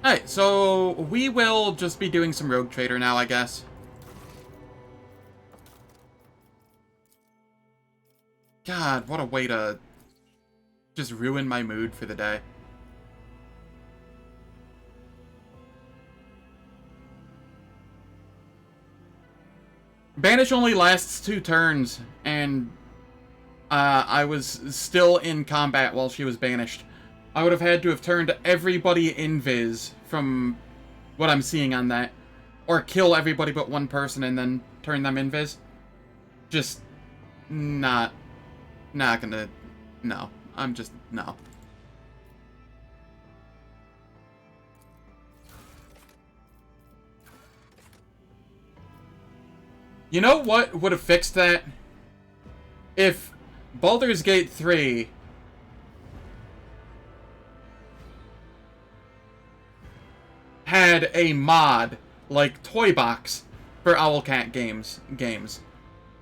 Alright, so we will just be doing some Rogue Trader now, I guess. God, what a way to just ruin my mood for the day. Banish only lasts 2 turns, and I was still in combat while she was banished. I would have had to have turned everybody invis from what I'm seeing on that. Or kill everybody but one person and then turn them invis. Just not gonna... No. I'm just... No. You know what would have fixed that? If Baldur's Gate 3 had a mod like Toy Box for Owlcat games. Because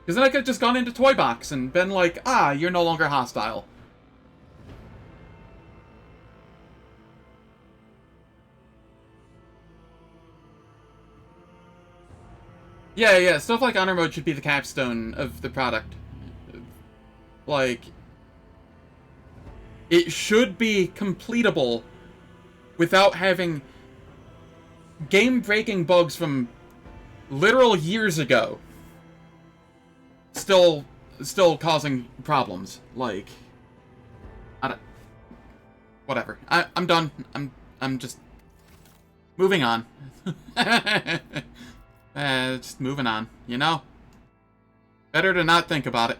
then I could have just gone into Toy Box and been like, ah, you're no longer hostile. Yeah, stuff like Honor Mode should be the capstone of the product. Like, it should be completable without having game-breaking bugs from literal years ago still causing problems. Like, I don't... Whatever. I'm done. I'm just moving on. Just moving on, you know? Better to not think about it.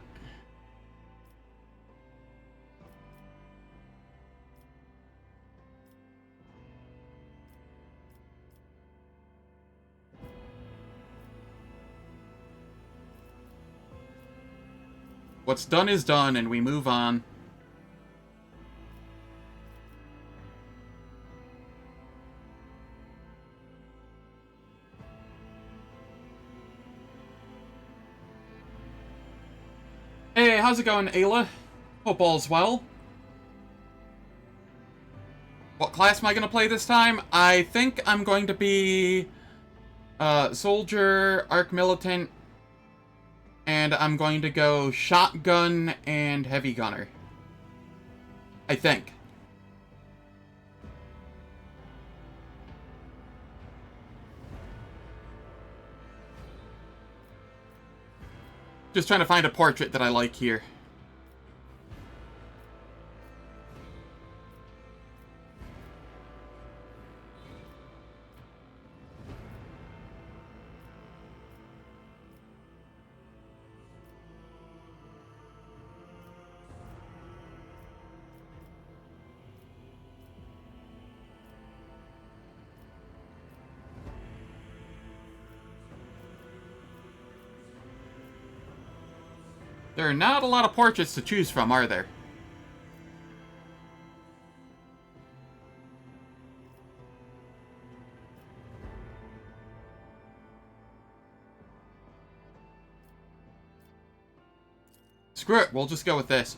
What's done is done, and we move on. Hey, how's it going, Ayla? Hope all's well. What class am I going to play this time? I think I'm going to be... Soldier, Arc Militant, and I'm going to go Shotgun and Heavy Gunner. I think. Just trying to find a portrait that I like here. There are not a lot of portraits to choose from, are there? Screw it, we'll just go with this.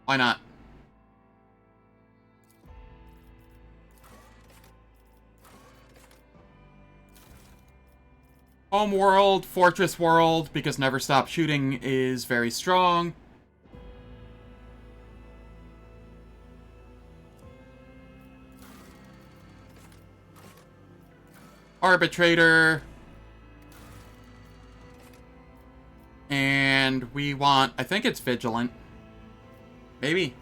Why not? Home world, fortress world, because Never Stop Shooting is very strong. Arbitrator. And we want, I think it's Vigilant. Maybe.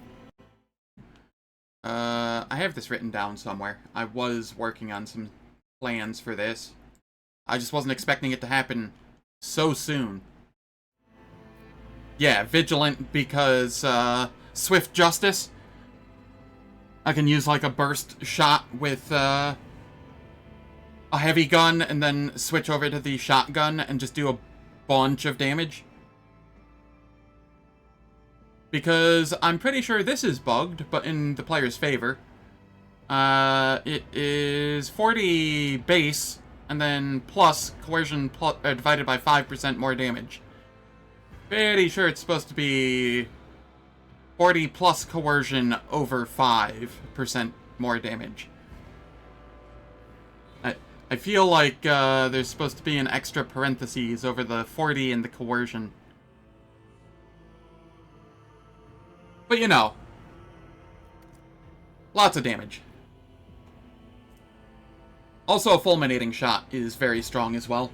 I have this written down somewhere. I was working on some plans for this. I just wasn't expecting it to happen so soon. Yeah, Vigilant because, Swift Justice. I can use, like, a burst shot with, a heavy gun and then switch over to the shotgun and just do a bunch of damage. Because I'm pretty sure this is bugged, but in the player's favor. It is 40 base, and then plus coercion divided by 5% more damage. Pretty sure it's supposed to be 40 plus coercion over 5% more damage. I feel like there's supposed to be an extra parentheses over the 40 and the coercion. But you know, lots of damage. Also, a fulminating shot is very strong as well.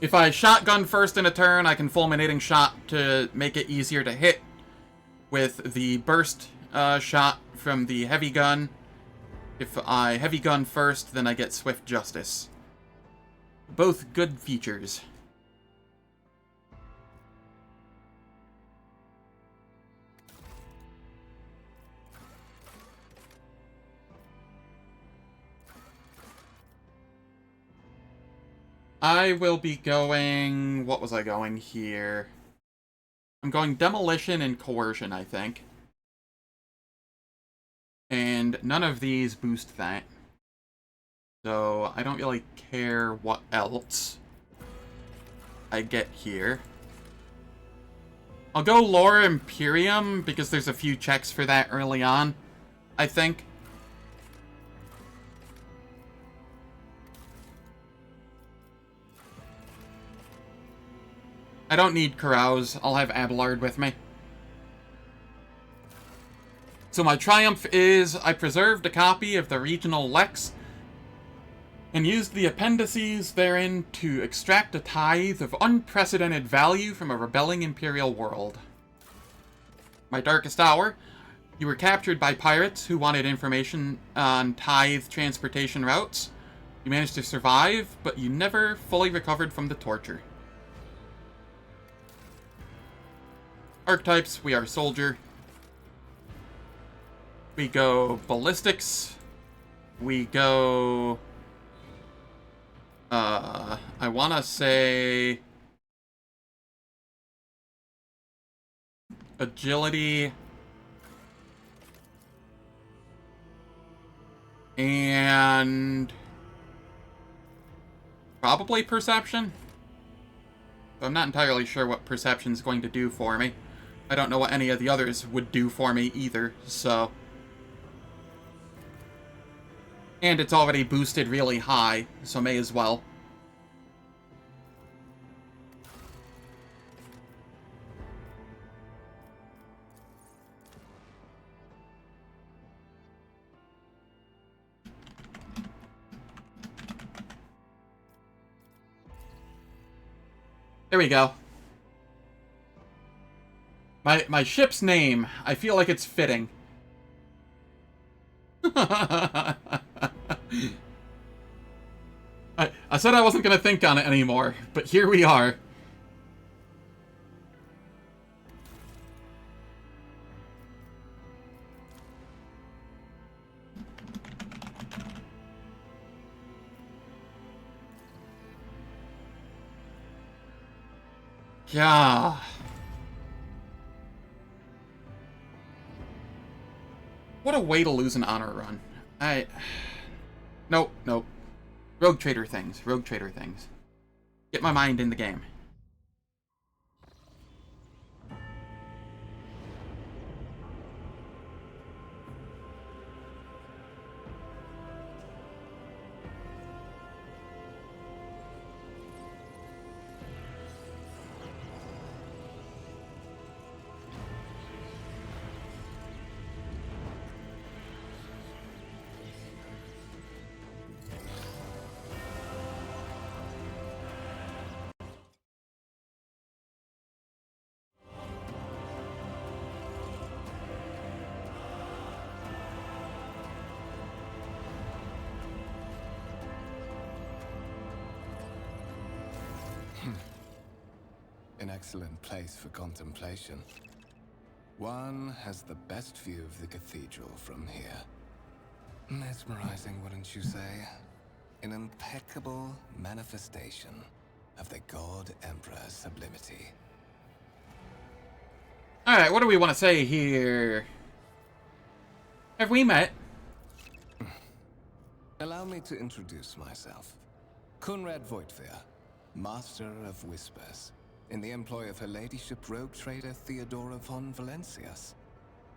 If I shotgun first in a turn, I can fulminating shot to make it easier to hit with the burst shot from the heavy gun. If I heavy gun first, then I get swift justice. Both good features. I will be going... What was I going here? I'm going demolition and coercion, I think. And none of these boost that. So I don't really care what else I get here. I'll go Lore Imperium, because there's a few checks for that early on, I think. I don't need Carouse. I'll have Abelard with me. So my triumph is, I preserved a copy of the regional Lex and used the appendices therein to extract a tithe of unprecedented value from a rebelling Imperial world. My darkest hour, you were captured by pirates who wanted information on tithe transportation routes. You managed to survive, but you never fully recovered from the torture. Archetypes, we are soldier. We go ballistics. We go... I wanna say... agility. And... probably perception? I'm not entirely sure what perception's going to do for me. I don't know what any of the others would do for me either, so... And it's already boosted really high, so may as well. There we go. My ship's name, I feel like it's fitting. I said I wasn't going to think on it anymore, but here we are. Yeah. What a way to lose an honor run. Nope, nope. Rogue Trader things. Rogue Trader things. Get my mind in the game. An excellent place for contemplation. One has the best view of the cathedral from here. Mesmerizing, wouldn't you say? An impeccable manifestation of the God Emperor's sublimity. Alright, what do we want to say here? Have we met? Allow me to introduce myself. Conrad Voigtveer, Master of Whispers, in the employ of Her Ladyship Rogue Trader Theodora von Valencias.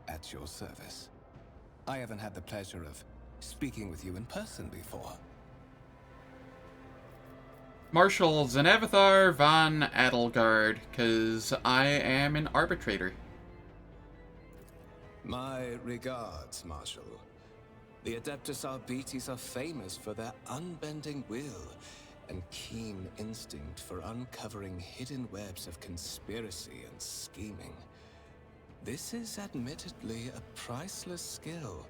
At your service. I haven't had the pleasure of speaking with you in person before. Marshal Zenevithar von Adelgard, because I am an arbitrator. My regards, Marshal. The Adeptus Arbites are famous for their unbending will and keen instinct for uncovering hidden webs of conspiracy and scheming. This is admittedly a priceless skill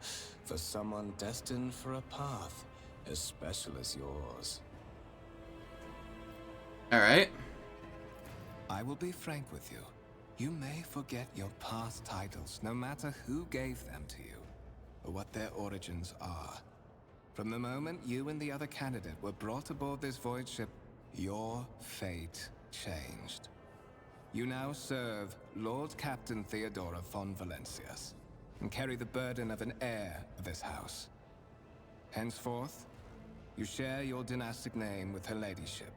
for someone destined for a path as special as yours. Alright. I will be frank with you. You may forget your past titles, no matter who gave them to you, or what their origins are. From the moment you and the other candidate were brought aboard this void ship, your fate changed. You now serve Lord Captain Theodora von Valencius, and carry the burden of an heir of this house. Henceforth, you share your dynastic name with her ladyship.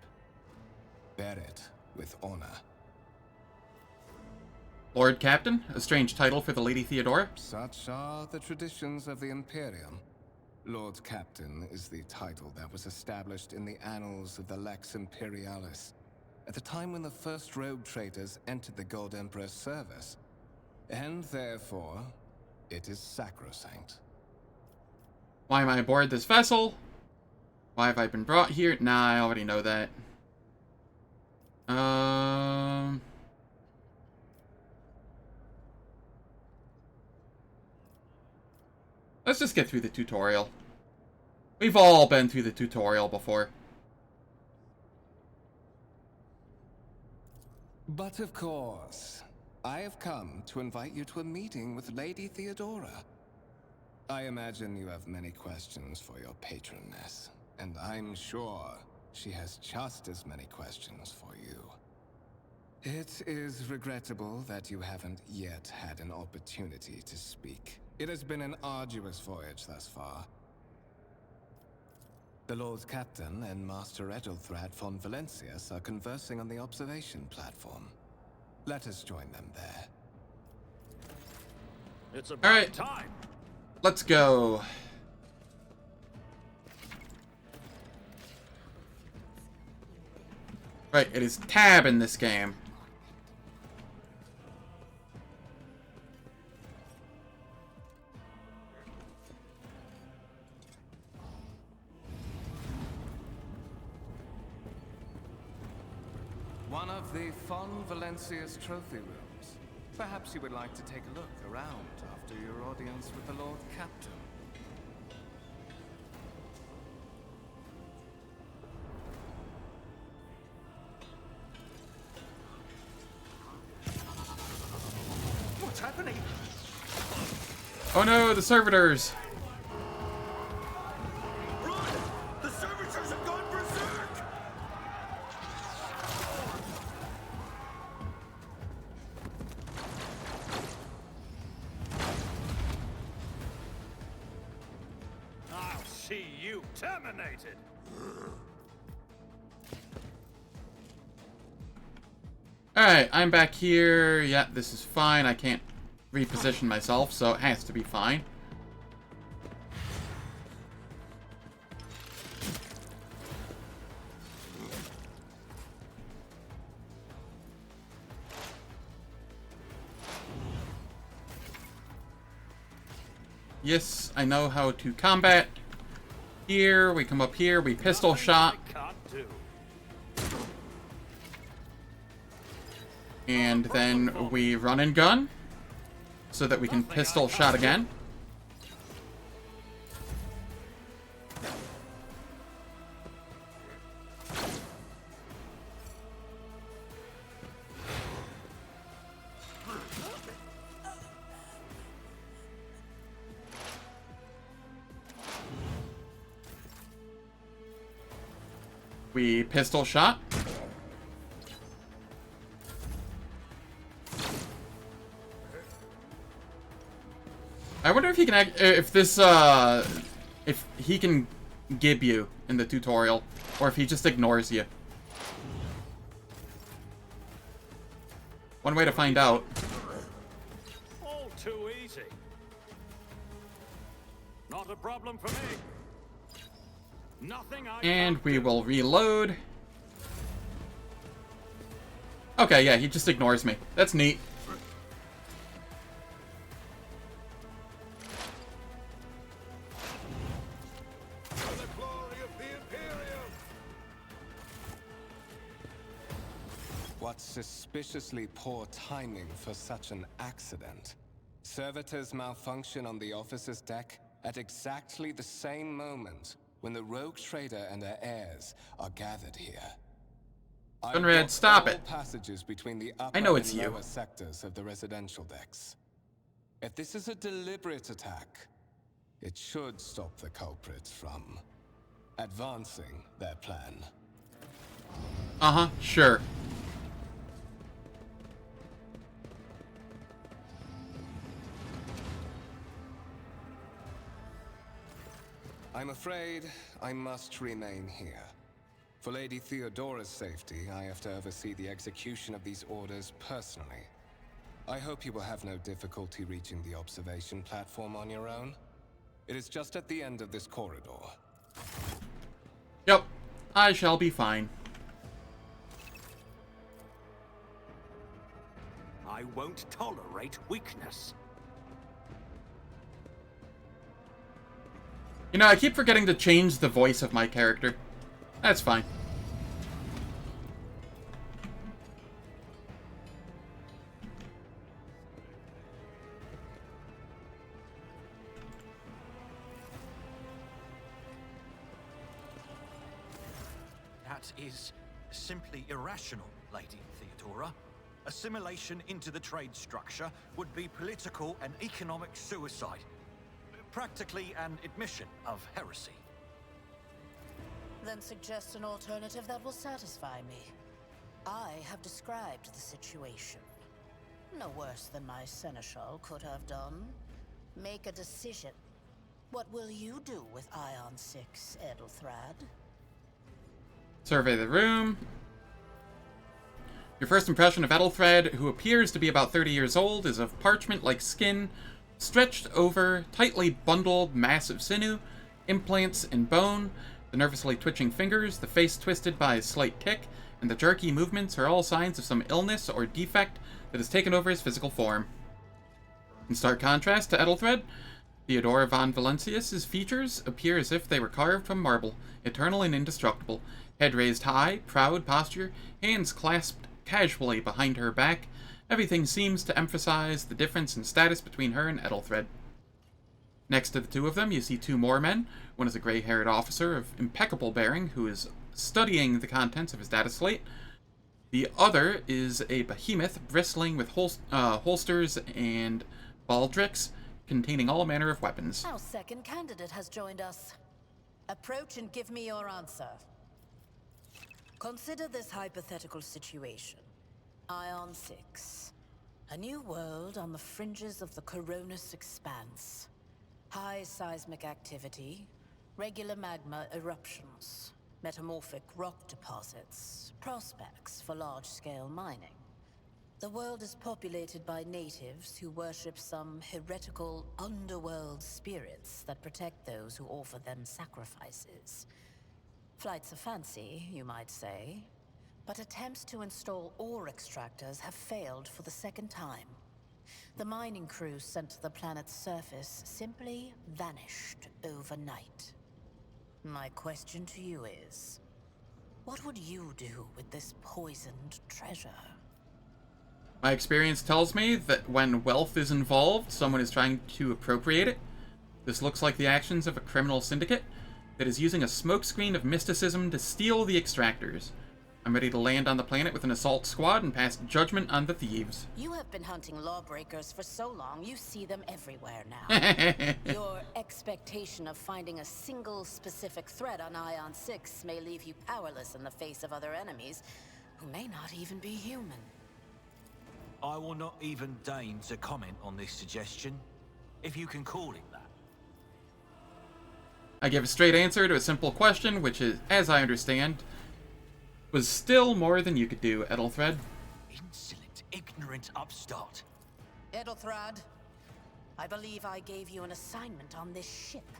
Bear it with honor. Lord Captain, a strange title for the Lady Theodora. Such are the traditions of the Imperium. Lord Captain is the title that was established in the annals of the Lex Imperialis, at the time when the first rogue traders entered the Gold Emperor's service, and therefore, it is sacrosanct. Why am I aboard this vessel? Why have I been brought here? Nah, I already know that. Let's just get through the tutorial. We've all been through the tutorial before. But of course, I have come to invite you to a meeting with Lady Theodora. I imagine you have many questions for your patroness, and I'm sure she has just as many questions for you. It is regrettable that you haven't yet had an opportunity to speak. It has been an arduous voyage thus far. The Lord Captain and Master Edelthrad von Valencius are conversing on the observation platform. Let us join them there. It's about All right. time. Let's go. Right, it is tab in this game. One of the von Valencius trophy rooms. Perhaps you would like to take a look around after your audience with the Lord Captain. What's happening? Oh no, the servitors! Run! The servitors have gone berserk! I'll see you terminated! Alright, I'm back here. Yeah, this is fine. I can't reposition myself, so it has to be fine. Yes, I know how to combat. Here, we come up here, we pistol shot. I can't do. And then we run and gun, so that we can pistol shot again. We pistol shot. I wonder if he can if he can gib you in the tutorial, or if he just ignores you. One way to find out. All too easy. Not a problem for me. Nothing I And can't we do. will reload. Okay, yeah, he just ignores me. That's neat. For the glory of the Imperium. What suspiciously poor timing for such an accident. Servitors malfunction on the officer's deck at exactly the same moment when the rogue trader and her heirs are gathered here. I Conrad, blocked stop all it. passages between the upper know it's and you. lower sectors of the residential decks. If this is a deliberate attack, it should stop the culprits from advancing their plan. Uh-huh, sure. I'm afraid I must remain here. For Lady Theodora's safety, I have to oversee the execution of these orders personally. I hope you will have no difficulty reaching the observation platform on your own. It is just at the end of this corridor. Yep, I shall be fine. I won't tolerate weakness. You know, I keep forgetting to change the voice of my character. That's fine. That is simply irrational, Lady Theodora. Assimilation into the trade structure would be political and economic suicide. Practically an admission of heresy. Then suggest an alternative that will satisfy me. I have described the situation. No worse than my seneschal could have done. Make a decision. What will you do with Ion 6, Edelthrad? Survey the room. Your first impression of Edelthred, who appears to be about 30 years old, is of parchment-like skin, stretched over tightly bundled massive sinew, implants in bone, the nervously twitching fingers, the face twisted by a slight tic, and the jerky movements are all signs of some illness or defect that has taken over his physical form. In stark contrast to Edelthred, Theodora von Valencius's features appear as if they were carved from marble, eternal and indestructible, head raised high, proud posture, hands clasped casually behind her back. Everything seems to emphasize the difference in status between her and Edelthred. Next to the two of them, you see two more men. One is a gray-haired officer of impeccable bearing who is studying the contents of his data slate. The other is a behemoth bristling with holsters and baldricks containing all manner of weapons. Our second candidate has joined us. Approach and give me your answer. Consider this hypothetical situation. Ion 6. A new world on the fringes of the Coronis expanse. High seismic activity, regular magma eruptions, metamorphic rock deposits, prospects for large-scale mining. The world is populated by natives who worship some heretical underworld spirits that protect those who offer them sacrifices. Flights of fancy, you might say, but attempts to install ore extractors have failed for the second time. The mining crews sent to the planet's surface simply vanished overnight. My question to you is, what would you do with this poisoned treasure? My experience tells me that when wealth is involved, someone is trying to appropriate it. This looks like the actions of a criminal syndicate that is using a smokescreen of mysticism to steal the extractors. I'm ready to land on the planet with an assault squad and pass judgment on the thieves. You have been hunting lawbreakers for so long, you see them everywhere now. Your expectation of finding a single specific threat on Ion 6 may leave you powerless in the face of other enemies who may not even be human. I will not even deign to comment on this suggestion, if you can call it that. I give a straight answer to a simple question, which is, as I understand, was still more than you could do, Edelthred. Insolent, ignorant upstart. Edelthrad, I believe I gave you an assignment on this ship.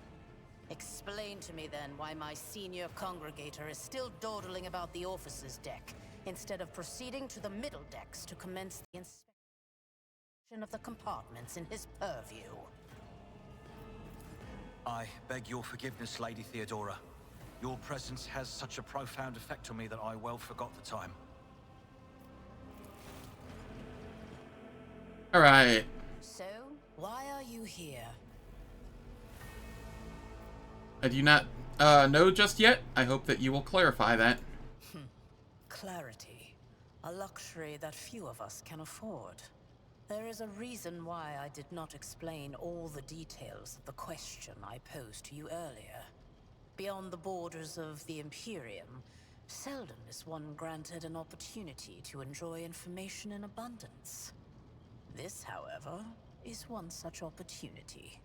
Explain to me then why my senior congregator is still dawdling about the officers' deck, instead of proceeding to the middle decks to commence the inspection of the compartments in his purview. I beg your forgiveness, Lady Theodora. Your presence has such a profound effect on me that I well forgot the time. All right. So, why are you here? I do not know just yet. I hope that you will clarify that. Clarity. A luxury that few of us can afford. There is a reason why I did not explain all the details of the question I posed to you earlier. Beyond the borders of the Imperium, seldom is one granted an opportunity to enjoy information in abundance. This, however, is one such opportunity.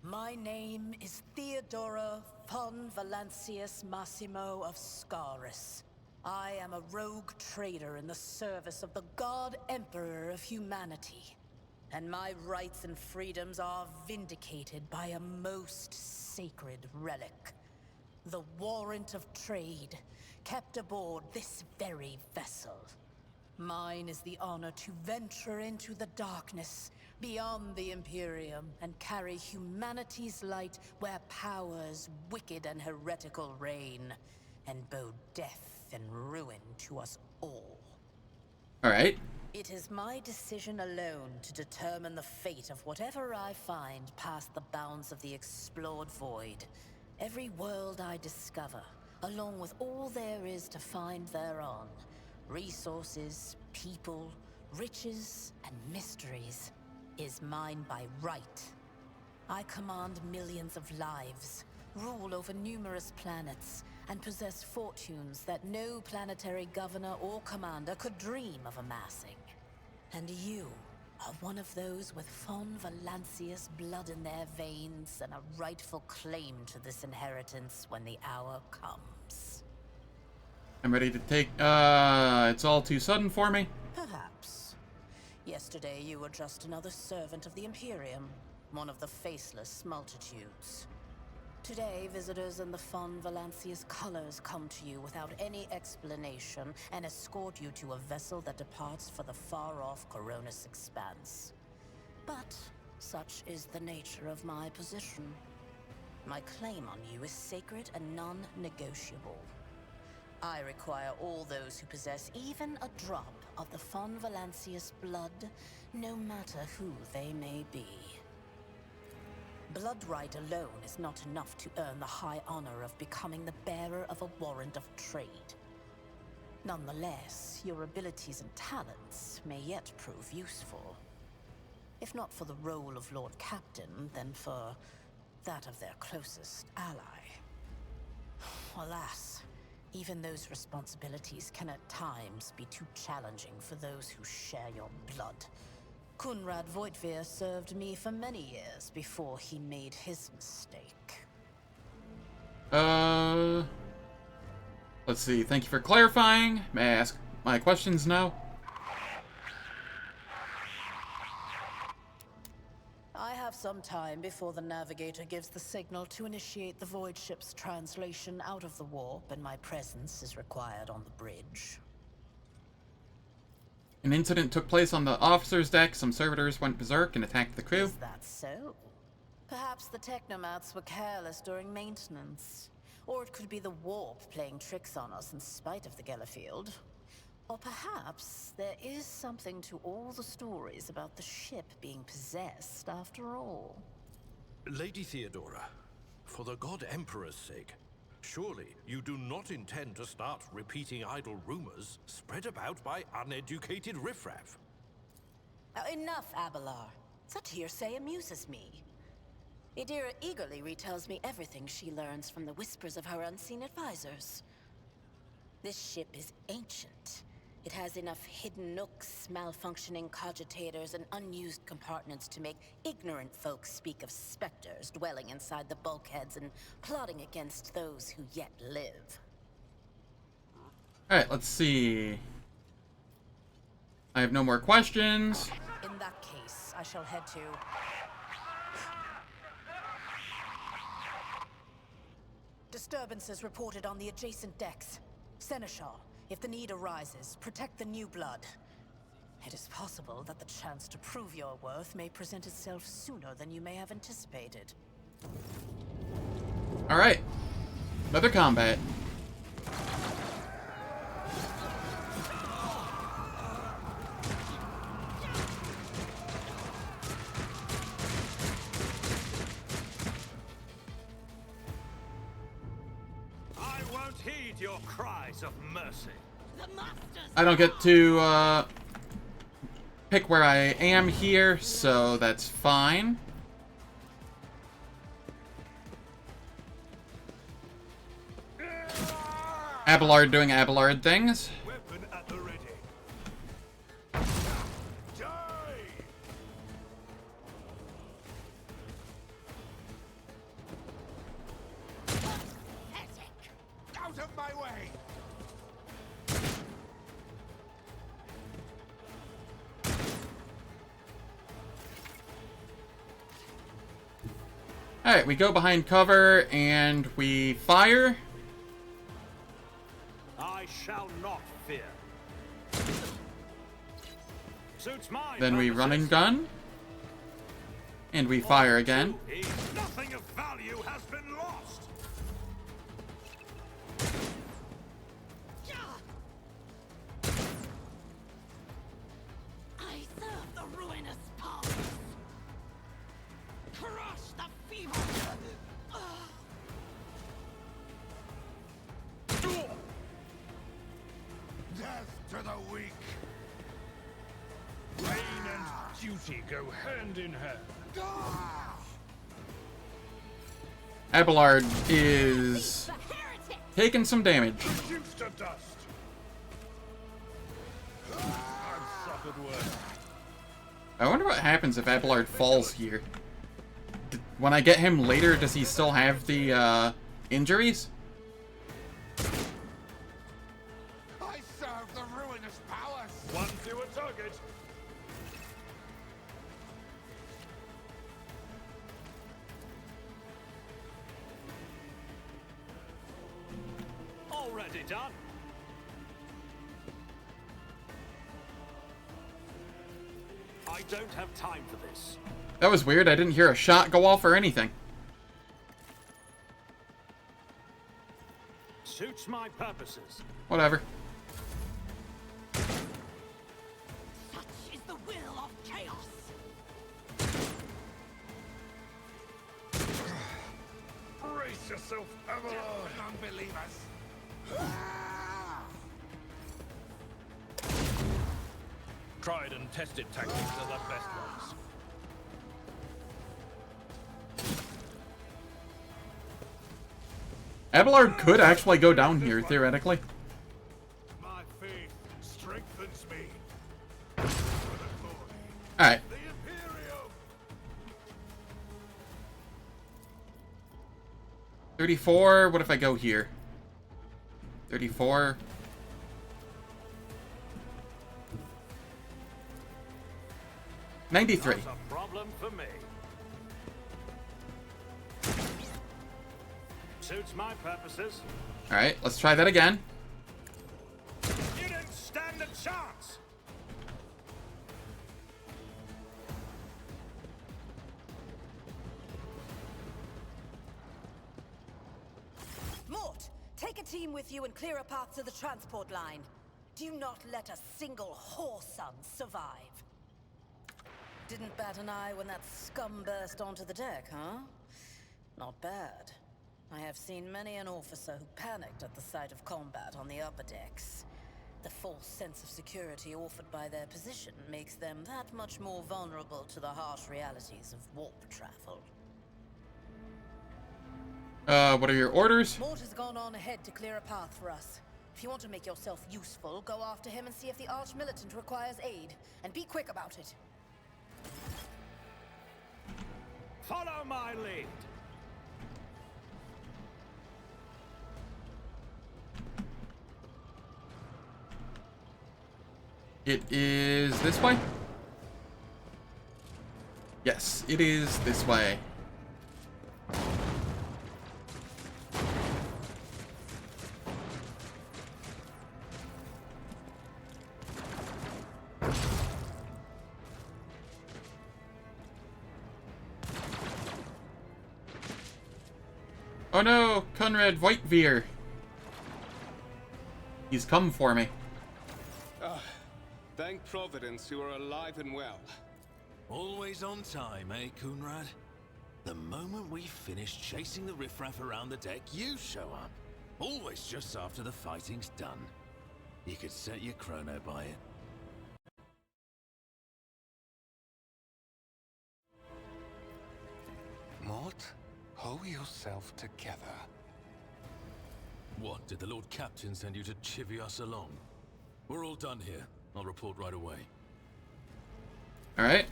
My name is Theodora von Valancius Massimo of Scaris. I am a rogue trader in the service of the God Emperor of humanity. And my rights and freedoms are vindicated by a most sacred relic. The warrant of trade, kept aboard this very vessel. Mine is the honor to venture into the darkness, beyond the Imperium, and carry humanity's light where powers wicked and heretical reign, and bow death and ruin to us all. All right. It is my decision alone to determine the fate of whatever I find past the bounds of the explored void. Every world I discover, along with all there is to find thereon. Resources, people, riches, and mysteries is mine by right. I command millions of lives, rule over numerous planets, and possess fortunes that no planetary governor or commander could dream of amassing. And you are one of those with von Valancius blood in their veins and a rightful claim to this inheritance when the hour comes. I'm ready to take... it's all too sudden for me. Perhaps. Yesterday you were just another servant of the Imperium, one of the faceless multitudes. Today, visitors in the von Valancius colors come to you without any explanation and escort you to a vessel that departs for the far-off Coronis expanse. But such is the nature of my position. My claim on you is sacred and non-negotiable. I require all those who possess even a drop of the von Valancius blood, no matter who they may be. Blood right alone is not enough to earn the high honor of becoming the bearer of a warrant of trade. Nonetheless, your abilities and talents may yet prove useful. If not for the role of Lord Captain, then for that of their closest ally. Alas, even those responsibilities can at times be too challenging for those who share your blood. Kunrad Voitvir served me for many years before he made his mistake. Let's see. Thank you for clarifying. May I ask my questions now? I have some time before the navigator gives the signal to initiate the void ship's translation out of the warp, and my presence is required on the bridge. An incident took place on the officer's deck. Some servitors went berserk and attacked the crew. Is that so? Perhaps the technomats were careless during maintenance. Or it could be the warp playing tricks on us in spite of the Gellerfield. Or perhaps there is something to all the stories about the ship being possessed after all. Lady Theodora, for the God Emperor's sake, surely you do not intend to start repeating idle rumors spread about by uneducated riffraff. Enough, Abelard. Such hearsay amuses me. Idira eagerly retells me everything she learns from the whispers of her unseen advisors. This ship is ancient. It has enough hidden nooks, malfunctioning cogitators, and unused compartments to make ignorant folks speak of specters dwelling inside the bulkheads and plotting against those who yet live. Alright, let's see. I have no more questions. In that case, I shall head to. Disturbances reported on the adjacent decks. Seneschal, if the need arises, protect the new blood. It is possible that the chance to prove your worth may present itself sooner than you may have anticipated. Alright. Another combat. I won't heed your cries of mercy. I don't get to, pick where I am here, so that's fine. Abelard doing Abelard things. Weapon at the ready. Die! Out of my way! Alright, we go behind cover and we fire. I shall not fear. Suits my Then we run and purposes. gun. And we fire again. Nothing of value has been lost. I serve the ruinous powers. Crush the feeble. Death to the weak! Pain and duty go hand in hand. Abelard is The heretic. taking some damage. Reduced to dust. I've suffered worse. I wonder what happens if Abelard falls here. When I get him later, does he still have the, injuries? I serve the ruinous powers! One fewer target. Already done. I don't have time for this. That was weird. I didn't hear a shot go off or anything. Suits my purposes. Whatever. Such is the will of chaos. Brace yourself, Abelard. Unbelievers! Tried and tested tactics are the best ones. Abelard could actually go down here, theoretically. My faith strengthens me. Alright. The Imperium! 34. What if I go here? 34. $93. That's a problem for me. Suits my purposes. Alright, let's try that again. You didn't stand a chance. Mort, take a team with you and clear a path to the transport line. Do not let a single whoreson survive. Didn't bat an eye when that scum burst onto the deck, huh? Not bad. I have seen many an officer who panicked at the sight of combat on the upper decks. The false sense of security offered by their position makes them that much more vulnerable to the harsh realities of warp travel. What are your orders? Mort has gone on ahead to clear a path for us. If you want to make yourself useful, go after him and see if the Arch-Militant requires aid. And be quick about it. Follow my lead. It is this way? Yes, it is this way. Oh no, Conrad Whiteveer. He's come for me. Thank Providence you are alive and well. Always on time, eh, Kunrad? The moment we finish chasing the riffraff around the deck, you show up. Always just after the fighting's done. You could set your chrono by it. Mort, hold yourself together. What, did the Lord Captain send you to chivvy us along? We're all done here. I'll report right away. Alright.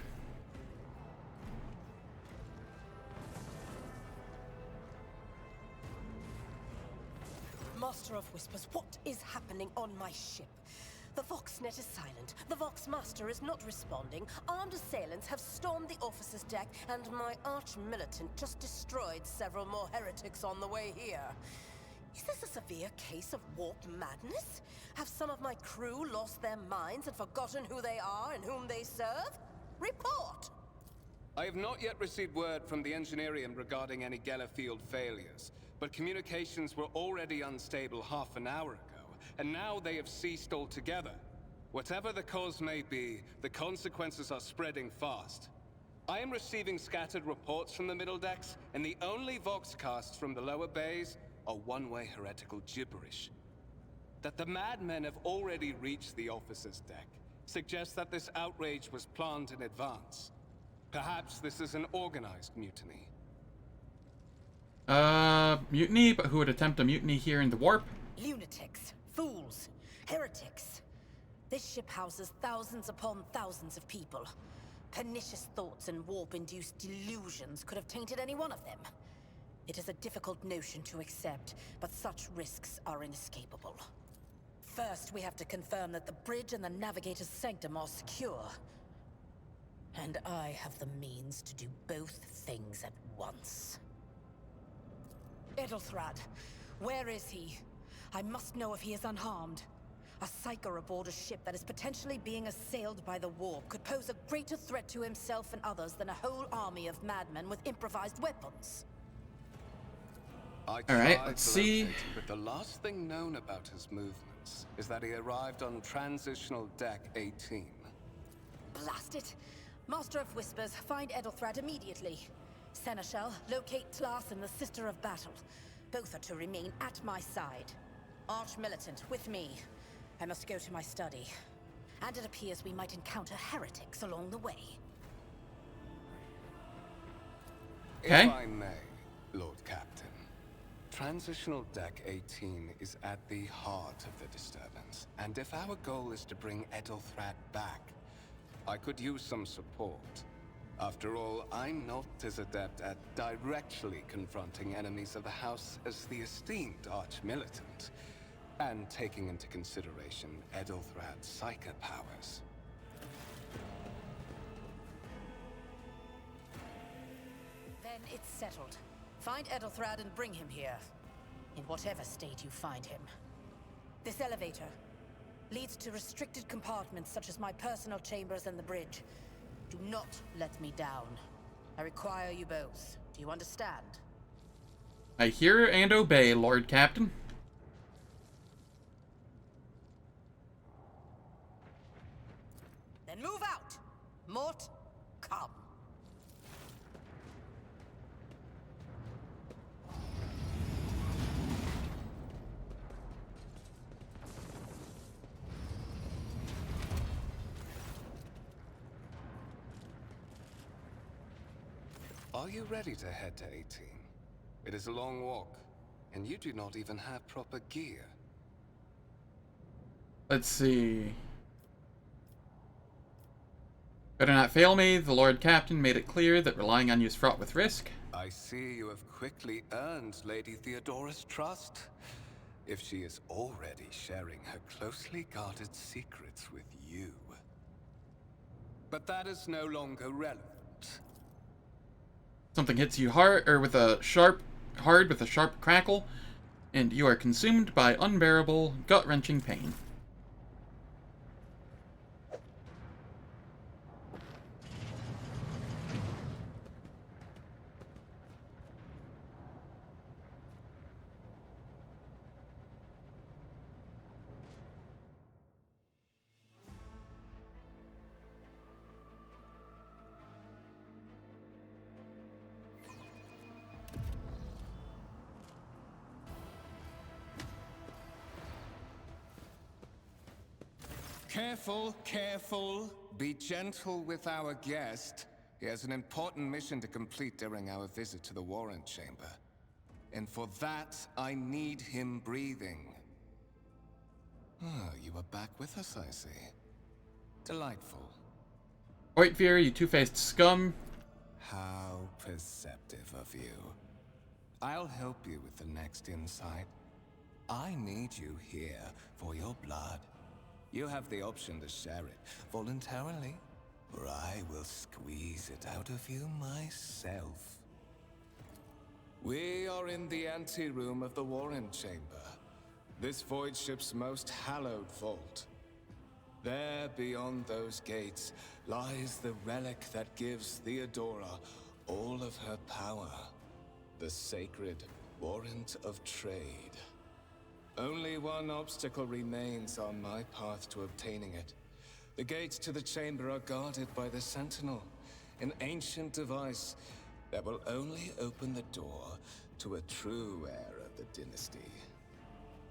Master of Whispers, what is happening on my ship? The Voxnet is silent. The Vox Master is not responding. Armed assailants have stormed the officer's deck, and my arch-militant just destroyed several more heretics on the way here. Is this a severe case of warp madness? Have some of my crew lost their minds and forgotten who they are and whom they serve? Report! I have not yet received word from the Engineerium regarding any Gellerfield failures, but communications were already unstable half an hour ago, and now they have ceased altogether. Whatever the cause may be, the consequences are spreading fast. I am receiving scattered reports from the middle decks, and the only Voxcasts from the lower bays are one-way heretical gibberish. That the madmen have already reached the officer's deck suggests that this outrage was planned in advance. Perhaps this is an organized mutiny. Mutiny? But who would attempt a mutiny here in the warp? Lunatics, fools, heretics. This ship houses thousands upon thousands of people. Pernicious thoughts and warp-induced delusions could have tainted any one of them. It is a difficult notion to accept, but such risks are inescapable. First, we have to confirm that the bridge and the navigator's sanctum are secure. And I have the means to do both things at once. Edelthrad, where is he? I must know if he is unharmed. A psyker aboard a ship that is potentially being assailed by the warp could pose a greater threat to himself and others than a whole army of madmen with improvised weapons. Alright, let's see. But the last thing known about his movements is that he arrived on Transitional Deck 18. Blast it! Master of Whispers, find Edelthrad immediately. Seneschal, locate Tlas and the Sister of Battle. Both are to remain at my side. Arch-militant, with me. I must go to my study. And it appears we might encounter heretics along the way. Okay. If I may, Lord Captain. Transitional Deck 18 is at the heart of the disturbance, and if our goal is to bring Edelthrad back, I could use some support. After all, I'm not as adept at directly confronting enemies of the House as the esteemed Arch-Militant, and taking into consideration Edelthrad's psychic powers. Then it's settled. Find Edelthrad and bring him here. In whatever state you find him. This elevator leads to restricted compartments such as my personal chambers and the bridge. Do not let me down. I require you both. Do you understand? I hear and obey, Lord Captain. Then move out! Mort, come. Are you ready to head to 18? It is a long walk, and you do not even have proper gear. Let's see. Better not fail me. The Lord Captain made it clear that relying on you is fraught with risk. I see you have quickly earned Lady Theodora's trust, if she is already sharing her closely guarded secrets with you. But that is no longer relevant. Something hits you hard with a sharp crackle, and you are consumed by unbearable, gut-wrenching pain. Careful, careful. Be gentle with our guest. He has an important mission to complete during our visit to the Warrant Chamber. And for that, I need him breathing. Oh, you are back with us, I see. Delightful. Oitveer, you two-faced scum. How perceptive of you. I'll help you with the next insight. I need you here for your blood. You have the option to share it voluntarily, or I will squeeze it out of you myself. We are in the anteroom of the Warrant Chamber, this void ship's most hallowed vault. There, beyond those gates, lies the relic that gives Theodora all of her power. The sacred Warrant of Trade. Only one obstacle remains on my path to obtaining it. The gates to the chamber are guarded by the Sentinel, an ancient device that will only open the door to a true heir of the dynasty.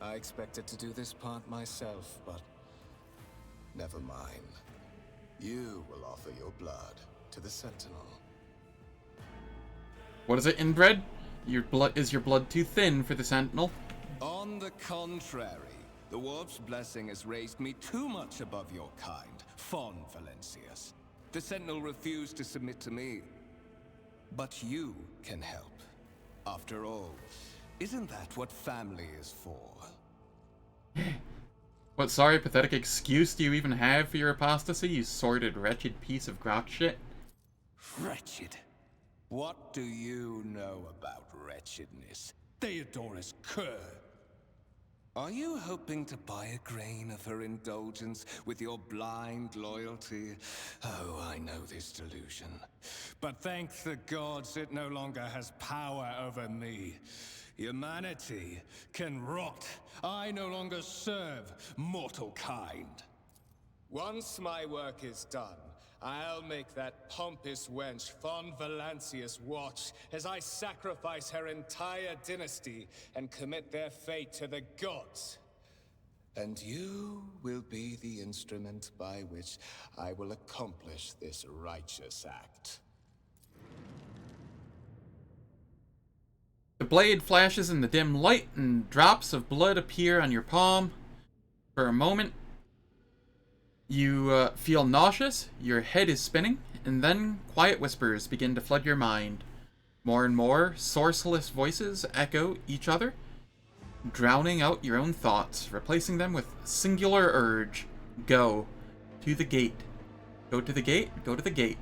I expected to do this part myself, but never mind. You will offer your blood to the Sentinel. What is it, inbred? Is your blood too thin for the Sentinel? On the contrary, the Warp's blessing has raised me too much above your kind, Fon Valencius. The Sentinel refused to submit to me. But you can help. After all, isn't that what family is for? What sorry, pathetic excuse do you even have for your apostasy, you sordid, wretched piece of grok shit? Wretched? What do you know about wretchedness? Theodora's cur. Are you hoping to buy a grain of her indulgence with your blind loyalty? Oh, I know this delusion. But thank the gods it no longer has power over me. Humanity can rot. I no longer serve mortal kind. Once my work is done, I'll make that pompous wench Fon Valencius watch as I sacrifice her entire dynasty and commit their fate to the gods. And you will be the instrument by which I will accomplish this righteous act. The blade flashes in the dim light and drops of blood appear on your palm. For a moment, you feel nauseous, your head is spinning, and then quiet whispers begin to flood your mind. More and more, sourceless voices echo each other, drowning out your own thoughts, replacing them with singular urge. Go to the gate. Go to the gate, go to the gate.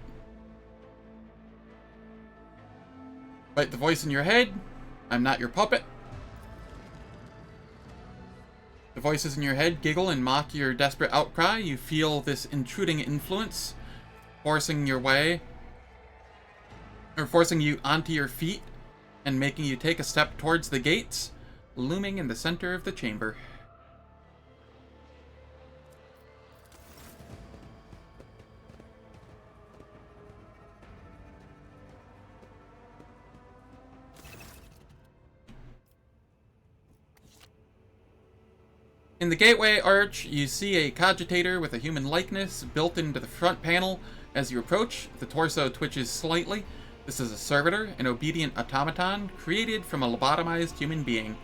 Fight the voice in your head. I'm not your puppet. The voices in your head giggle and mock your desperate outcry. You feel this intruding influence, forcing you onto your feet and making you take a step towards the gates, looming in the center of the chamber. In the gateway arch, you see a cogitator with a human likeness built into the front panel. As you approach, the torso twitches slightly. This is a servitor, an obedient automaton created from a lobotomized human being.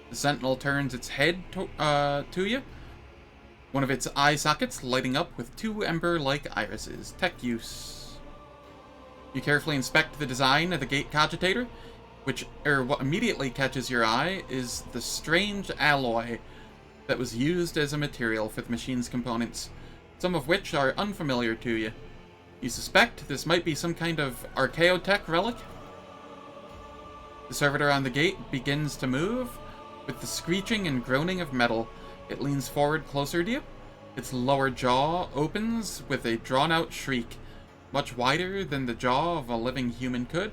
The Sentinel turns its head to you, one of its eye sockets lighting up with two ember-like irises. Tech use. You carefully inspect the design of the gate cogitator, what immediately catches your eye is the strange alloy that was used as a material for the machine's components, some of which are unfamiliar to you. You suspect this might be some kind of archaeotech relic, The servitor on the gate begins to move. With the screeching and groaning of metal, it leans forward closer to you. Its lower jaw opens with a drawn-out shriek, much wider than the jaw of a living human could.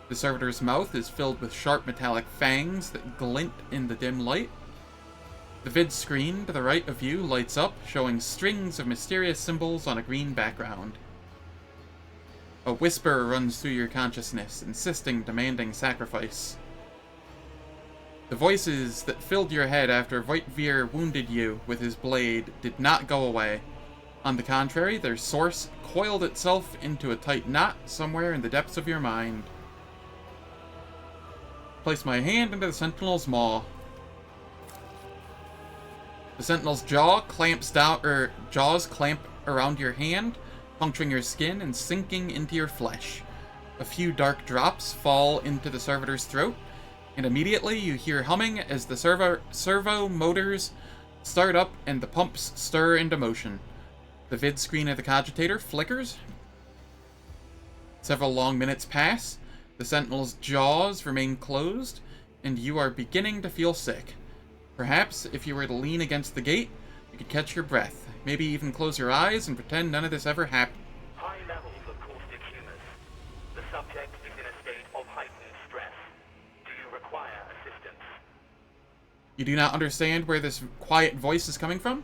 The servitor's mouth is filled with sharp metallic fangs that glint in the dim light. The vid screen to the right of you lights up, showing strings of mysterious symbols on a green background. A whisper runs through your consciousness, insisting, demanding sacrifice. The voices that filled your head after Voitvir wounded you with his blade did not go away. On the contrary, their source coiled itself into a tight knot somewhere in the depths of your mind. Place my hand into the Sentinel's maw. The Sentinel's jaws clamp around your hand, puncturing your skin and sinking into your flesh. A few dark drops fall into the servitor's throat, and immediately you hear humming as the servo motors start up and the pumps stir into motion. The vid screen of the cogitator flickers. Several long minutes pass. The Sentinel's jaws remain closed, and you are beginning to feel sick. Perhaps, if you were to lean against the gate, you could catch your breath. Maybe even close your eyes and pretend none of this ever happened. High levels of caustic humus. The subject is in a state of heightened stress. Do you require assistance? You do not understand where this quiet voice is coming from?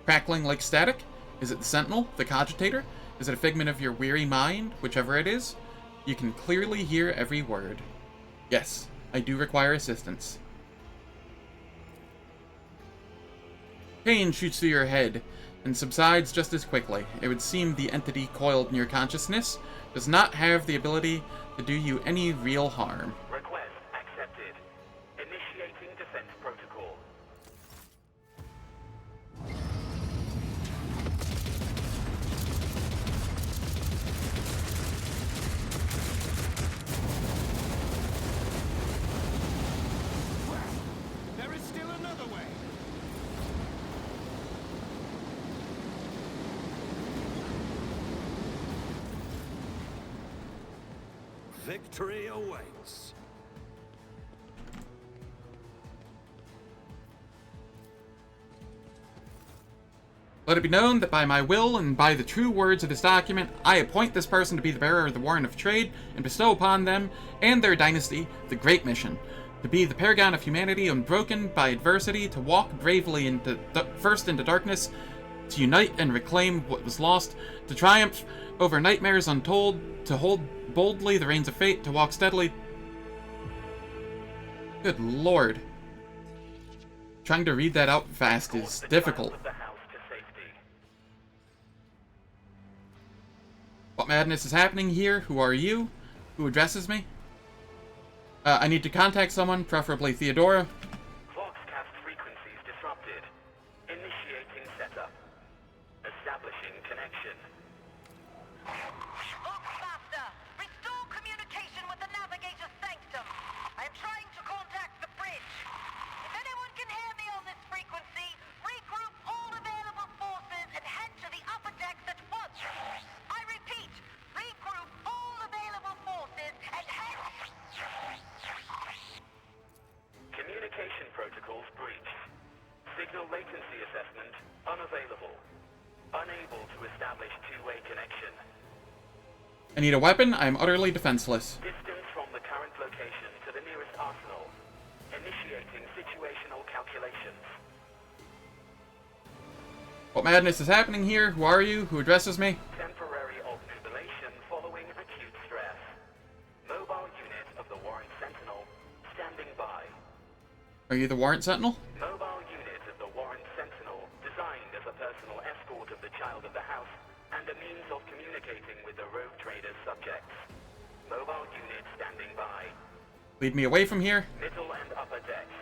Crackling like static? Is it the Sentinel? The cogitator? Is it a figment of your weary mind? Whichever it is, you can clearly hear every word. Yes, I do require assistance. Pain shoots through your head and subsides just as quickly. It would seem the entity coiled in your consciousness does not have the ability to do you any real harm. Request accepted. Initiating defense protocol. There is still another way. Victory awaits. Let it be known that by my will and by the true words of this document, I appoint this person to be the bearer of the warrant of trade and bestow upon them and their dynasty the great mission, to be the paragon of humanity unbroken by adversity, to walk bravely first into darkness, to unite and reclaim what was lost, to triumph over nightmares untold, to hold boldly the reins of fate, to walk steadily. Good lord. Trying to read that out fast is difficult. Of the house to safety. What madness is happening here? Who are you? Who addresses me? I need to contact someone, preferably Theodora. Voxcast frequencies disrupted. Initiating setup. Establishing connection. Faster! Restore communication with the navigator's sanctum. I am trying to contact the bridge. If anyone can hear me on this frequency, regroup all available forces and head to the upper decks at once. I repeat, regroup all available forces and head... Communication protocols breached. Signal latency assessment unavailable. Unable to establish two-way connection. I need a weapon. I am utterly defenseless. Distance from the current location to the nearest arsenal. Initiating situational calculations. What madness is happening here? Who are you? Who addresses me? Temporary obnubilation following acute stress. Mobile unit of the Warrant Sentinel standing by. Are you the Warrant Sentinel? Mobile unit of the Warrant Sentinel designed as a personal escort of the child of the house and a means of communicating with the rogue trader's subjects. Mobile unit standing by. Lead me away from here. Middle and upper decks.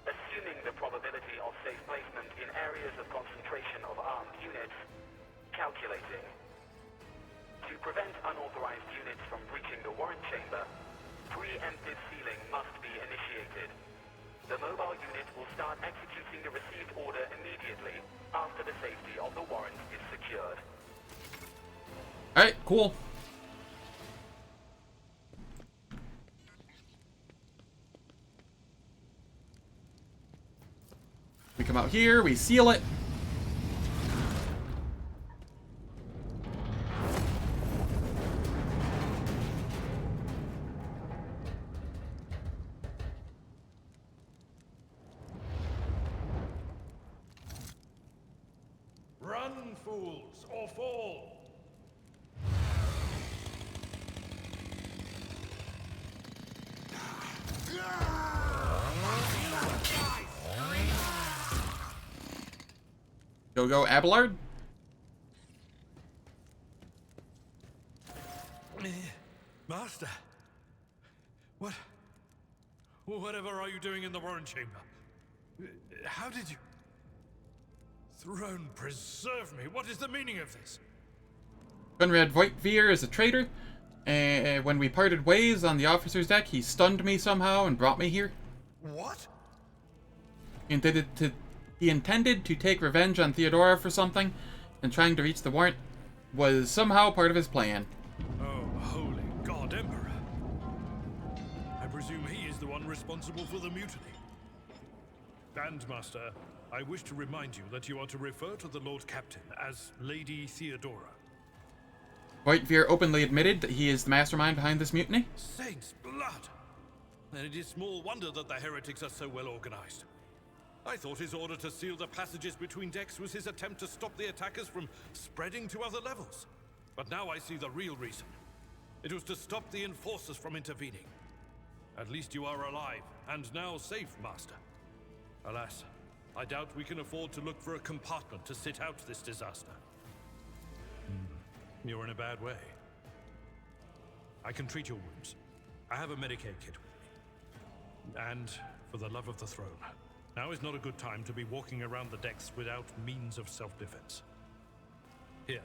Assuming the probability of safe placement in areas of concentration of armed units. Calculating. To prevent unauthorized units from breaching the warrant chamber, preemptive sealing must be initiated. The mobile unit will start executing the received order immediately after the safety of the warrant is secured. Alright, cool. come out here, we seal it. Run, fools, or fall! Go, Abelard. Master! Whatever are you doing in the Warren Chamber? How did you... Throne preserve me! What is the meaning of this? Conrad Voigtveer is a traitor. When we parted ways on the officer's deck, he stunned me somehow and brought me here. What? He intended to take revenge on Theodora for something, and trying to reach the warrant was somehow part of his plan. Oh, holy God, Emperor! I presume he is the one responsible for the mutiny. And, Master, I wish to remind you that you are to refer to the Lord Captain as Lady Theodora. Voigtveer openly admitted that he is the mastermind behind this mutiny. Saints' blood! Then it is small wonder that the heretics are so well organized. I thought his order to seal the passages between decks was his attempt to stop the attackers from spreading to other levels. But now I see the real reason. It was to stop the enforcers from intervening. At least you are alive, and now safe, Master. Alas, I doubt we can afford to look for a compartment to sit out this disaster. You're in a bad way. I can treat your wounds. I have a Medicaid kit with me. And for the love of the throne, now is not a good time to be walking around the decks without means of self-defense. Here.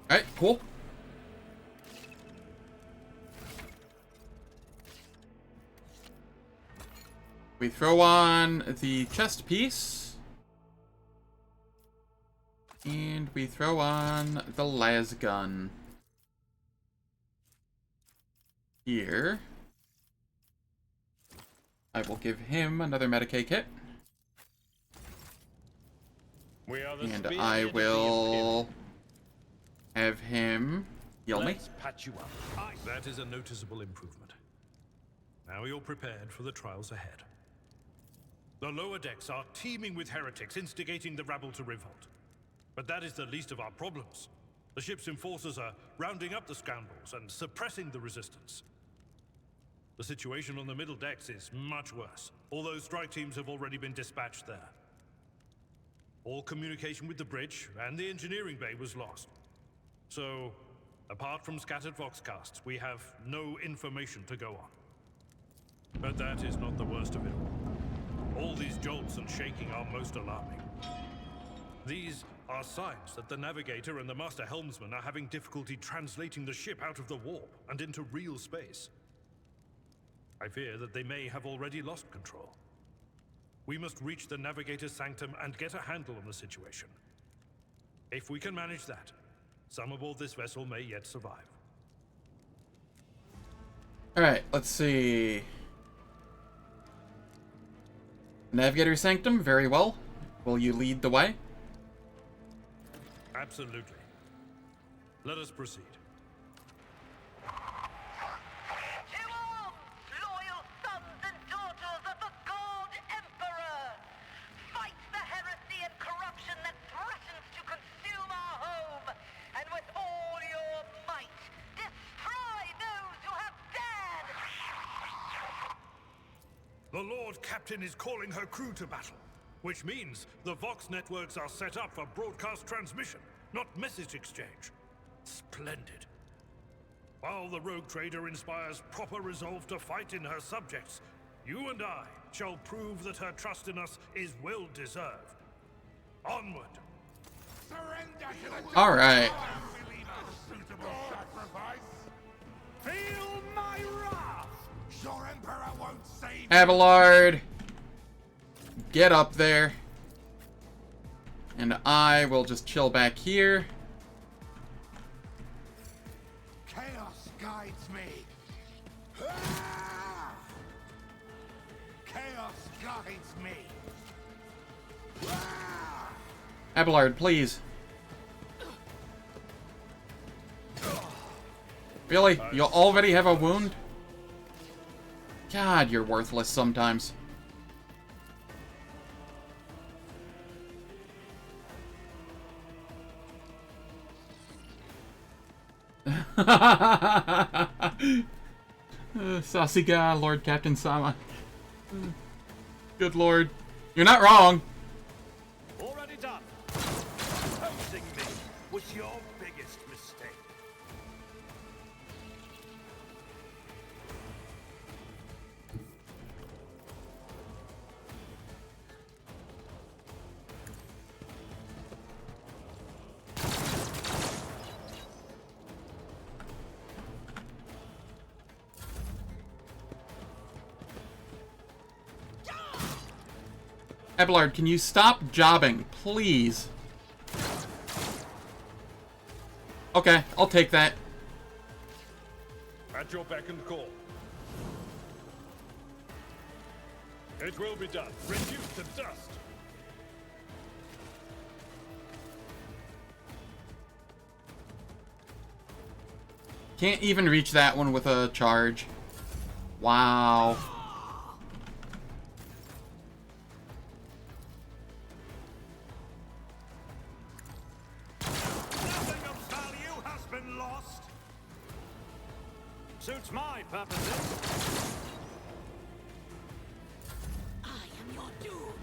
Alright, cool. We throw on the chest piece. And we throw on the las gun. Here. I will give him another Medicaid kit. And I will have him heal me. Patch you up. That is a noticeable improvement. Now you're prepared for the trials ahead. The lower decks are teeming with heretics instigating the rabble to revolt. But that is the least of our problems. The ship's enforcers are rounding up the scoundrels and suppressing the resistance. The situation on the middle decks is much worse, although strike teams have already been dispatched there. All communication with the bridge and the engineering bay was lost. So, apart from scattered voxcasts, we have no information to go on. But that is not the worst of it all. All these jolts and shaking are most alarming. These are signs that the Navigator and the Master Helmsman are having difficulty translating the ship out of the warp and into real space. I fear that they may have already lost control. We must reach the Navigator's sanctum and get a handle on the situation. If we can manage that, some aboard this vessel may yet survive. Alright, let's see. Navigator's sanctum, very well. Will you lead the way? Absolutely. Let us proceed. To arms, loyal sons and daughters of the God Emperor! Fight the heresy and corruption that threatens to consume our home, and with all your might, destroy those who have dared! The Lord Captain is calling her crew to battle, which means the Vox networks are set up for broadcast transmission, not message exchange. Splendid. While the rogue trader inspires proper resolve to fight in her subjects, you and I shall prove that her trust in us is well deserved. Onward. All right. Feel my wrath! Your Emperor won't save Abelard, get up there. And I will just chill back here. Chaos guides me. Ah! Chaos guides me. Abelard, please. Really? You already have a wound? God, you're worthless sometimes. Sasiga, Lord Captain Sama. Good lord. You're not wrong. Already done. Opposing me was your biggest mistake. Abelard, can you stop jobbing, please? Okay, I'll take that. At your beck and call. It will be done. Reduced to dust. Can't even reach that one with a charge. Wow. Nothing of value has been lost. Suits my purposes. I am your doom.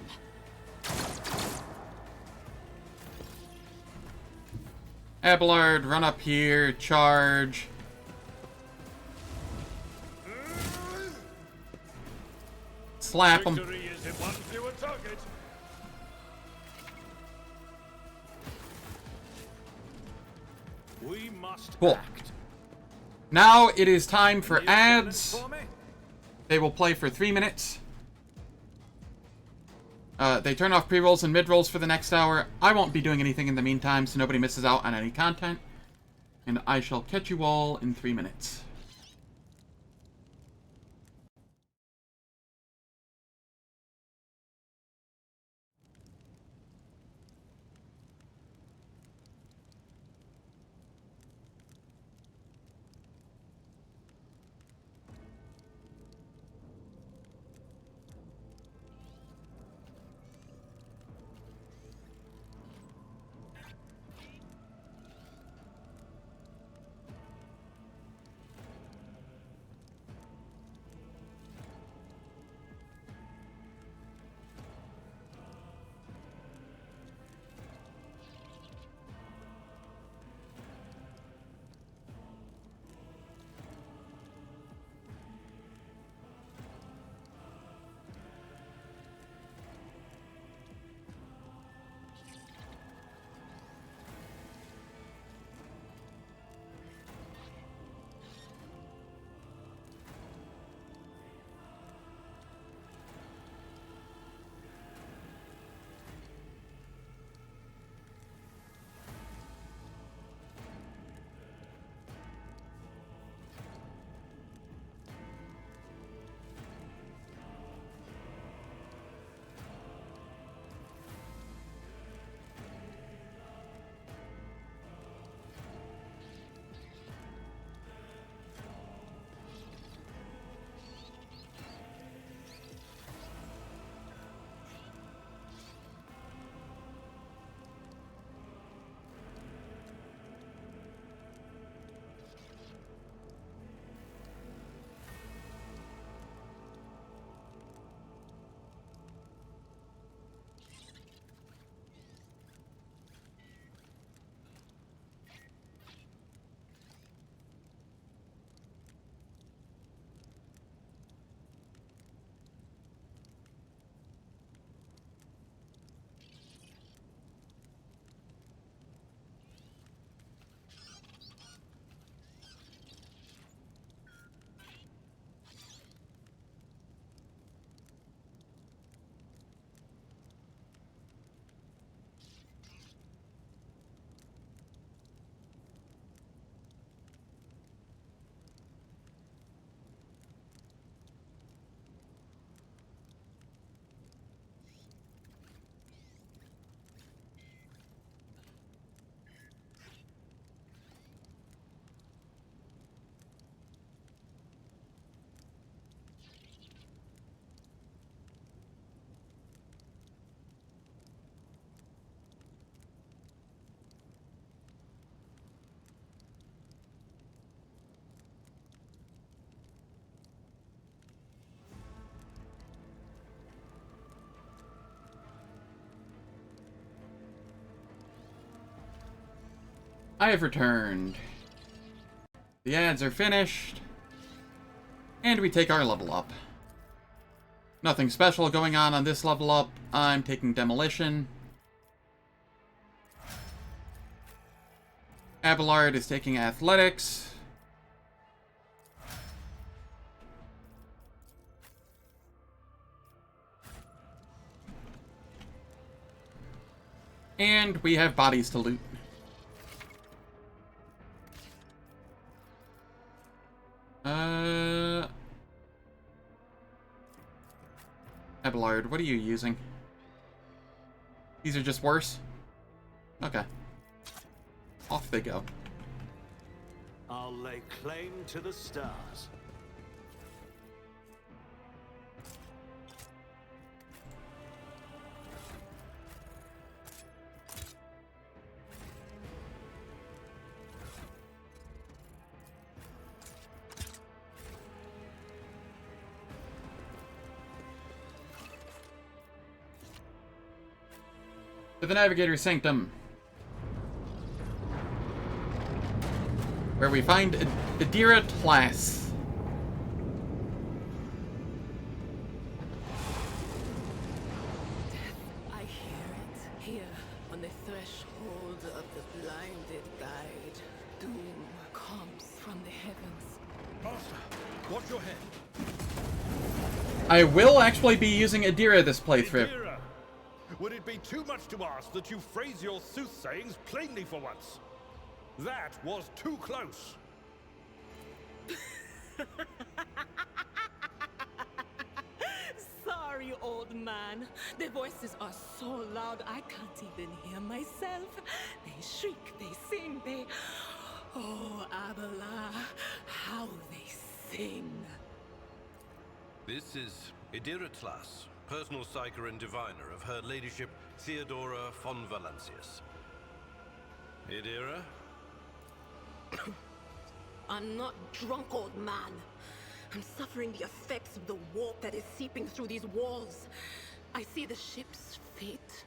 Abelard, run up here, charge. Slap him. Victory is in one fewer target. We must Cool. act. Now it is time for You got this ads. for me? They will play for 3 minutes. They turn off pre-rolls and mid-rolls for the next hour. I won't be doing anything in the meantime, so nobody misses out on any content. And I shall catch you all in 3 minutes. I have returned. The ads are finished. And we take our level up. Nothing special going on this level up. I'm taking Demolition. Abelard is taking Athletics. And we have bodies to loot. Abelard, what are you using? These are just worse? Okay. Off they go. I'll lay claim to the stars. To the Navigator's Sanctum, where we find Adira Tlass. I hear it, here, on the threshold of the blinded guide. Doom comes from the heavens. Master, watch your head. I will actually be using Adira this playthrough. Adira, would it be too much to ask that you phrase your soothsayings plainly for once? That was too close. Sorry, old man. The voices are so loud I can't even hear myself. They shriek, they sing, they... Oh, Abela, how they sing. This is Adira Tlass, personal psyker and diviner of Her Ladyship Theodora von Valancius. Adira? I'm not drunk, old man. I'm suffering the effects of the warp that is seeping through these walls. I see the ship's fate.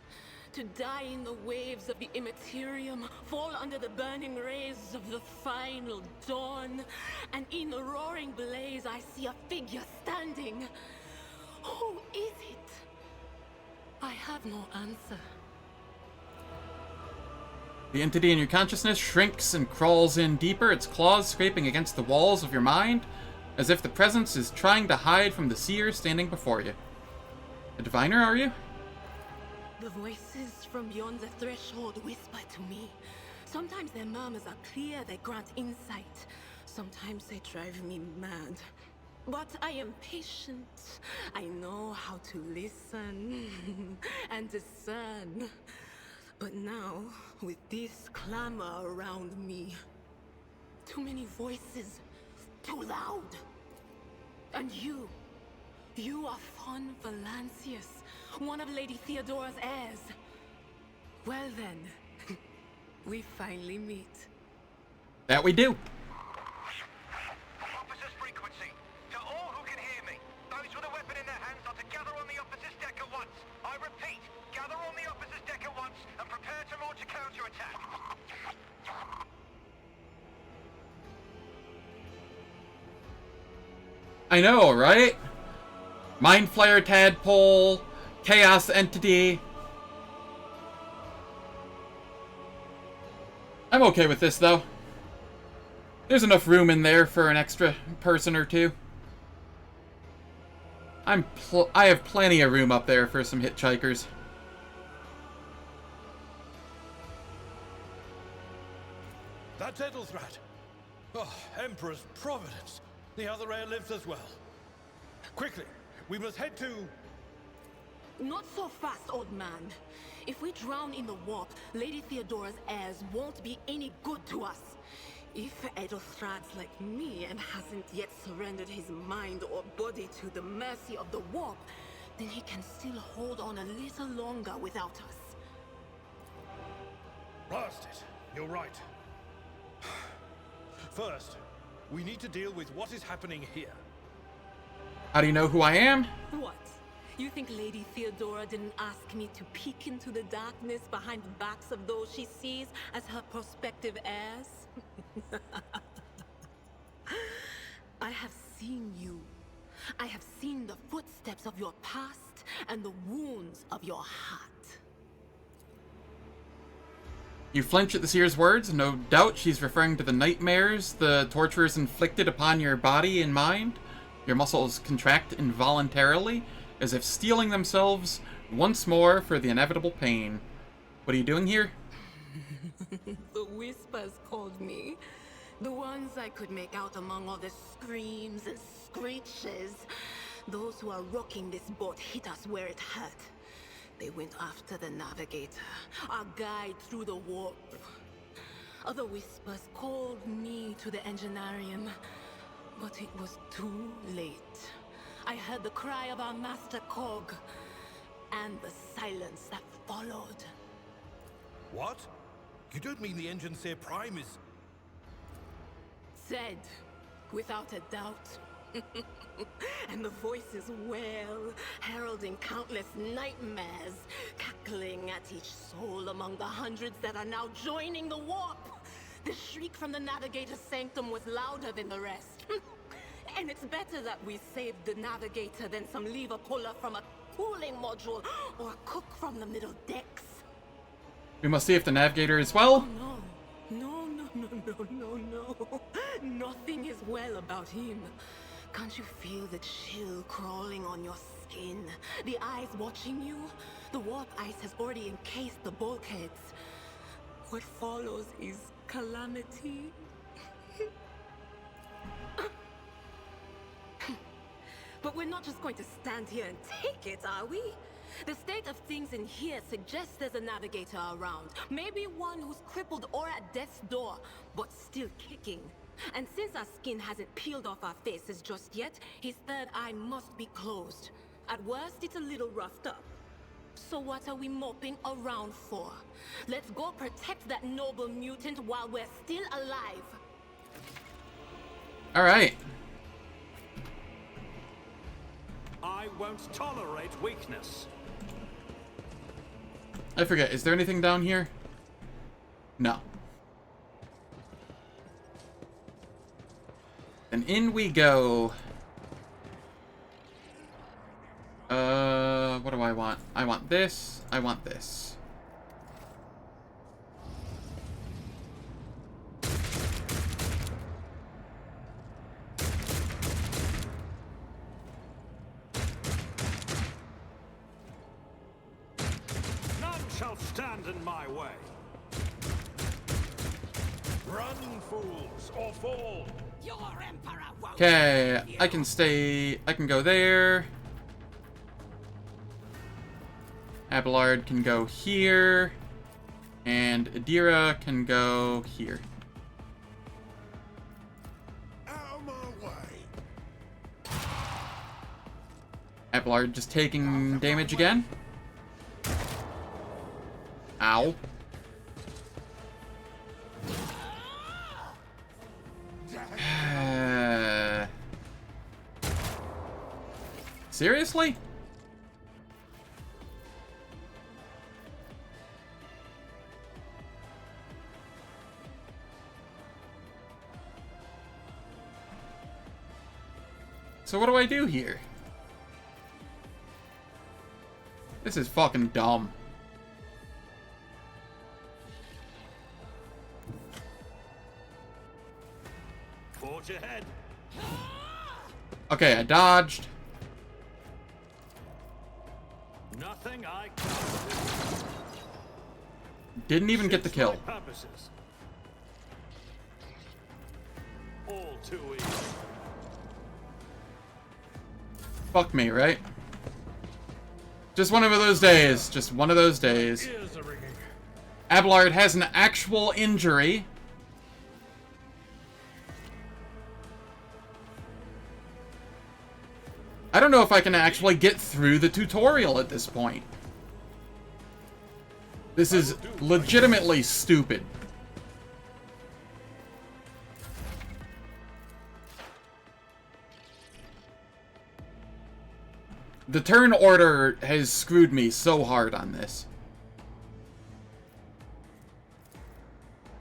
To die in the waves of the immaterium, fall under the burning rays of the final dawn. And in the roaring blaze, I see a figure standing. Who is it? I have no answer. The entity in your consciousness shrinks and crawls in deeper, its claws scraping against the walls of your mind, as if the presence is trying to hide from the seer standing before you. A diviner, are you? The voices from beyond the threshold whisper to me. Sometimes their murmurs are clear, they grant insight. Sometimes they drive me mad. But I am patient. I know how to listen and discern. But now, with this clamor around me, too many voices, too loud. And you are von Valancius, one of Lady Theodora's heirs. Well then, we finally meet. That we do. Officer's frequency. To all who can hear me, those with a weapon in their hands are to gather on the officer's deck at once. I repeat, gather on the officer's deck at once and prepare to launch a counterattack. I know, right? Mind Flayer Tadpole, Chaos Entity. I'm okay with this, though. There's enough room in there for an extra person or two. I have plenty of room up there for some hitchhikers. That's Edelthrat. Oh, Emperor's Providence. The other heir lives as well. Quickly, we must head to... Not so fast, old man. If we drown in the warp, Lady Theodora's heirs won't be any good to us. If Edelthrat's like me and hasn't yet surrendered his mind or body to the mercy of the warp, then he can still hold on a little longer without us. Blast it. You're right. First, we need to deal with what is happening here. How do you know who I am? What? You think Lady Theodora didn't ask me to peek into the darkness behind the backs of those she sees as her prospective heirs? I have seen you. I have seen the footsteps of your past and the wounds of your heart. You flinch at the seer's words. No doubt she's referring to the nightmares the torturers inflicted upon your body and mind. Your muscles contract involuntarily, as if steeling themselves once more for the inevitable pain. What are you doing here? The whispers called me. The ones I could make out among all the screams and screeches. Those who are rocking this boat hit us where it hurt. They went after the Navigator, our guide through the warp. Other whispers called me to the Engineerium, but it was too late. I heard the cry of our Master Cog, and the silence that followed. What? You don't mean the Engineer Prime is... Said, without a doubt. And the voices wail, heralding countless nightmares, cackling at each soul among the hundreds that are now joining the warp. The shriek from the Navigator's sanctum was louder than the rest. And it's better that we saved the Navigator than some lever puller from a cooling module or a cook from the middle decks. We must see if the Navigator is well. Oh, no. No. Nothing is well about him. Can't you feel the chill crawling on your skin? The eyes watching you? The warp ice has already encased the bulkheads. What follows is calamity. But we're not just going to stand here and take it, are we? The state of things in here suggests there's a Navigator around. Maybe one who's crippled or at death's door, but still kicking. And since our skin hasn't peeled off our faces just yet, his third eye must be closed. At worst, it's a little roughed up. So what are we moping around for? Let's go protect that noble mutant while we're still alive. All right. I won't tolerate weakness. I forget, is there anything down here? No. And in we go. What do I want? I want this. I want this. Shall stand in my way. Run, fools, or fall! Your Emperor won't. Okay, I can stay. I can go there. Abelard can go here. And Adira can go here. Out of my way! Abelard just taking damage again. Ow. Seriously? So what do I do here? This is fucking dumb. Forge ahead. Okay, I dodged. Nothing I can't do. Didn't even get the kill. My purposes. All too easy. Fuck me, right? Just one of those days. Just one of those days. Ears are ringing. Abelard has an actual injury. I don't know if I can actually get through the tutorial at this point. This is legitimately stupid. The turn order has screwed me so hard on this.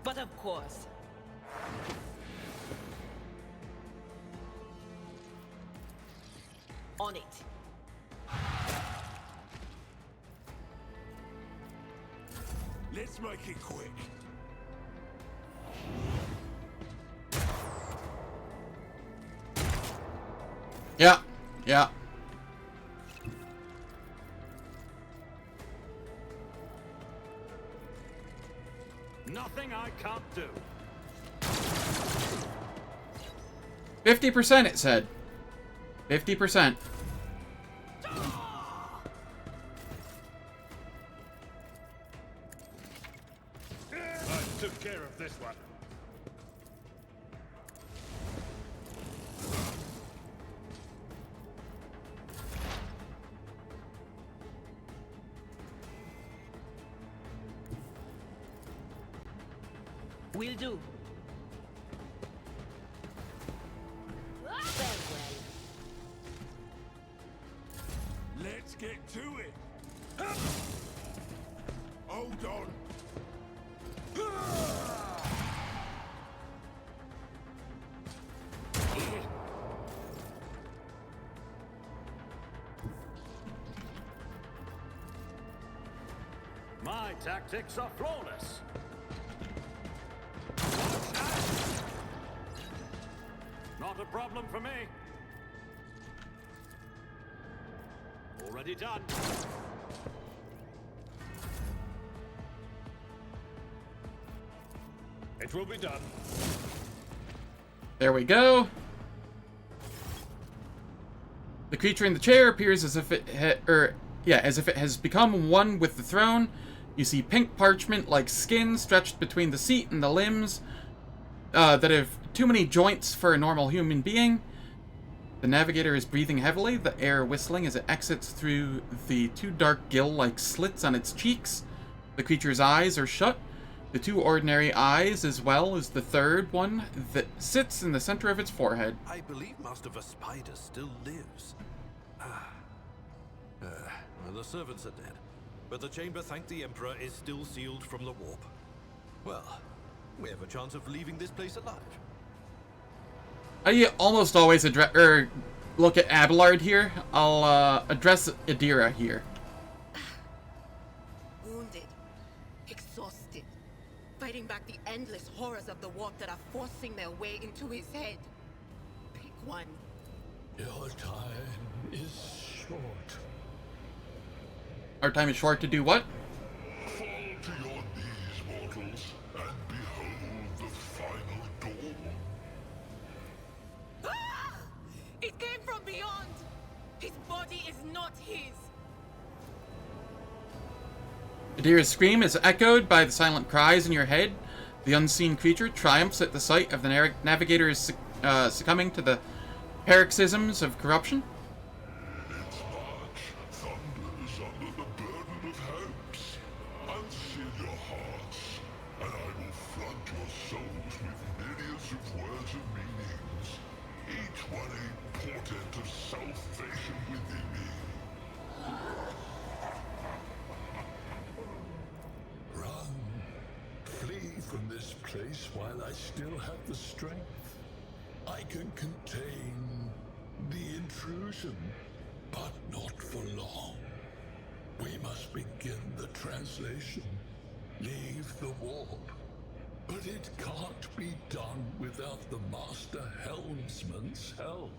But of course. On it. Let's make it quick. Yeah, yeah. Nothing I can't do. 50% it said. 50%. I took care of this one. Will do. Very well. Let's get to it. Hold on. My tactics are flawless. Not a problem for me. Already done. It will be done. There we go. The creature in the chair appears as if it as if it has become one with the throne. You see pink parchment-like skin stretched between the seat and the limbs that have too many joints for a normal human being. The navigator is breathing heavily, the air whistling as it exits through the two dark gill-like slits on its cheeks. The creature's eyes are shut. The two ordinary eyes, as well as the third one that sits in the center of its forehead. I believe Master Spider still lives. The servants are dead, but the chamber, thank the Emperor, is still sealed from the warp. Well, we have a chance of leaving this place alive. I almost always look at Abelard here. I'll address Adira here. Wounded. Exhausted. Fighting back the endless horrors of the warp that are forcing their way into his head. Pick one. Your time is short. Our time is short to do what? Fall to your knees, mortals, and behold the final dawn. Ah! It came from beyond! His body is not his! Adira's scream is echoed by the silent cries in your head. The unseen creature triumphs at the sight of the navigator is succumbing to the paroxysms of corruption. Its march thunders under the burden of hopes. Unseal your hearts, and I will flood your souls with myriads of words and meanings, each one a portent of salvation within me. Run. Flee from this place while I still have the strength. I can contain the intrusion, but not for long. We must begin the translation. Leave the warp. But it can't be done without the Master Helmsman's help.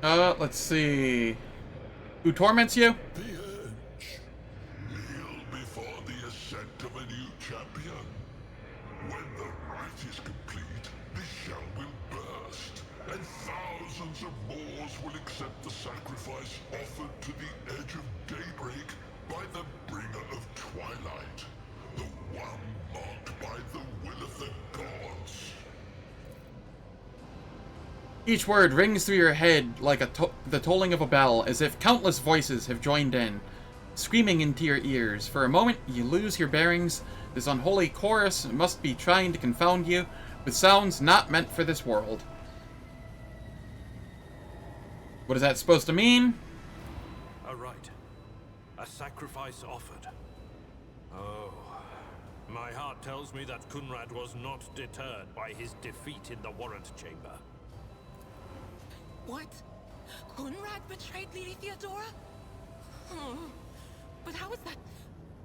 Let's see. Who torments you? The Edge. Kneel before the ascent of a new champion. When the rite is complete, the shell will burst, and thousands of Moors will accept the sacrifice offered to the edge of daybreak by the bringer of twilight, the one marked by the will of the gods. Each word rings through your head like the tolling of a bell, as if countless voices have joined in, screaming into your ears. For a moment, you lose your bearings. This unholy chorus must be trying to confound you with sounds not meant for this world. What is that supposed to mean? A rite. A sacrifice offered. Oh. My heart tells me that Kunrad was not deterred by his defeat in the warrant chamber. What? Kunrad betrayed Lady Theodora? Oh, but how is that?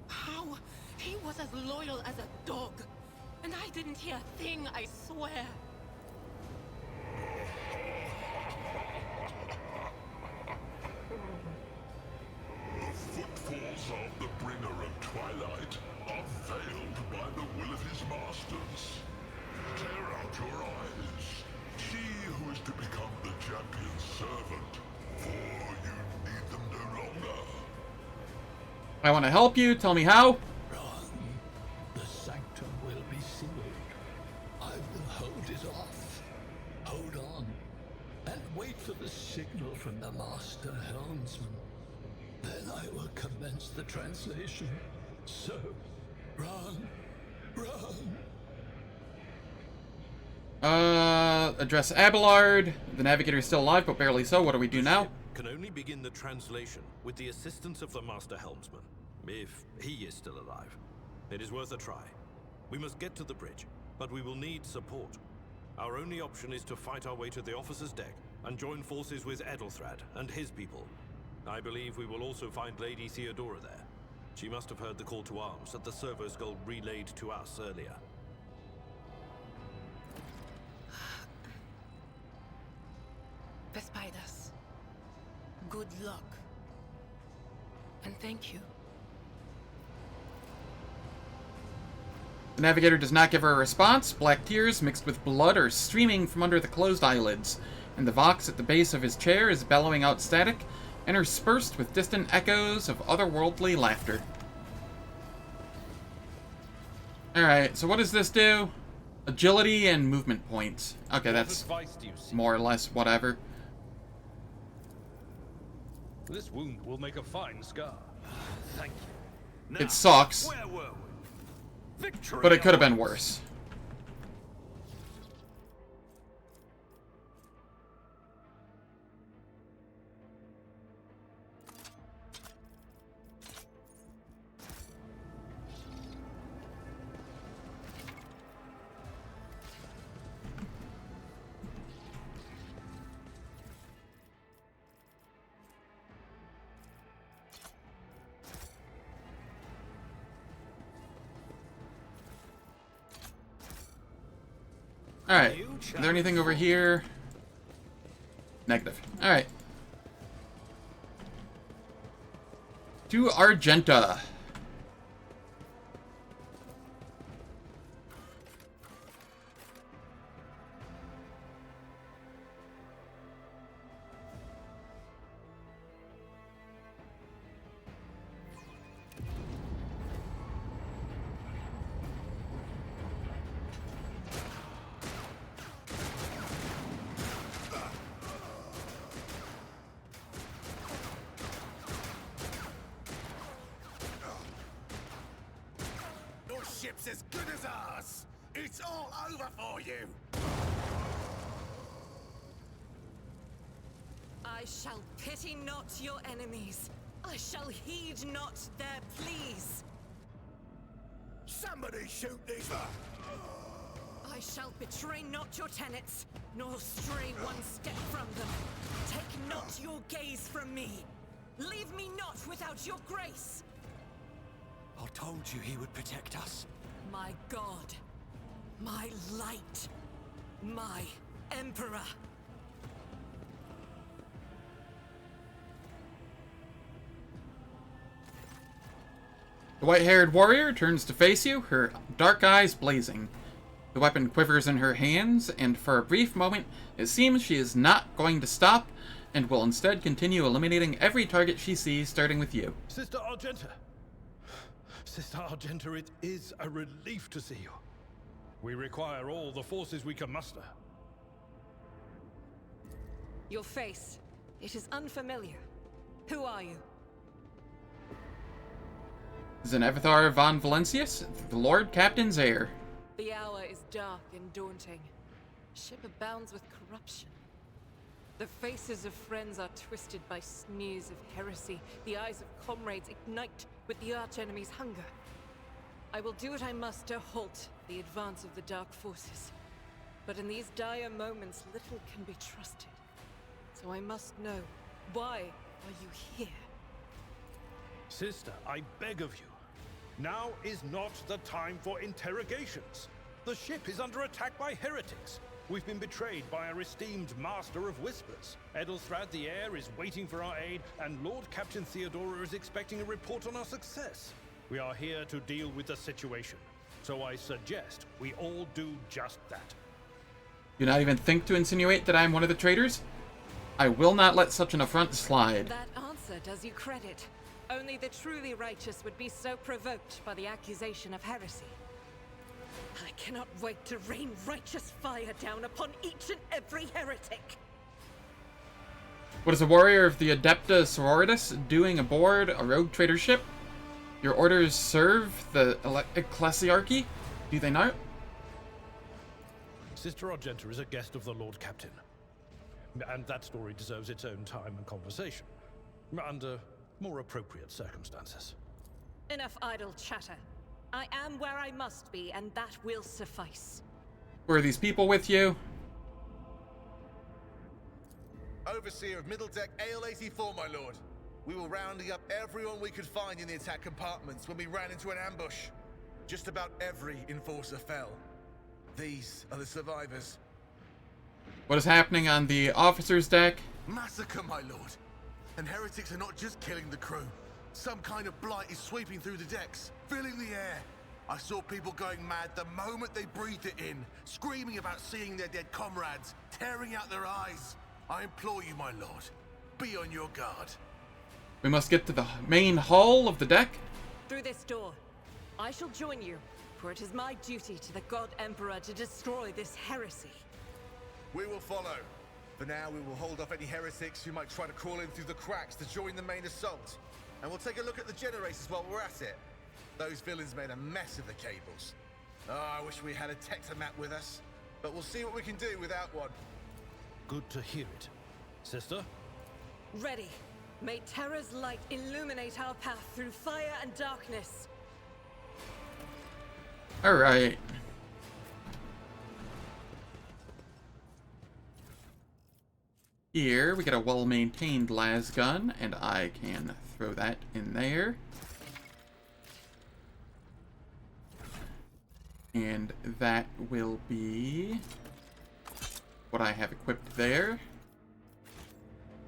How? He was as loyal as a dog. And I didn't hear a thing, I swear. The footfalls of the bringer of twilight are veiled by the will of his masters. Tear out your eyes. See who is to become the champion's servant, for you need them no longer. I want to help you. Tell me how. Wrong. The sanctum will be sealed. I will hold it off. Hold on. And wait for the signal from the master helmsman. Then I will commence the translation. So, run. Address Abelard. The navigator is still alive, but barely so. What do we do now? Can only begin the translation with the assistance of the master helmsman, if he is still alive. It is worth a try. We must get to the bridge, but we will need support. Our only option is to fight our way to the officer's deck and join forces with Edelthrad and his people. I believe we will also find Lady Theodora there. She must have heard the call to arms that the servo skull relayed to us earlier. Vespidus. Good luck. And thank you. The navigator does not give her a response. Black tears mixed with blood are streaming from under the closed eyelids, and the vox at the base of his chair is bellowing out static, interspersed with distant echoes of otherworldly laughter. Alright, so what does this do? Agility and movement points. Okay, that's more or less whatever. This wound will make a fine scar. Thank you. Now, It sucks, where were we? Victory but it could have been awaits. worse. Alright, is there anything over here? Negative. Alright. To Argenta. Ship's as good as ours. It's all over for you. I shall pity not your enemies. I shall heed not their pleas. Somebody shoot these. I shall betray not your tenets, nor stray one step from them. Take not your gaze from me. Leave me not without your grace. I told you he would protect us. My God, my light, my Emperor. The white-haired warrior turns to face you, her dark eyes blazing. The weapon quivers in her hands, and for a brief moment, it seems she is not going to stop, and will instead continue eliminating every target she sees, starting with you. Sister Argenta! Sister Argenta, it is a relief to see you. We require all the forces we can muster. Your face, it is unfamiliar. Who are you? Zenevithar von Valencius, the Lord Captain's heir. The hour is dark and daunting. Ship abounds with corruption. The faces of friends are twisted by sneers of heresy. The eyes of comrades ignite with the archenemy's hunger. I will do what I must to halt the advance of the Dark Forces. But in these dire moments, little can be trusted. So I must know, why are you here? Sister, I beg of you. Now is not the time for interrogations. The ship is under attack by heretics. We've been betrayed by our esteemed Master of Whispers. Edelstrad the Heir is waiting for our aid, and Lord Captain Theodora is expecting a report on our success. We are here to deal with the situation, so I suggest we all do just that. Do not even think to insinuate that I am one of the traitors? I will not let such an affront slide. That answer does you credit. Only the truly righteous would be so provoked by the accusation of heresy. I cannot wait to rain righteous fire down upon each and every heretic. What is a warrior of the Adepta Sororitas doing aboard a rogue trader ship? Your orders serve the Ecclesiarchy? Do they not? Sister Argenta is a guest of the Lord Captain. And that story deserves its own time and conversation. Under more appropriate circumstances. Enough idle chatter. I am where I must be, and that will suffice. Who are these people with you? Overseer of Middle Deck AL-84, my lord. We were rounding up everyone we could find in the attack compartments when we ran into an ambush. Just about every enforcer fell. These are the survivors. What is happening on the officer's deck? Massacre, my lord. And heretics are not just killing the crew. Some kind of blight is sweeping through the decks, filling the air. I saw people going mad the moment they breathed it in, screaming about seeing their dead comrades, tearing out their eyes. I implore you, my lord, be on your guard. We must get to the main hull of the deck. Through this door. I shall join you, for it is my duty to the God Emperor to destroy this heresy. We will follow. For now, we will hold off any heretics who might try to crawl in through the cracks to join the main assault. And we'll take a look at the generators while we're at it. Those villains made a mess of the cables. Oh, I wish we had a Tectomat with us. But we'll see what we can do without one. Good to hear it. Sister? Ready. May Terra's light illuminate our path through fire and darkness. Alright. Here, we get a well-maintained las gun, and I can throw that in there. And that will be what I have equipped there.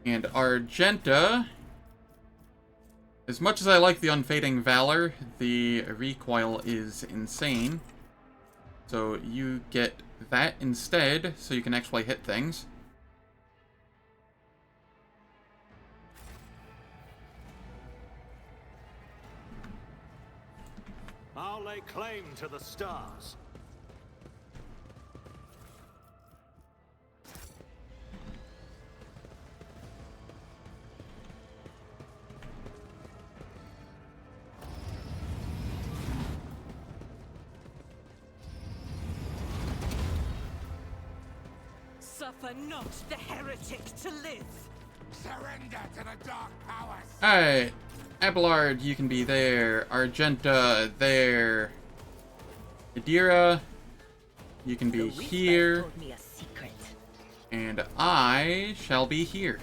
And Argenta, as much as I like the Unfading Valor, the recoil is insane. So you get that instead, so you can actually hit things. I'll lay claim to the stars. Suffer not the heretic to live. Surrender to the dark powers. Alright. Abelard, you can be there. Argenta, there. Adira, you can be here. Told me a secret. And I shall be here.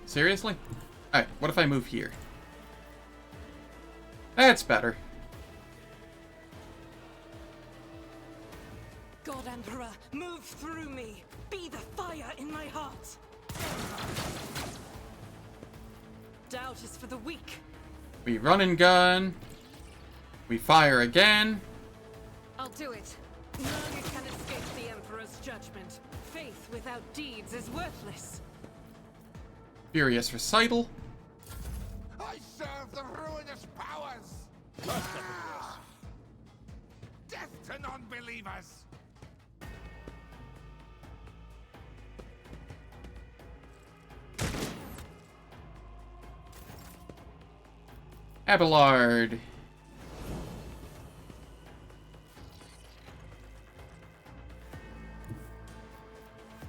Seriously? Alright, what if I move here? That's better. God Emperor, move through me. Be the fire in my heart. Doubt is for the weak. We run and gun. We fire again. I'll do it. None can escape the Emperor's judgment. Faith without deeds is worthless. Furious recital. I serve the ruinous powers! Death to non-believers! Abelard.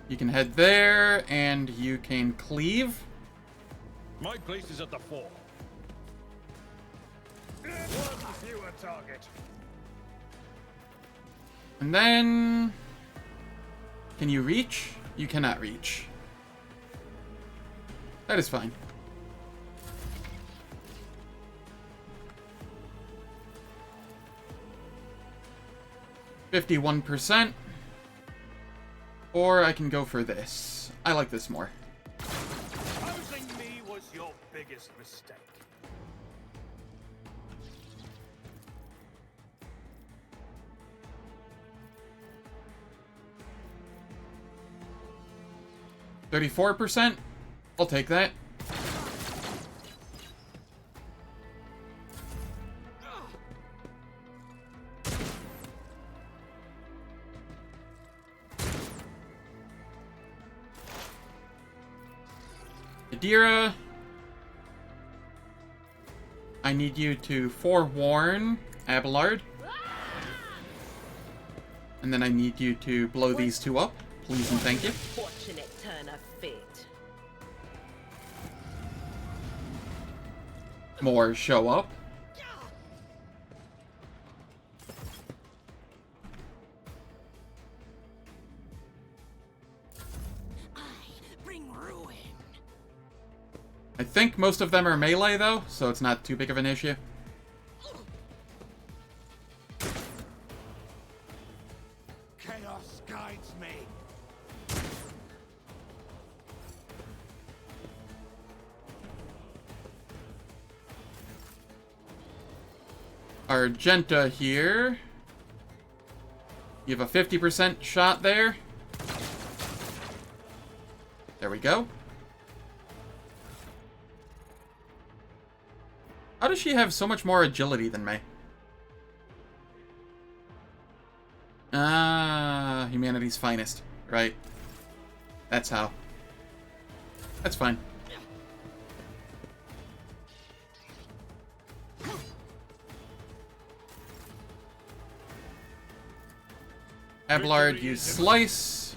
You can head there, and you can cleave. My place is at the fore. One fewer target. And then... Can you reach? You cannot reach. That is fine. %51%. Or I can go for this. I like this more. Opposing me was your biggest mistake. %34%. I'll take that. Adira, I need you to forewarn Abelard. And then I need you to blow these two up. Please and thank you. Fortunate turn of fate. More show up. I think most of them are melee, though, so it's not too big of an issue. Chaos guides me. Argenta here. You have a 50% shot there. There we go. How does she have so much more agility than me? Ah, humanity's finest. Right. That's how. That's fine. Abelard, use slice.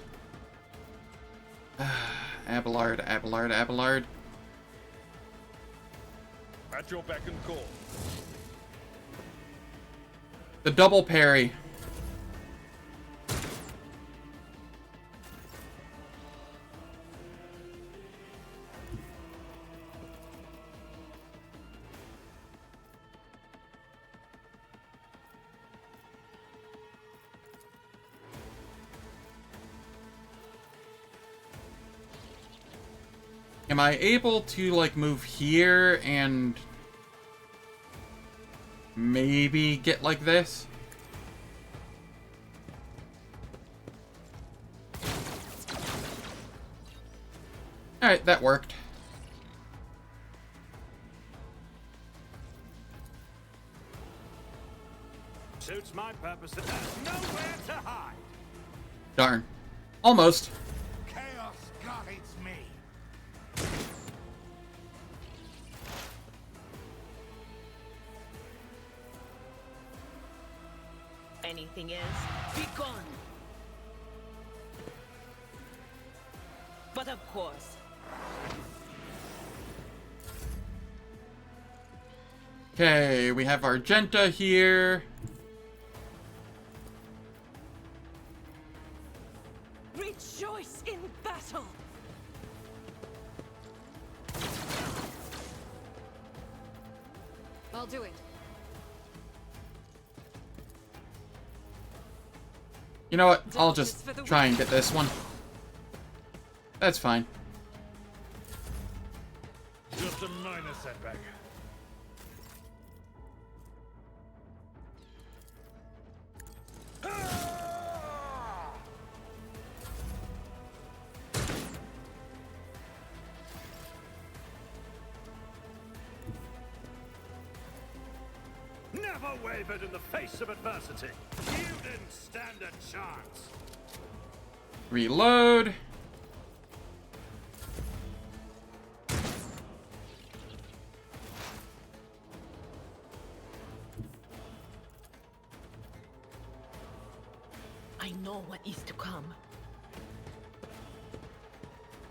Abelard, Abelard, Abelard. At your beck and call. The double parry. Am I able to, like, move here and maybe get like this? Alright, that worked. Suits my purpose and there's nowhere to hide. Darn. Almost. Chaos guides me. Anything else? Be gone! But of course. Okay, we have Argenta here. Rejoice in battle! I'll do it. You know what? I'll just try and get this one. That's fine. Just a minor setback. Never wavered in the face of adversity. You didn't stand a chance. Reload. I know what is to come.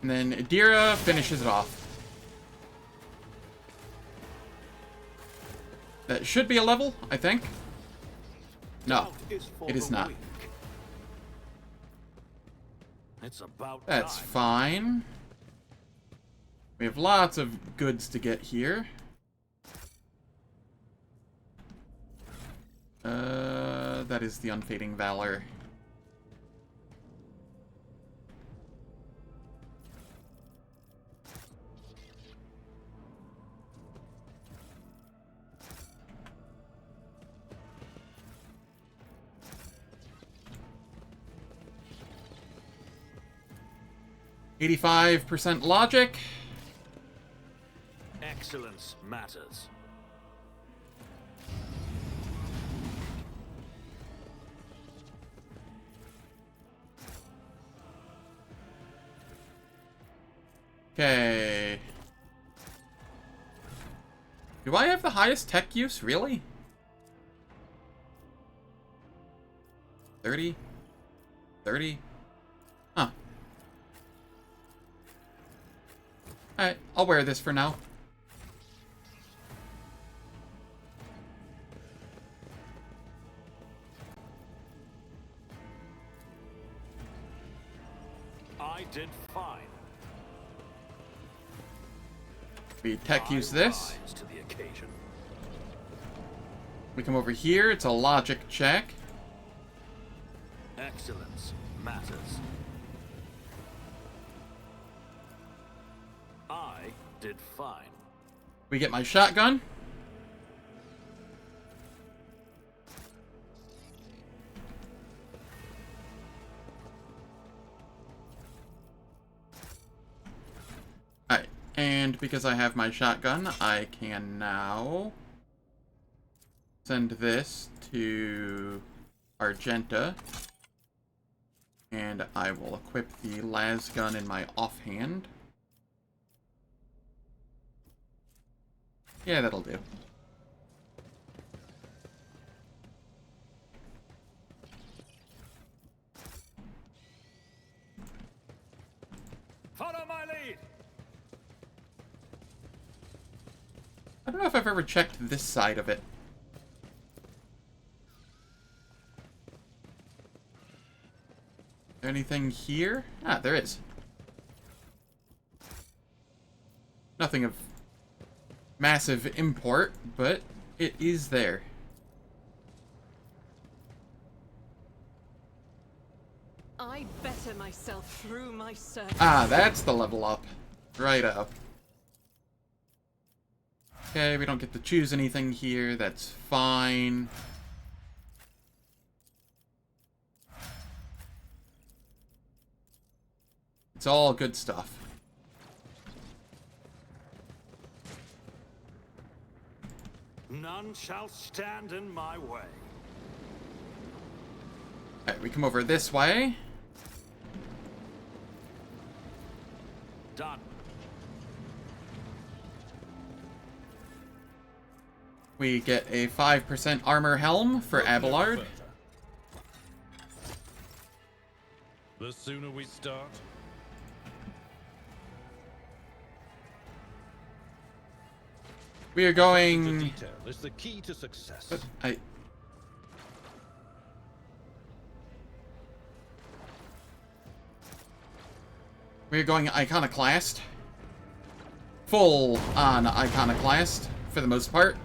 And then Adira finishes it off. That should be a level, I think. No, it is not. It's about That's time. fine. We have lots of goods to get here. That is the Unfading Valor. %85 logic. Excellence matters. Okay. Do I have the highest tech use, really? 30? 30? Huh. Alright, I'll wear this for now. I did fine. We tech use this. Rise to the occasion. We come over here, it's a logic check. Excellence matters. I did fine. We get my shotgun. Alright, and because I have my shotgun, I can now send this to Argenta. And I will equip the las gun in my offhand. Yeah, that'll do. Follow my lead. I don't know if I've ever checked this side of it. Anything here? Ah, there is. Nothing of massive import, but it is there. I better myself through my service. Ah, that's the level up. Right up. Okay, we don't get to choose anything here. That's fine. It's all good stuff. None shall stand in my way. Alright, we come over this way. Done. We get a 5% armor helm for Abelard. The sooner we start, We are the going... detail is the key to success. We're going Iconoclast. Full on Iconoclast, for the most part.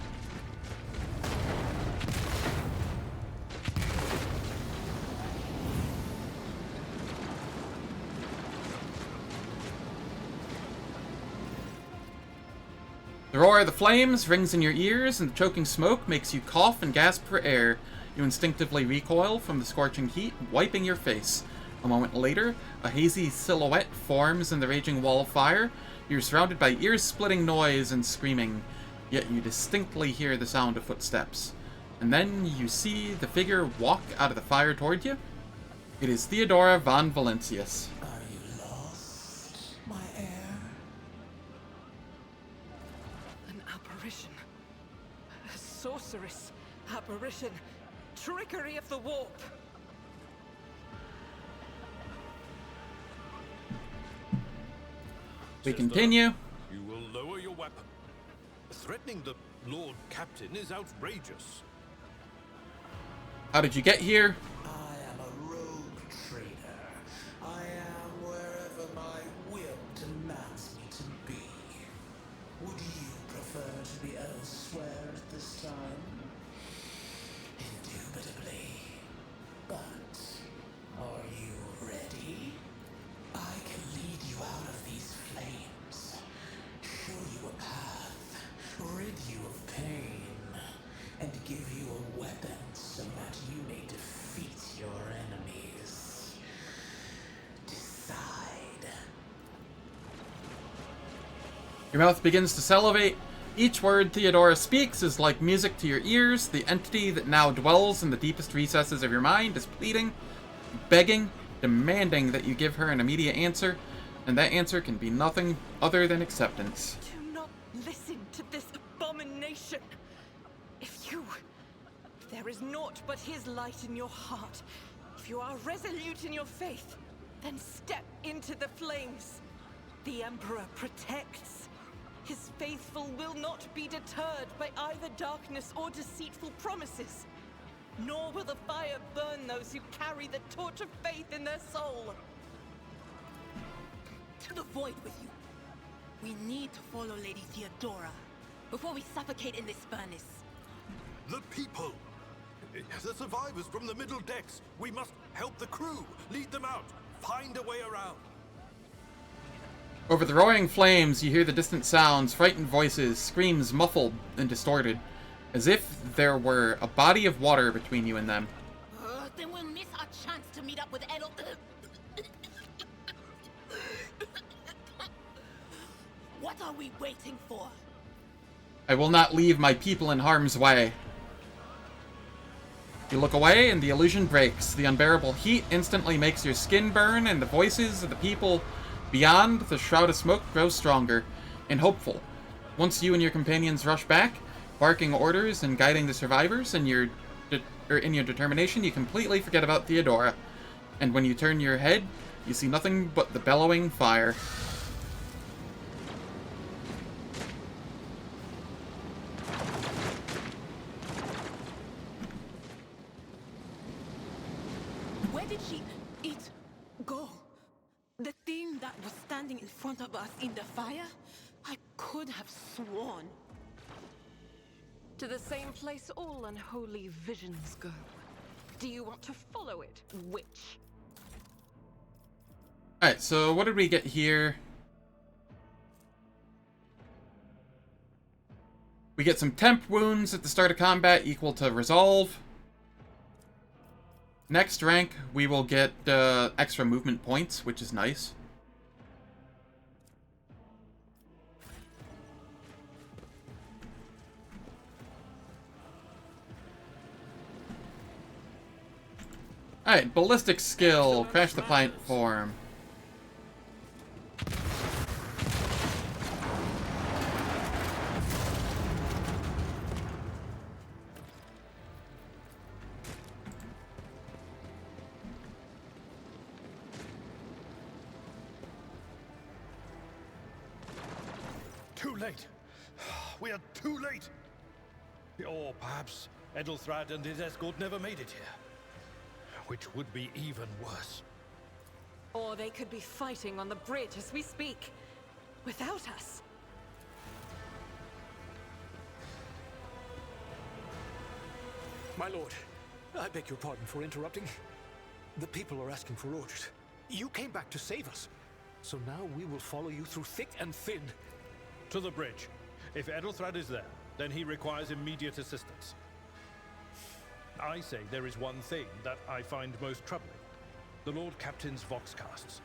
The roar of the flames rings in your ears, and the choking smoke makes you cough and gasp for air. You instinctively recoil from the scorching heat, wiping your face. A moment later, a hazy silhouette forms in the raging wall of fire. You're surrounded by ear-splitting noise and screaming, yet you distinctly hear the sound of footsteps. And then you see the figure walk out of the fire toward you. It is Theodora von Valentius. Are you lost, my heir? An apparition. A sorceress. Apparition. Trickery of the warp. We continue. You will lower your weapon. Threatening the Lord Captain is outrageous. How did you get here? I am a rogue trader. I am wherever my will demands me to be. Would you prefer to be elsewhere at this time? Indubitably. But are you ready? I can lead you out of these flames, show you a path, rid you of pain, and give you a weapon so that you may defeat your enemies. Decide. Your mouth begins to salivate. Each word Theodora speaks is like music to your ears. The entity that now dwells in the deepest recesses of your mind is pleading, begging, demanding that you give her an immediate answer, and that answer can be nothing other than acceptance. Do not listen to this abomination. If there is naught but his light in your heart, if you are resolute in your faith, then step into the flames. The Emperor protects. His faithful will not be deterred by either darkness or deceitful promises. Nor will the fire burn those who carry the torch of faith in their soul. To the void with you. We need to follow Lady Theodora before we suffocate in this furnace. The people! The survivors from the middle decks! We must help the crew! Lead them out! Find a way around! Over the roaring flames, you hear the distant sounds, frightened voices, screams muffled and distorted, as if there were a body of water between you and them. Then we'll miss our chance to meet up with Edel. What are we waiting for? I will not leave my people in harm's way. You look away and the illusion breaks. The unbearable heat instantly makes your skin burn, and the voices of the people beyond the shroud of smoke grow stronger and hopeful. Once you and your companions rush back, barking orders and guiding the survivors, in your determination, you completely forget about Theodora. And when you turn your head, you see nothing but the bellowing fire. Where did it go? The thing that was standing in front of us in the fire? I could have sworn. To the same place all unholy visions go. Do you want to follow it, witch? Alright, so what did we get here? We get some temp wounds at the start of combat equal to resolve. Next rank, we will get extra movement points, which is nice. Alright, ballistic skill, crash the platform. Too late! We are too late! Or perhaps Edelthrad and his escort never made it here. Which would be even worse. Or they could be fighting on the bridge as we speak, without us. My lord, I beg your pardon for interrupting. The people are asking for orders. You came back to save us. So now we will follow you through thick and thin. To the bridge. If Edelthrad is there, then he requires immediate assistance. I say there is one thing that I find most troubling. The Lord Captain's voxcasts.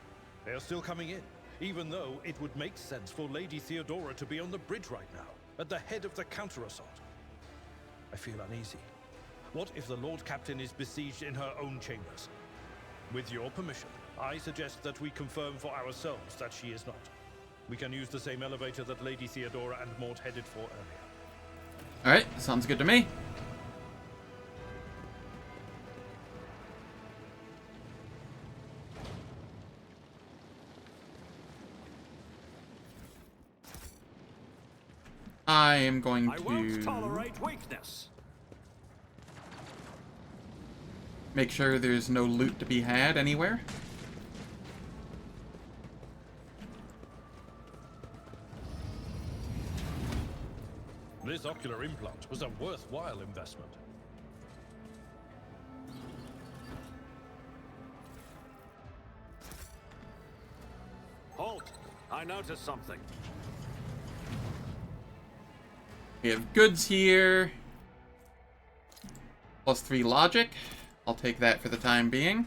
They are still coming in, even though it would make sense for Lady Theodora to be on the bridge right now, at the head of the counter-assault. I feel uneasy. What if the Lord Captain is besieged in her own chambers? With your permission, I suggest that we confirm for ourselves that she is not. We can use the same elevator that Lady Theodora and Mort headed for earlier. Alright, sounds good to me. I am going I won't to tolerate weakness. make sure there's no loot to be had anywhere. This ocular implant was a worthwhile investment. Halt! I noticed something. We have goods here. +3 logic. I'll take that for the time being.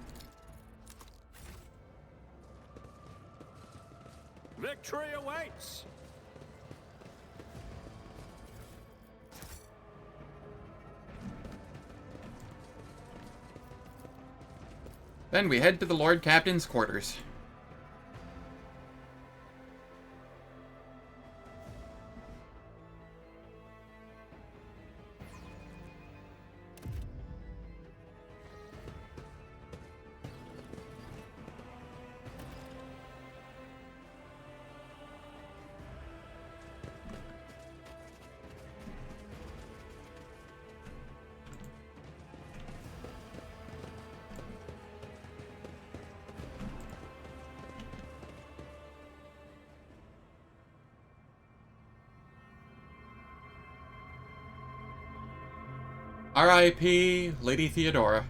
Victory awaits! Then we head to the Lord Captain's quarters. R.I.P. Lady Theodora.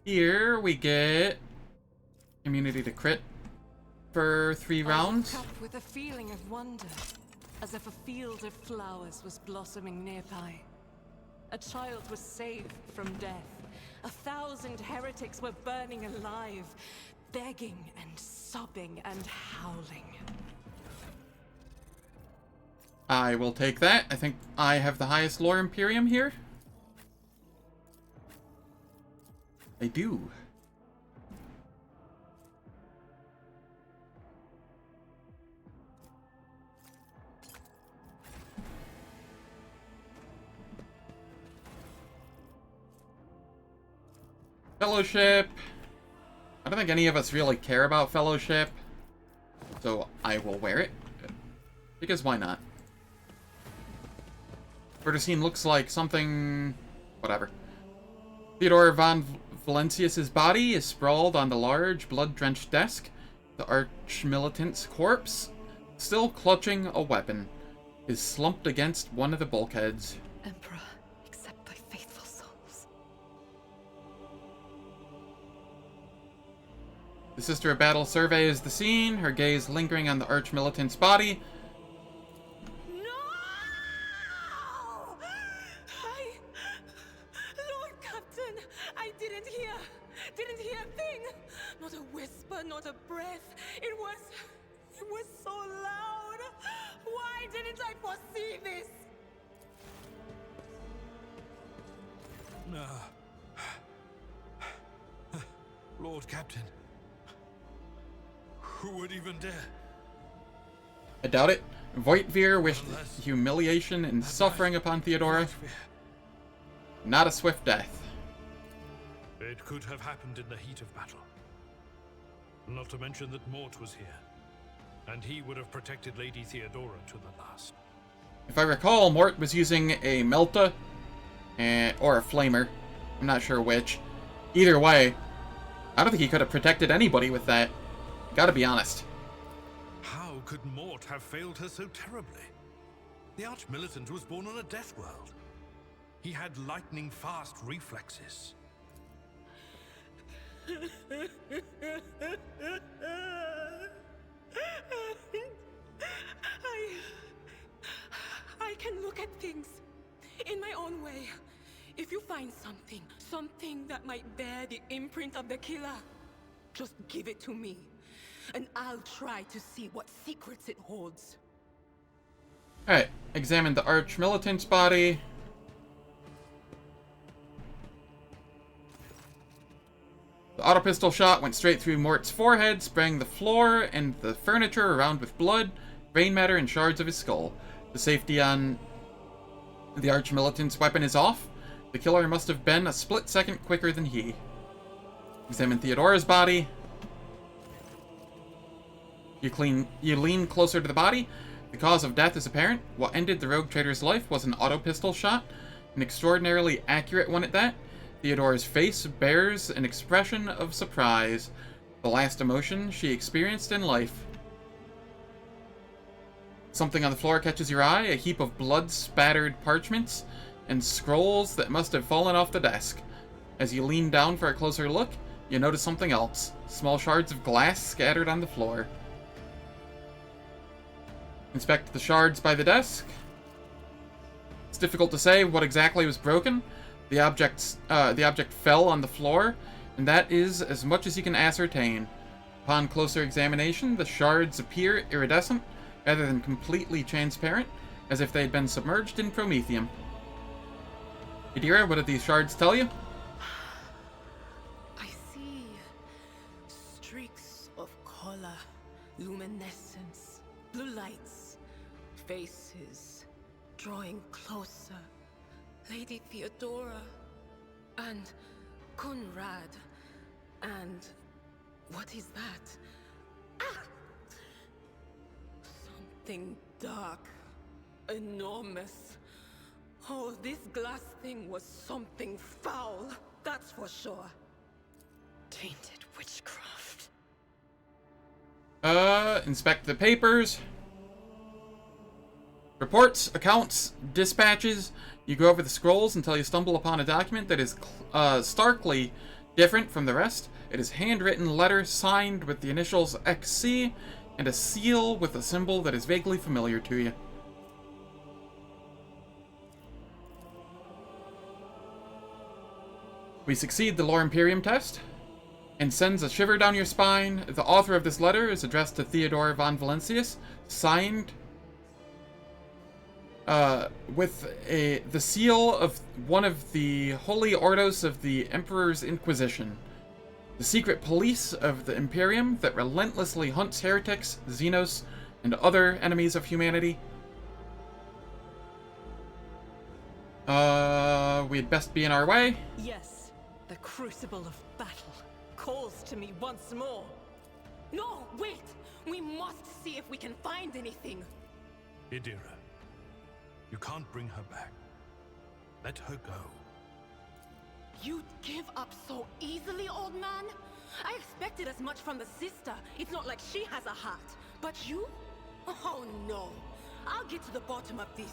Here we get immunity to crit for 3 rounds. I woke up with a feeling of wonder, as if a field of flowers was blossoming nearby. A child was saved from death. 1,000 heretics were burning alive, begging and sobbing and howling. I will take that. I think I have the highest lore Imperium here. I do. Fellowship. I don't think any of us really care about Fellowship, so I will wear it. Because why not? Verticine looks like something... whatever. Theodore von Valentius's body is sprawled on the large, blood-drenched desk. The arch-militant's corpse, still clutching a weapon, is slumped against one of the bulkheads. Emperor, accept thy faithful souls. The Sister of Battle surveys the scene, her gaze lingering on the arch-militant's body. Lord Captain, I didn't hear a thing. Not a whisper, not a breath. It was so loud. Why didn't I foresee this? Lord Captain. Who would even dare? I doubt it. Voitvir wished humiliation and suffering upon Theodora. Not a swift death. It could have happened in the heat of battle. Not to mention that Mort was here, and he would have protected Lady Theodora to the last. If I recall, Mort was using a Melta, or a Flamer. I'm not sure which. Either way, I don't think he could have protected anybody with that. Gotta be honest. How could Mort have failed her so terribly? The Arch-Militant was born on a death world. He had lightning-fast reflexes. I can look at things in my own way. If you find something that might bear the imprint of the killer, just give it to me, and I'll try to see what secrets it holds. Alright, examine the Arch-Militant's body. The auto pistol shot went straight through Mort's forehead, spraying the floor and the furniture around with blood, brain matter, and shards of his skull. The safety on the Arch-Militant's weapon is off. The killer must have been a split second quicker than he. Examine Theodora's body. You lean closer to the body. The cause of death is apparent. What ended the rogue trader's life was an auto pistol shot, an extraordinarily accurate one at that. Theodora's face bears an expression of surprise, the last emotion she experienced in life. Something on the floor catches your eye, a heap of blood-spattered parchments and scrolls that must have fallen off the desk. As you lean down for a closer look, you notice something else, small shards of glass scattered on the floor. Inspect the shards by the desk. It's difficult to say what exactly was broken. The object fell on the floor, and that is as much as you can ascertain. Upon closer examination, the shards appear iridescent, rather than completely transparent, as if they had been submerged in promethium. Idira, what did these shards tell you? I see streaks of color, luminescence, blue lights, faces drawing closer. Lady Theodora and Conrad and what is that? Ah! Something dark, enormous. Oh, this glass thing was something foul, that's for sure. Tainted witchcraft. Inspect the papers. Reports, accounts, dispatches. You go over the scrolls until you stumble upon a document that is starkly different from the rest. It is handwritten letter signed with the initials XC and a seal with a symbol that is vaguely familiar to you. We succeed the Lore Imperium test, and sends a shiver down your spine. The author of this letter is addressed to Theodore von Valentius, signed with the seal of one of the Holy Ordos of the Emperor's Inquisition, the secret police of the Imperium that relentlessly hunts heretics, Xenos, and other enemies of humanity. We'd best be in our way. Yes, the crucible of battle calls to me once more. No, wait! We must see if we can find anything. Idira, you can't bring her back. Let her go. You'd give up so easily, old man? I expected as much from the sister. It's not like she has a heart. But you? Oh no. I'll get to the bottom of this.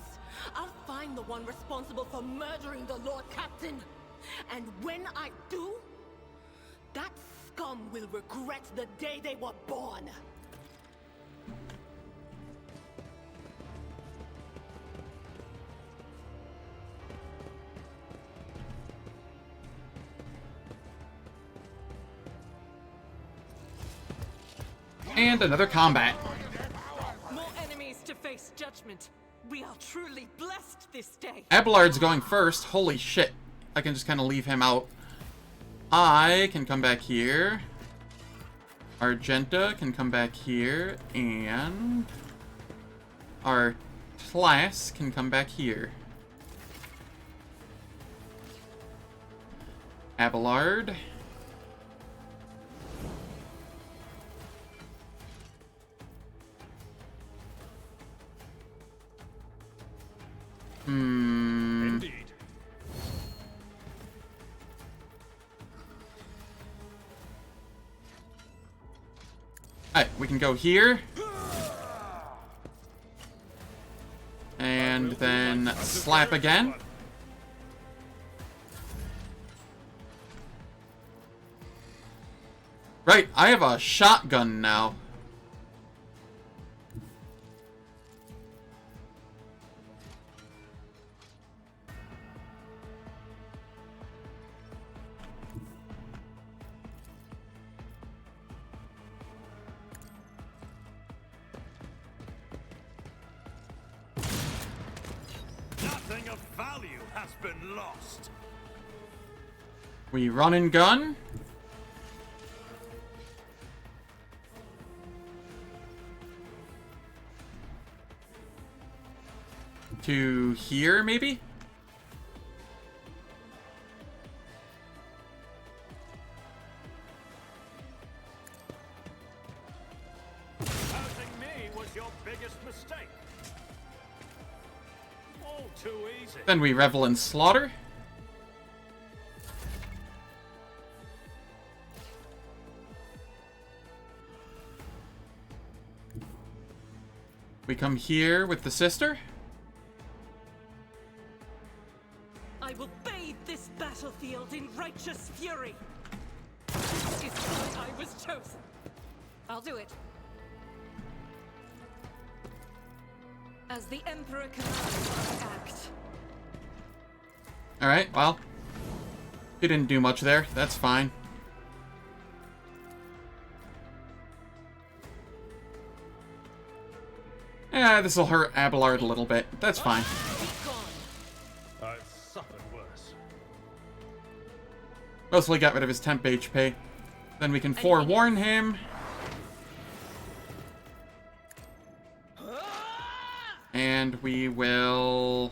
I'll find the one responsible for murdering the Lord Captain. And when I do, that scum will regret the day they were born. And another combat. More enemies to face judgment. We are truly blessed this day. Abelard's going first. Holy shit. I can just kind of leave him out. I can come back here. Argenta can come back here. And our class can come back here. Abelard. Indeed. Alright, we can go here. And then slap again. Right, I have a shotgun now. Nothing of value has been lost. We run and gun. To here, maybe? your biggest mistake. All too easy. Then we revel in slaughter. We come here with the sister. I will bathe this battlefield in righteous fury. This is why I was chosen. I'll do it. As the Emperor commands, I act. Alright, well. He didn't do much there. That's fine. Yeah, this'll hurt Abelard a little bit. That's fine. I've suffered worse. Mostly got rid of his temp HP. Then we can forewarn him. And we will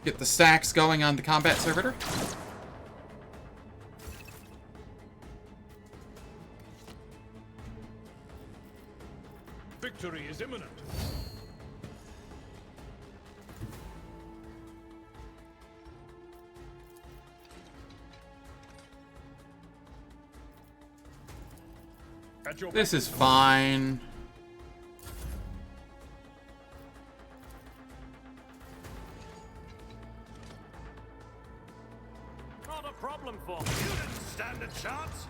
get the stacks going on the combat servitor. Victory is imminent. This is fine. Not a problem for me. You didn't stand a chance.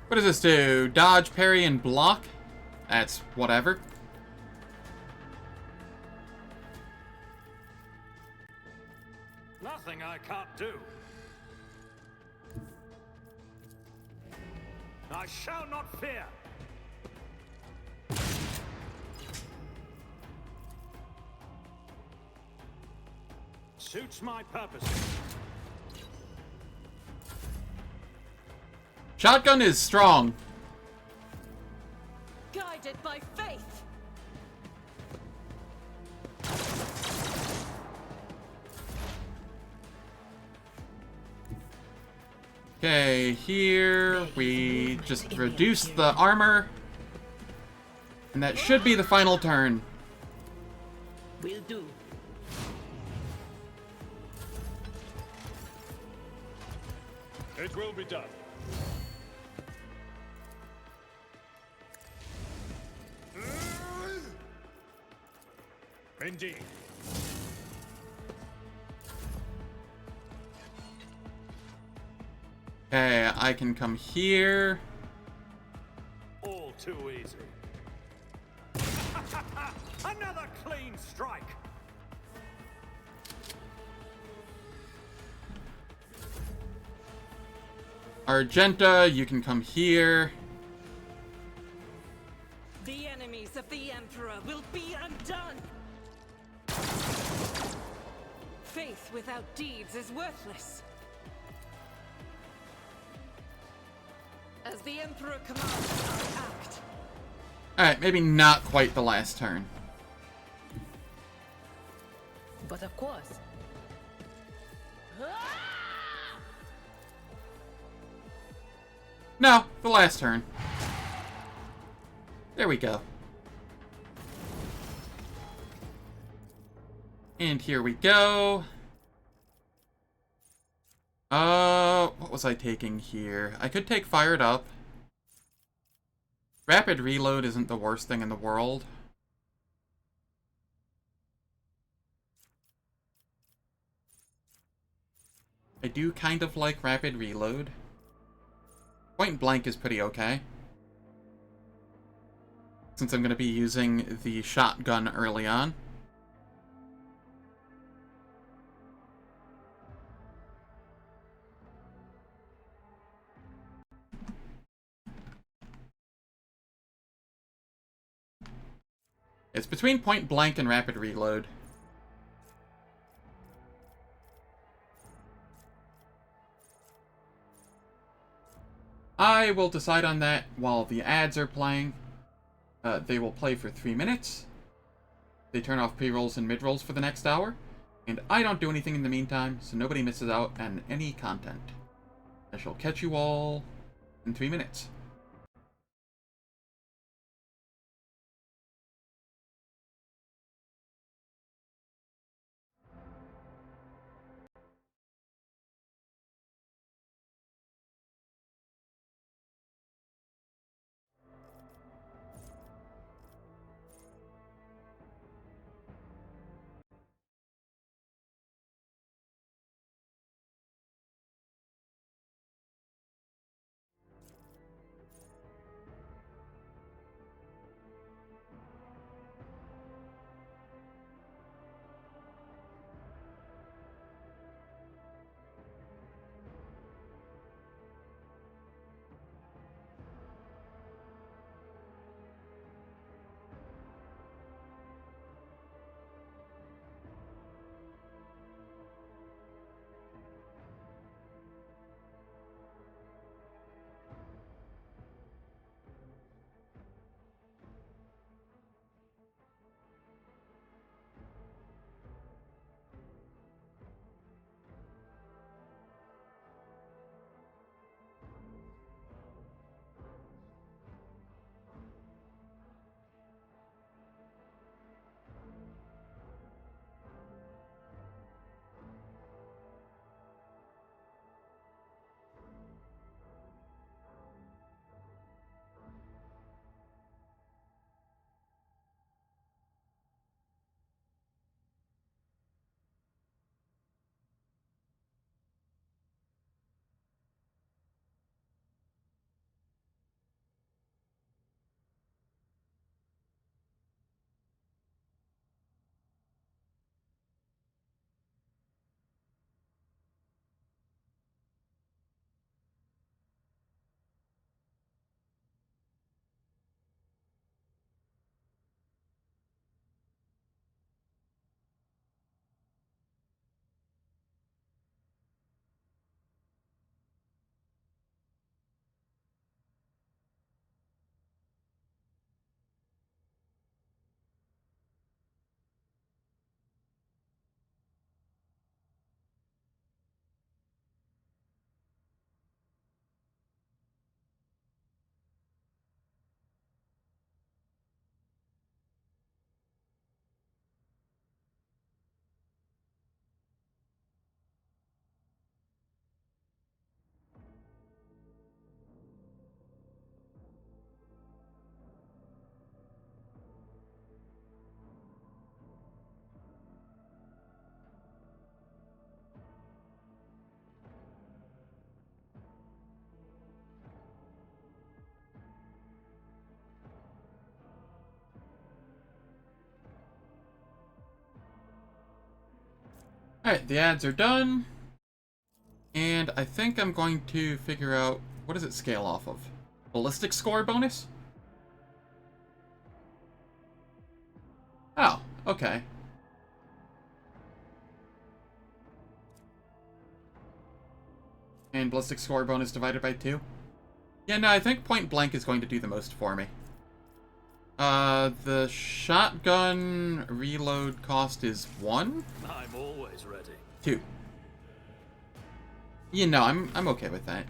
What does this do? Dodge, parry, and block? That's whatever. Nothing I can't do. I shall not fear. Suits my purpose. Shotgun is strong. Guided by faith. Okay, here we just reduce the armor. And that should be the final turn. Will do. It will be done. Indeed. Okay, I can come here. All too easy. Another clean strike. Argenta, you can come here. The enemies of the Emperor will be undone. Faith without deeds is worthless. As the Emperor commands, I act. Alright, maybe not quite the last turn. But of course. No, the last turn. There we go. And here we go. What was I taking here? I could take Fired Up. Rapid Reload isn't the worst thing in the world. I do kind of like Rapid Reload. Point Blank is pretty okay. Since I'm going to be using the shotgun early on. It's between Point Blank and Rapid Reload. I will decide on that while the ads are playing. They will play for 3 minutes. They turn off pre-rolls and mid-rolls for the next hour. And I don't do anything in the meantime, so nobody misses out on any content. I shall catch you all in 3 minutes. Alright, the ads are done. And I think I'm going to figure out, what does it scale off of? Ballistic score bonus? Oh, okay. And ballistic score bonus divided by 2? Yeah, no, I think point blank is going to do the most for me. The shotgun reload cost is 1? I'm always ready. 2. You know, I'm okay with that.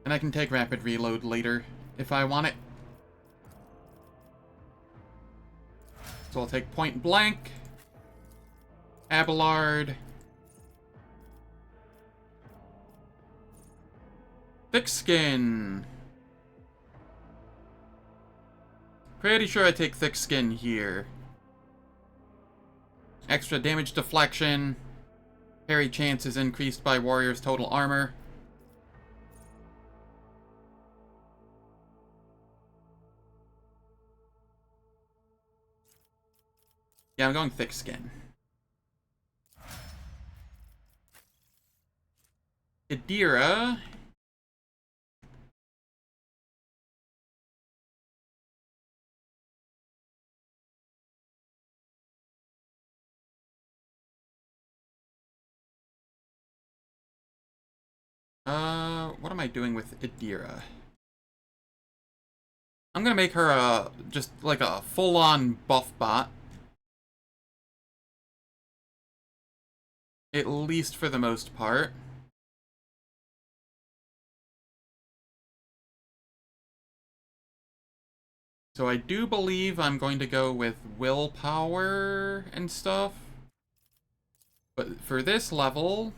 And I can take rapid reload later if I want it. So I'll take point blank, Abelard, thick skin. Pretty sure I take thick skin here. Extra damage deflection. Parry chance is increased by warrior's total armor. Yeah, I'm going thick skin. Idira. What am I doing with Idira? I'm gonna make her just like a full-on buff bot. At least for the most part. So I do believe I'm going to go with willpower and stuff. But for this level,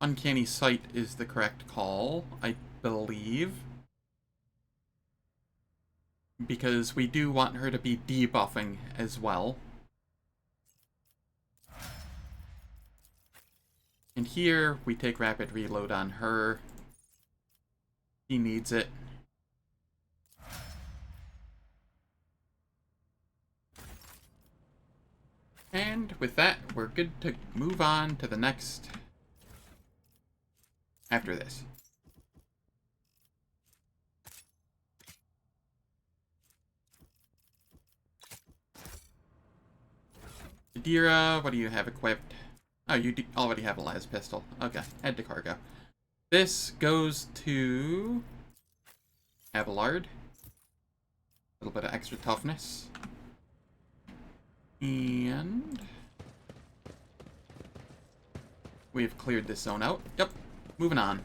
Uncanny Sight is the correct call, I believe. Because we do want her to be debuffing as well. And here, we take rapid reload on her. He needs it. And with that, we're good to move on to the next after this. Idira, what do you have equipped? Oh, you already have a las pistol. Okay, head to cargo. This goes to Abelard. A little bit of extra toughness. And we've cleared this zone out. Yep, moving on.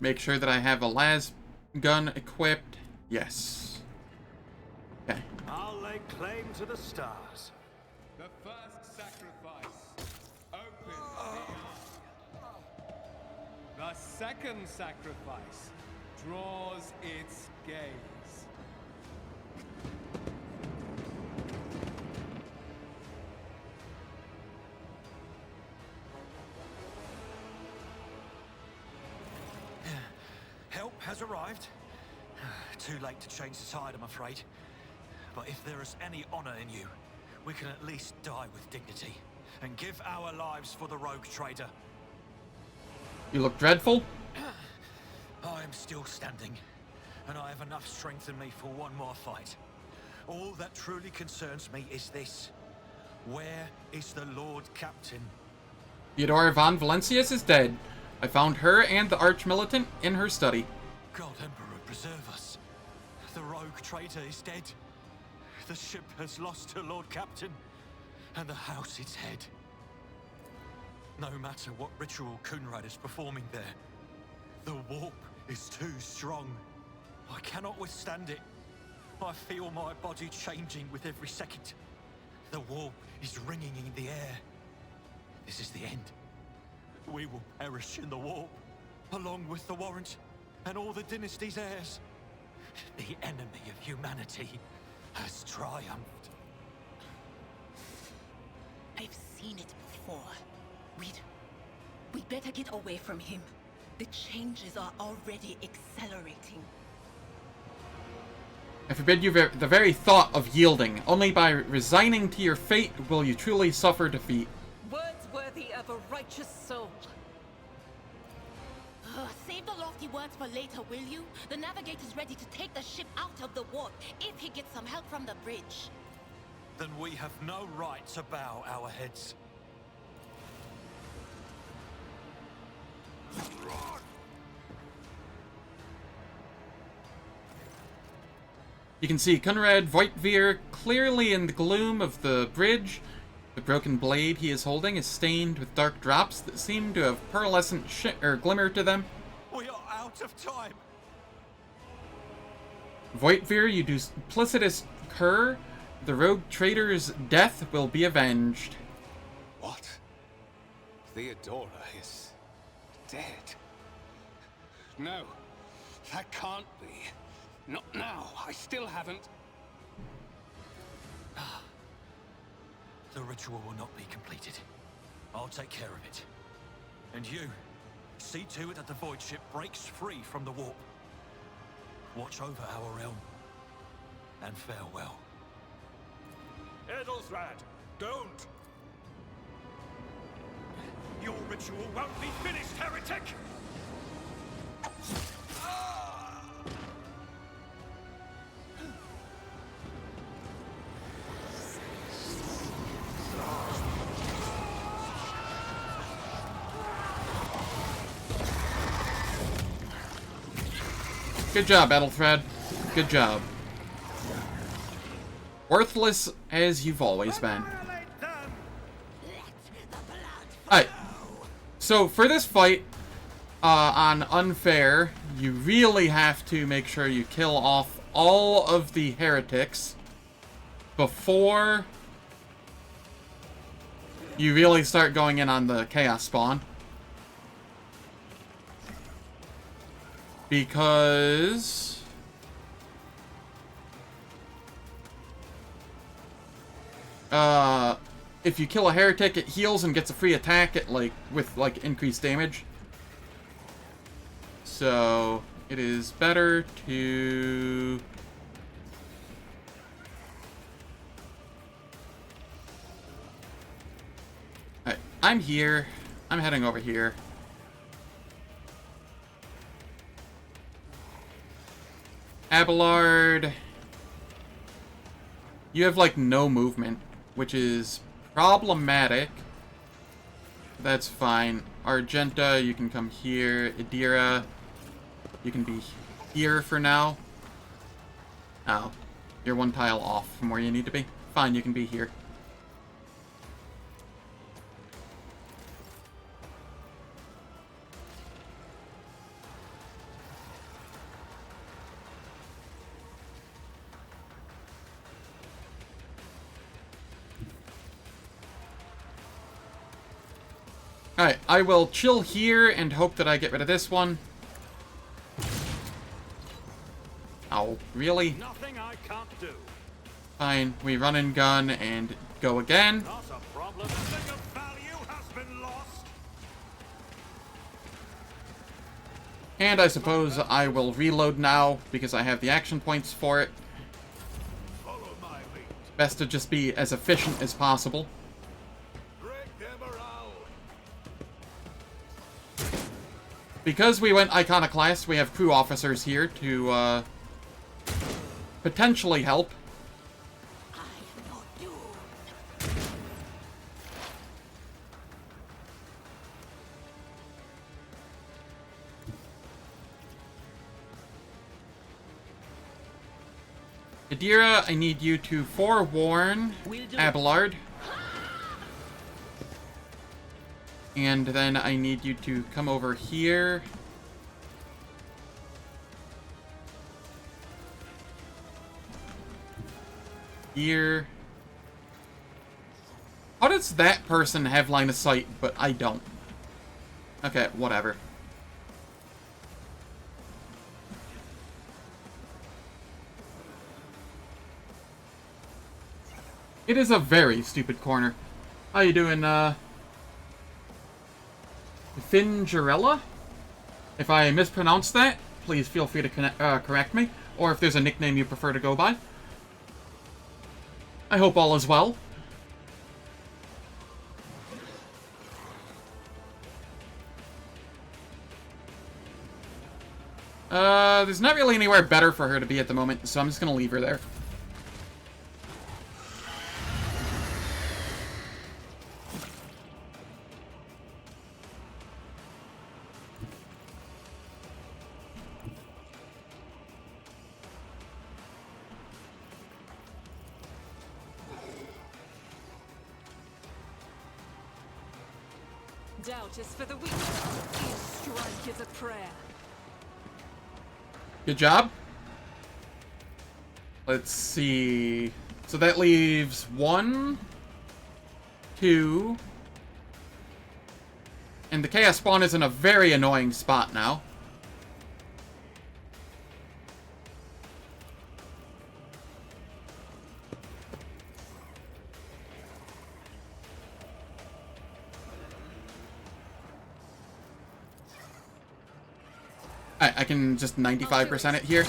Make sure that I have a las gun equipped. Yes. Okay. I'll lay claim to the stars. The first sacrifice opens the eye. The second sacrifice draws its gaze. Help has arrived. Too late to change the tide, I'm afraid. But if there is any honor in you, we can at least die with dignity and give our lives for the rogue trader. You look dreadful. I am still standing, and I have enough strength in me for one more fight. All that truly concerns me is this. Where is the Lord Captain? Theodora von Valencius is dead. I found her and the Arch-Militant in her study. God Emperor, preserve us. The rogue traitor is dead. The ship has lost her Lord Captain, and the house its head. No matter what ritual Kunrad is performing there, the warp is too strong. I cannot withstand it. I feel my body changing with every second. The warp is ringing in the air. This is the end. We will perish in the warp, along with the Warrant and all the dynasty's heirs. The enemy of humanity has triumphed. I've seen it before. We'd better get away from him. The changes are already accelerating. I forbid you the very thought of yielding. Only by resigning to your fate will you truly suffer defeat. Words worthy of a righteous soul. Save the lofty words for later, will you? The navigator's ready to take the ship out of the warp if he gets some help from the bridge. Then we have no right to bow our heads. You can see Conrad Voigtveer clearly in the gloom of the bridge. The broken blade he is holding is stained with dark drops that seem to have pearlescent glimmer to them. We are out of time. Voigtveer, you duplicitous cur. The rogue traitor's death will be avenged. What? Theodora is dead. No, that can't be. Not now. I still haven't. The ritual will not be completed. I'll take care of it. And you, see to it that the void ship breaks free from the warp. Watch over our realm. And farewell. Edelthrad, don't! Your ritual won't be finished, heretic! Good job, Edelthrad. Good job. Worthless as you've always been. Alright. So, for this fight, on Unfair, you really have to make sure you kill off all of the heretics before you really start going in on the Chaos Spawn. Because if you kill a heretic, it heals and gets a free attack at with increased damage. So it is better to Alright, I'm here. I'm heading over here. Abelard, you have no movement, which is problematic. That's fine. Argenta, you can come here. Idira, you can be here for now. Oh, you're one tile off from where you need to be. Fine, you can be here. Alright, I will chill here and hope that I get rid of this one. Oh, really? Nothing I can't do. Fine, we run and gun and go again. Not a problem. Nothing of value has been lost. And I suppose I will reload now because I have the action points for it. Follow my lead. Best to just be as efficient as possible. Because we went Iconoclast, we have crew officers here to, potentially help. Idira, I need you to forewarn Abelard. And then I need you to come over here. Here. How does that person have line of sight, but I don't? Okay, whatever. It is a very stupid corner. How you doing, Fingerella? If I mispronounced that, please feel free to correct me, or if there's a nickname you prefer to go by. I hope all is well. There's not really anywhere better for her to be at the moment, so I'm just gonna leave her there. Doubt is for the weak. Each strike is a prayer. Good job. Let's see. So that leaves 1, 2. And the Chaos Spawn is in a very annoying spot now. I can just 95% it here.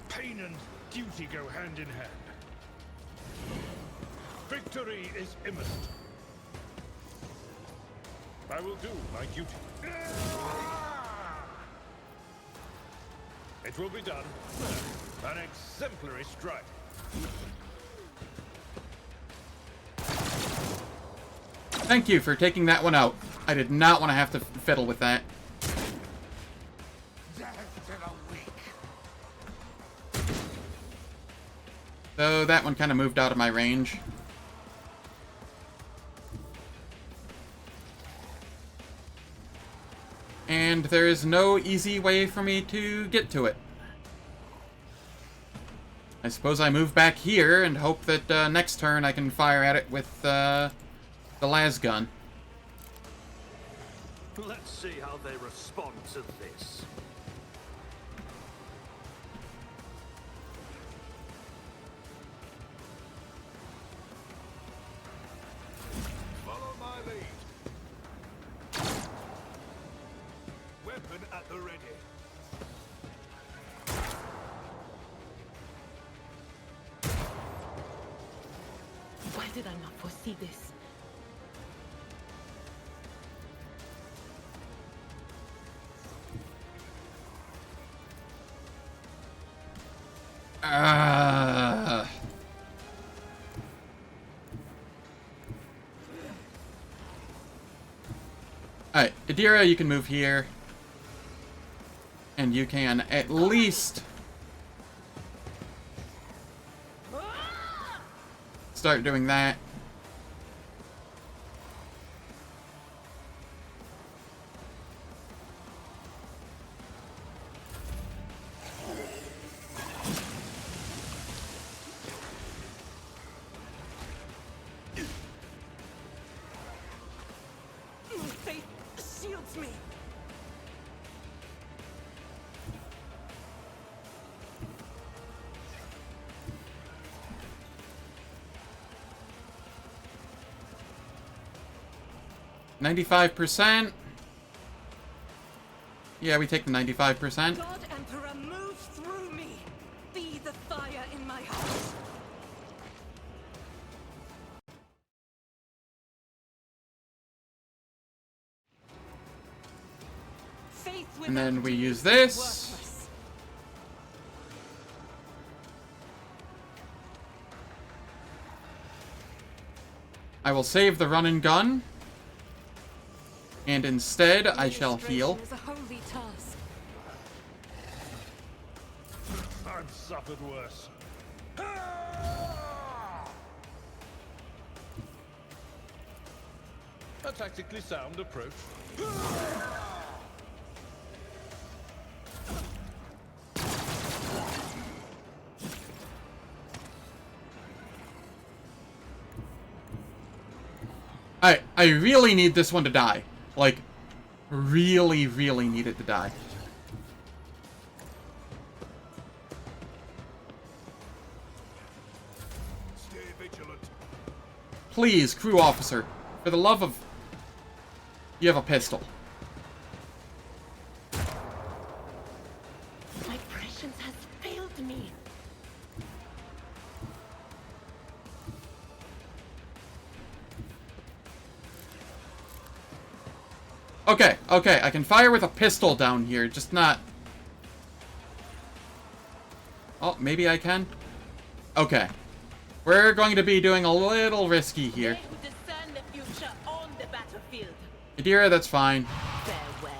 Pain and duty go hand in hand. Victory is imminent. I will do my duty. It will be done. An exemplary strike. Thank you for taking that one out. I did not want to have to fiddle with that. So that one kind of moved out of my range. And there is no easy way for me to get to it. I suppose I move back here and hope that next turn I can fire at it with the las gun. Let's see how they respond to this. Follow my lead. Weapon at the ready. Why did I not foresee this? Alright, Adira, you can move here. And you can at least start doing that. Faith shields me. $95%. Yeah, we take the 95%. God Emperor, move through me. Be the fire in my heart. Faith And then without we you use is this. worthless. I will save the run and gun. And instead, I shall heal. Administration is a holy task. I've suffered worse. A tactically sound approach. I really need this one to die. Like, really, really need it to die. Please, crew officer. For the love of... You have a pistol. My prescience has failed me. Okay, okay, I can fire with a pistol down here, just not... Oh, maybe I can? Okay. We're going to be doing a little risky here. They who discern the future on the battlefield. Adira, that's fine. Farewell.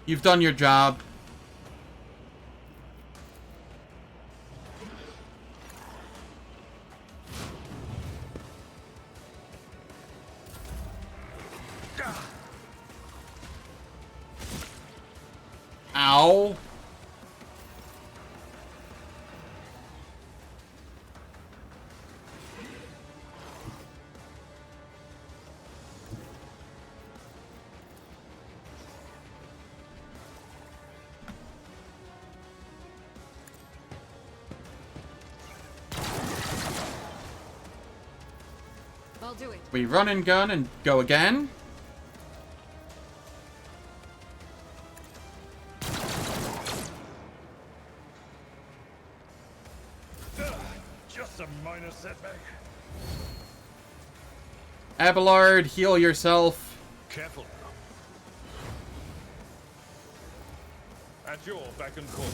You've done your job. Ow. I'll do it. We run and gun and go again. Just a minor setback. Abelard, heal yourself. Careful now. At your beck and call.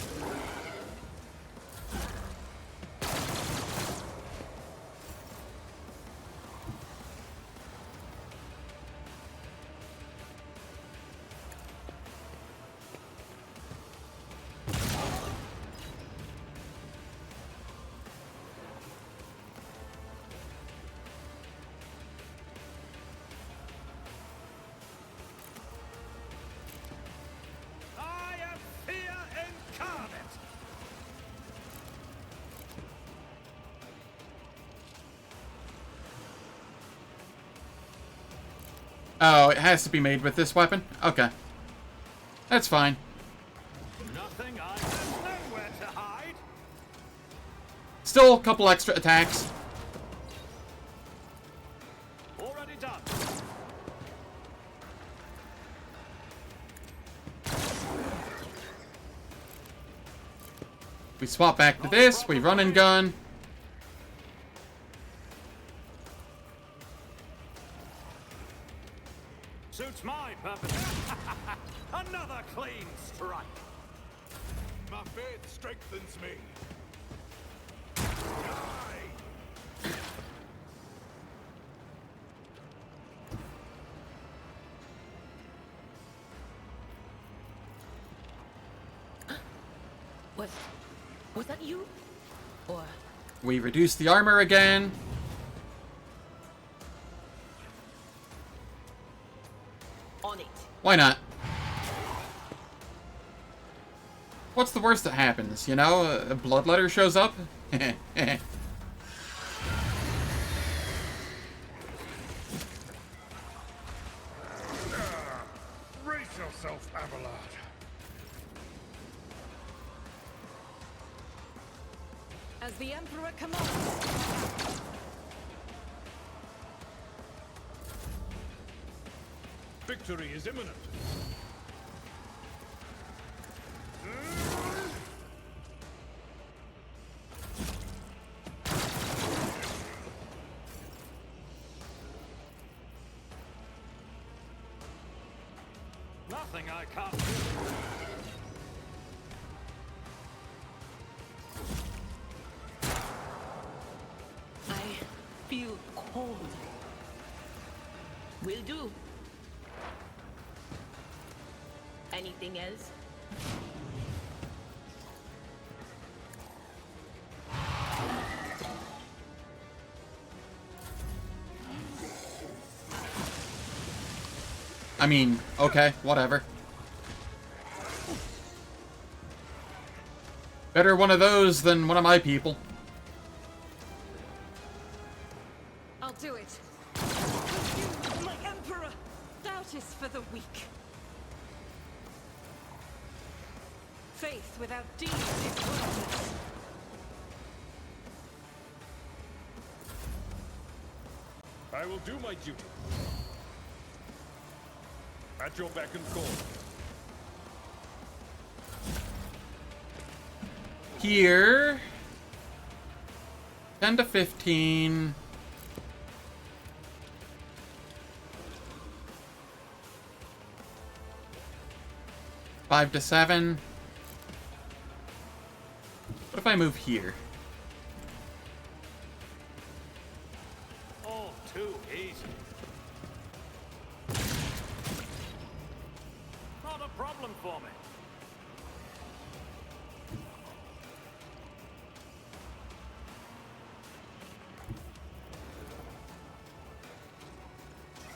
Oh, it has to be made with this weapon? Okay. That's fine. Nothing, I have nowhere to hide. Still a couple extra attacks. Already done. We swap back to this, we run and gun. Suits my purpose. Another clean strike. My faith strengthens me. Die! Was that you? Or We reduce the armor again. on it? Why not? What's the worst that happens, you know? A bloodletter shows up? Brace yourself, Abelard. As the Emperor commands. Victory is imminent. Nothing I can't do. I feel cold. Will do. Anything else? I mean, okay, whatever. Better one of those than one of my people. I'll do it. You, my Emperor! Doubt is for the weak. Faith without deeds is worthless. I will do my duty. At your beck and call. Here, 10 to 15. Five to 7. What if I move here? All too easy. Not a problem for me.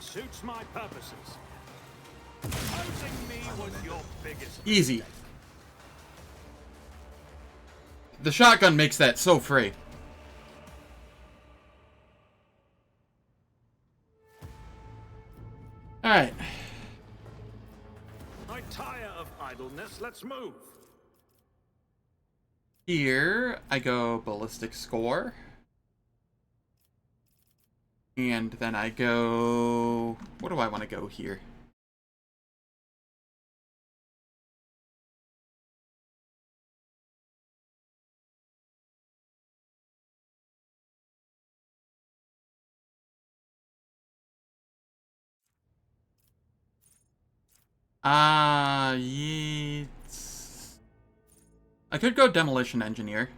Suits my purposes. Opposing me was your biggest Easy. mistake. The shotgun makes that so free. Alright. I tire of idleness. Let's move. Here, I go ballistic score. And then I go... What do I want to go here? Yeets. I could go demolition engineer.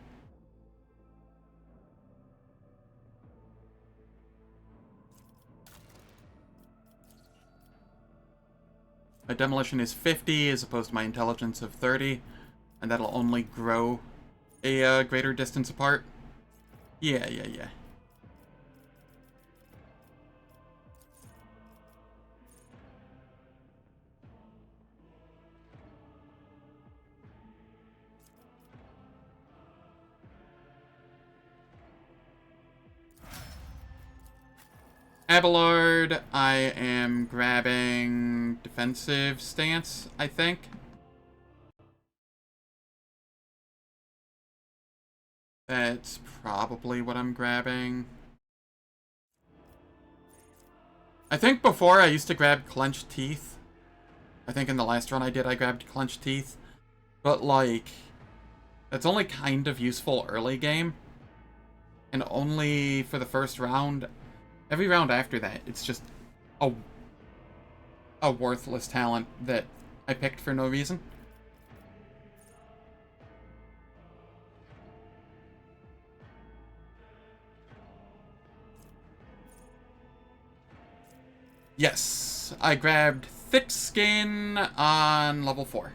My demolition is 50 as opposed to my intelligence of 30, and that'll only grow a greater distance apart. Yeah. Abelard, I am grabbing defensive stance, I think. That's probably what I'm grabbing. I think before I used to grab clenched teeth. I think in the last run I did, I grabbed clenched teeth. But, like, that's only kind of useful early game. And only for the first round. Every round after that, it's just a worthless talent that I picked for no reason. Yes, I grabbed Thick Skin on level 4.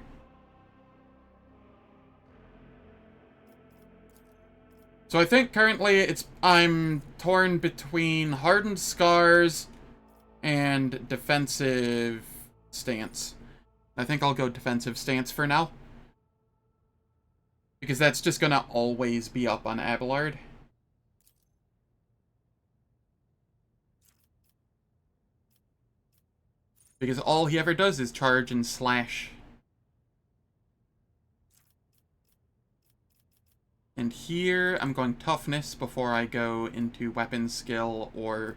So I think currently I'm torn between Hardened Scars and Defensive Stance. I think I'll go Defensive Stance for now. Because that's just gonna always be up on Abelard. Because all he ever does is charge and slash. And here, I'm going Toughness before I go into Weapon Skill or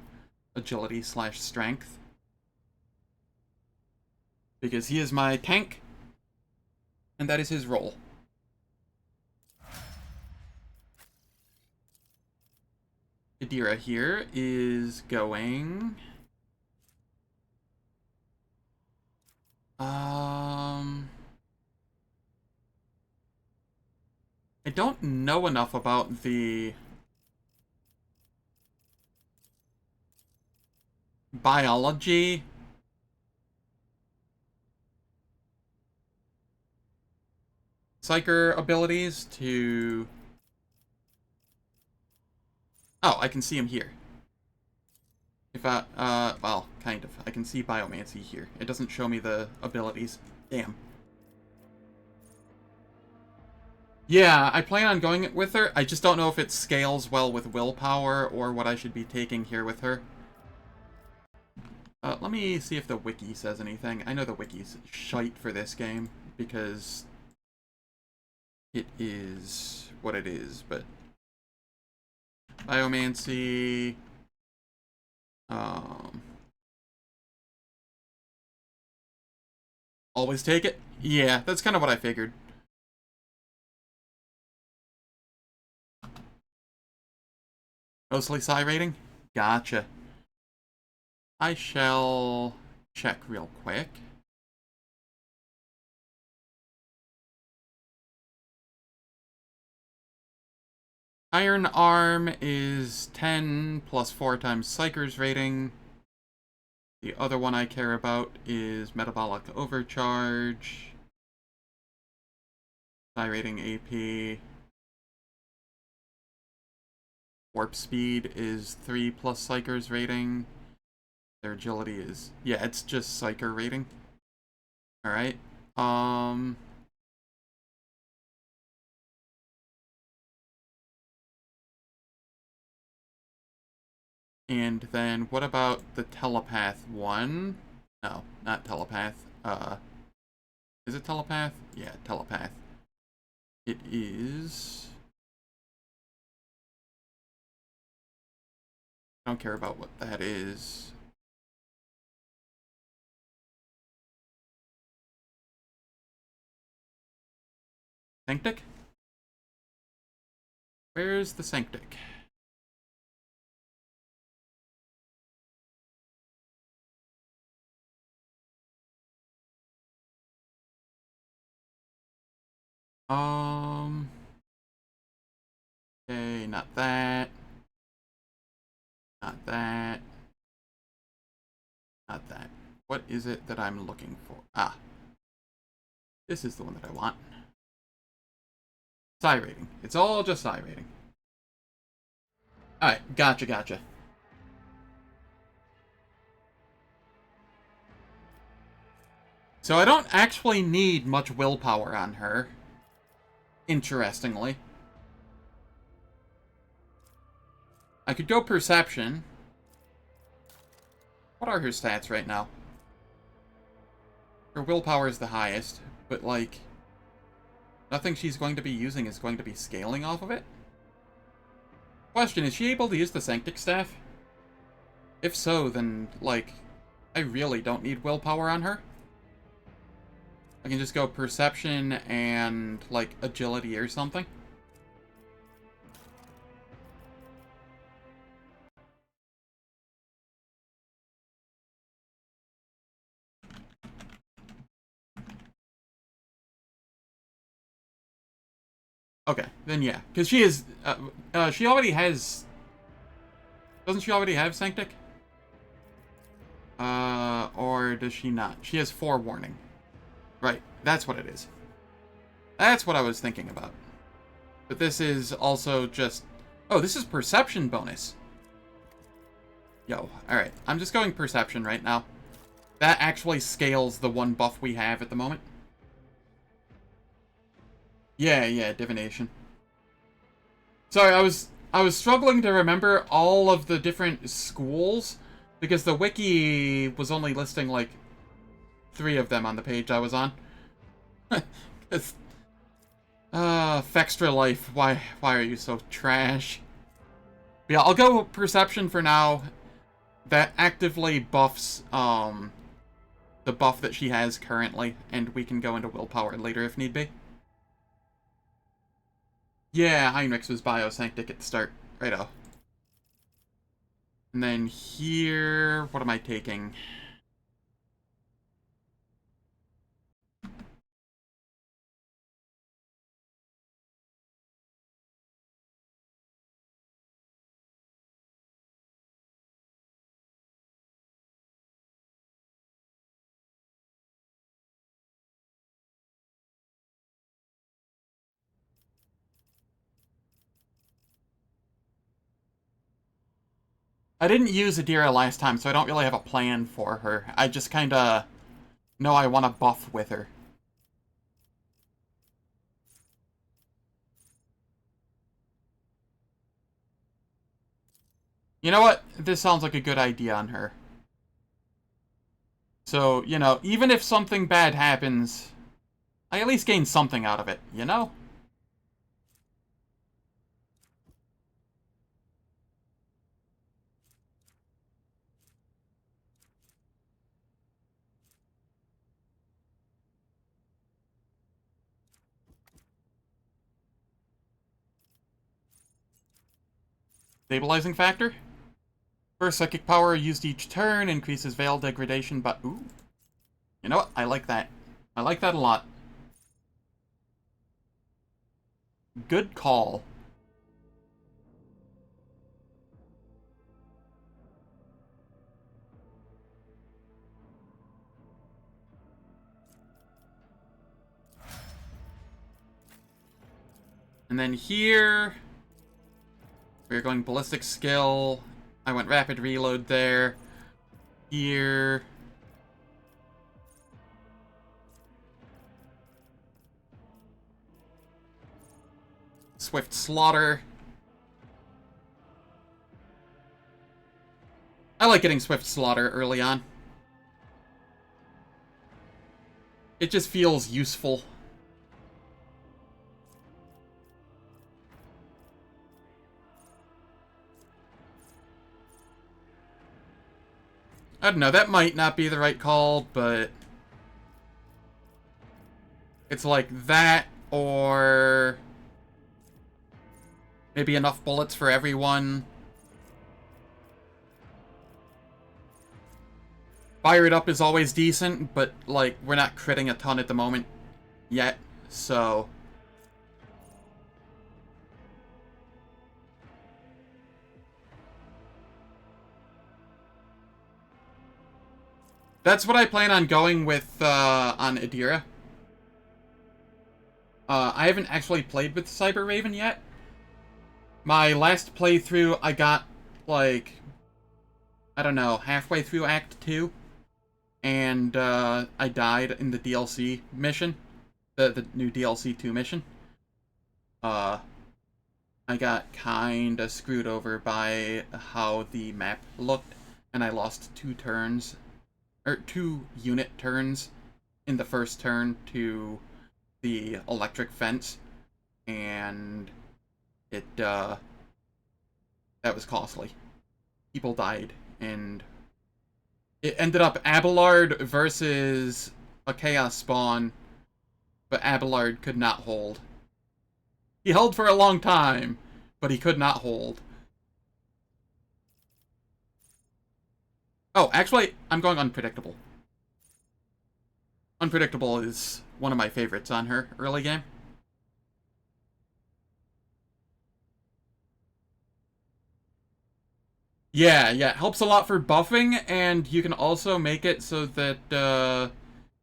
Agility / Strength. Because he is my tank, and that is his role. Adira here is going... I don't know enough about the biology Psyker abilities to... Oh, I can see him here. If I, well, kind of. I can see Biomancy here. It doesn't show me the abilities. Damn. Yeah, I plan on going with her. I just don't know if it scales well with willpower or what I should be taking here with her. Let me see if the wiki says anything. I know the wiki's shite for this game because it is what it is, but... Biomancy... Always take it? Yeah, that's kind of what I figured. Mostly psi rating? Gotcha. I shall check real quick. Iron Arm is 10 plus 4 times Psyker's rating. The other one I care about is Metabolic Overcharge. Psi rating AP. Warp Speed is 3 plus Psyker's rating. Their agility is... yeah, it's just Psyker rating. Alright. And then what about the Telepath one? No, not Telepath. Is it Telepath? Yeah, Telepath. It is... I don't care about what that is. Sanctic? Where's the Sanctic? Okay, not that. Not that. Not that. What is it that I'm looking for? Ah. This is the one that I want. Psi rating. It's all just psi rating. Alright, gotcha. So I don't actually need much willpower on her. Interestingly. I could go Perception. What are her stats right now? Her willpower is the highest, but like... nothing she's going to be using is going to be scaling off of it? Question, is she able to use the Sanctic Staff? If so, then, like, I really don't need willpower on her. I can just go Perception and, like, Agility or something. Okay, then yeah. Because she is... she already has... doesn't she already have Sanctic? Or does she not? She has Forewarning. Right, that's what it is. That's what I was thinking about. But this is also just... oh, this is Perception bonus. Yo, alright. I'm just going Perception right now. That actually scales the one buff we have at the moment. Yeah, Divination. Sorry, I was struggling to remember all of the different schools, because the wiki was only listing, like, 3 of them on the page I was on. It's... Fextra Life, why are you so trash? But yeah, I'll go Perception for now. That actively buffs, the buff that she has currently, and we can go into Willpower later if need be. Yeah, Heinrichs was Biosanctic at the start. Righto. And then here... what am I taking? I didn't use Adira last time, so I don't really have a plan for her. I just kinda know I want to buff with her. You know what? This sounds like a good idea on her. So, you know, even if something bad happens, I at least gain something out of it, you know? Stabilizing factor. First psychic power used each turn increases veil degradation, but ooh. You know what? I like that. I like that a lot. Good call. And then here, we're going ballistic skill. I went rapid reload there. Here. Swift slaughter. I like getting swift slaughter early on. It just feels useful. I don't know, that might not be the right call, but it's like that, or maybe enough bullets for everyone. Fire it up is always decent, but like we're not critting a ton at the moment yet, so that's what I plan on going with on Adira. I haven't actually played with Cyber Raven yet. My last playthrough, I got, like, I don't know, halfway through Act 2. And I died in the DLC mission. The new DLC 2 mission. I got kinda screwed over by how the map looked. And I lost 2 turns. Or 2 unit turns in the first turn to the electric fence, and it, that was costly. People died, and it ended up Abelard versus a Chaos Spawn, but Abelard could not hold. He held for a long time, but he could not hold. Oh, actually, I'm going Unpredictable. Unpredictable is one of my favorites on her early game. Yeah, it helps a lot for buffing, and you can also make it so that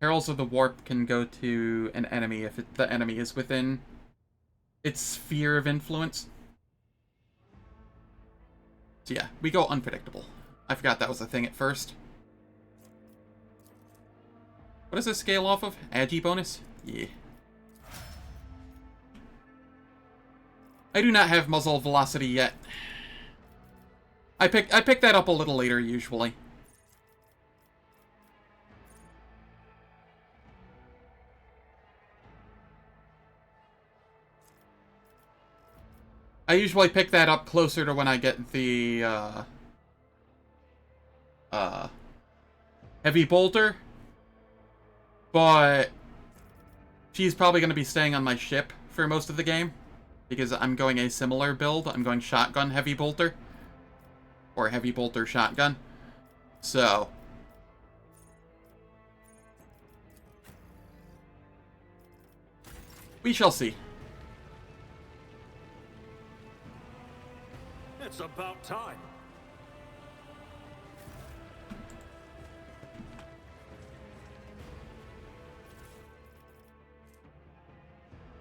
Heralds of the Warp can go to an enemy if the enemy is within its sphere of influence. So yeah, we go Unpredictable. I forgot that was a thing at first. What does this scale off of? Agi bonus? Yeah. I do not have muzzle velocity yet. I pick that up a little later usually. I usually pick that up closer to when I get the heavy bolter, but she's probably going to be staying on my ship for most of the game because I'm going a similar build. I'm going shotgun heavy bolter, or heavy bolter shotgun. So we shall see. It's about time.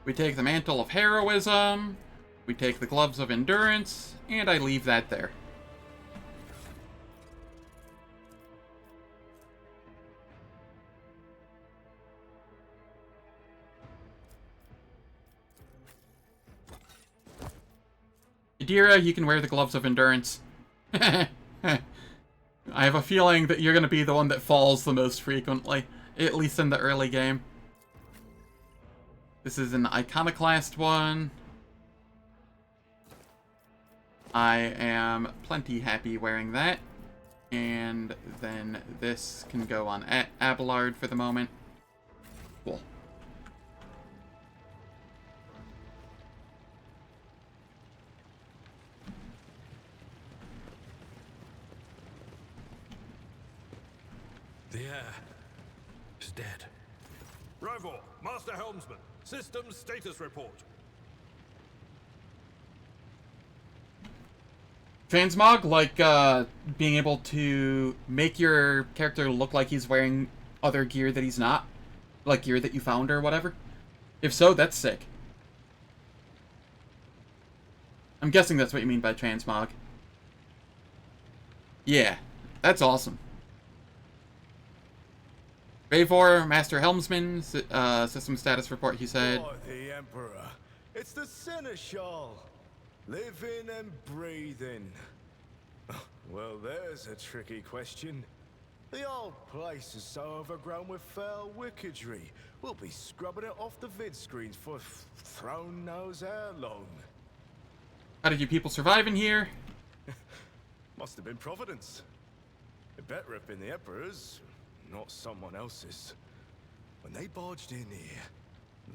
We take the Mantle of Heroism, we take the Gloves of Endurance, and I leave that there. Adira, you can wear the Gloves of Endurance. I have a feeling that you're going to be the one that falls the most frequently, at least in the early game. This is an Iconoclast one. I am plenty happy wearing that. And then this can go on Abelard for the moment. Cool. The heir is dead. Rivor, Master Helmsman, systems status report. Transmog, like being able to make your character look like he's wearing other gear that he's not, like gear that you found or whatever. If so, that's sick. I'm guessing that's what you mean by transmog. Yeah, that's awesome. Rivor, Master Helmsman, system status report, he said. Oh, the Emperor. It's the Seneschal. Living and breathing. Well, there's a tricky question. The old place is so overgrown with foul wickedry. We'll be scrubbing it off the vid screens for throne knows how long. How did you people survive in here? Must have been Providence. It better have been the Emperor's, not someone else's. When they barged in here,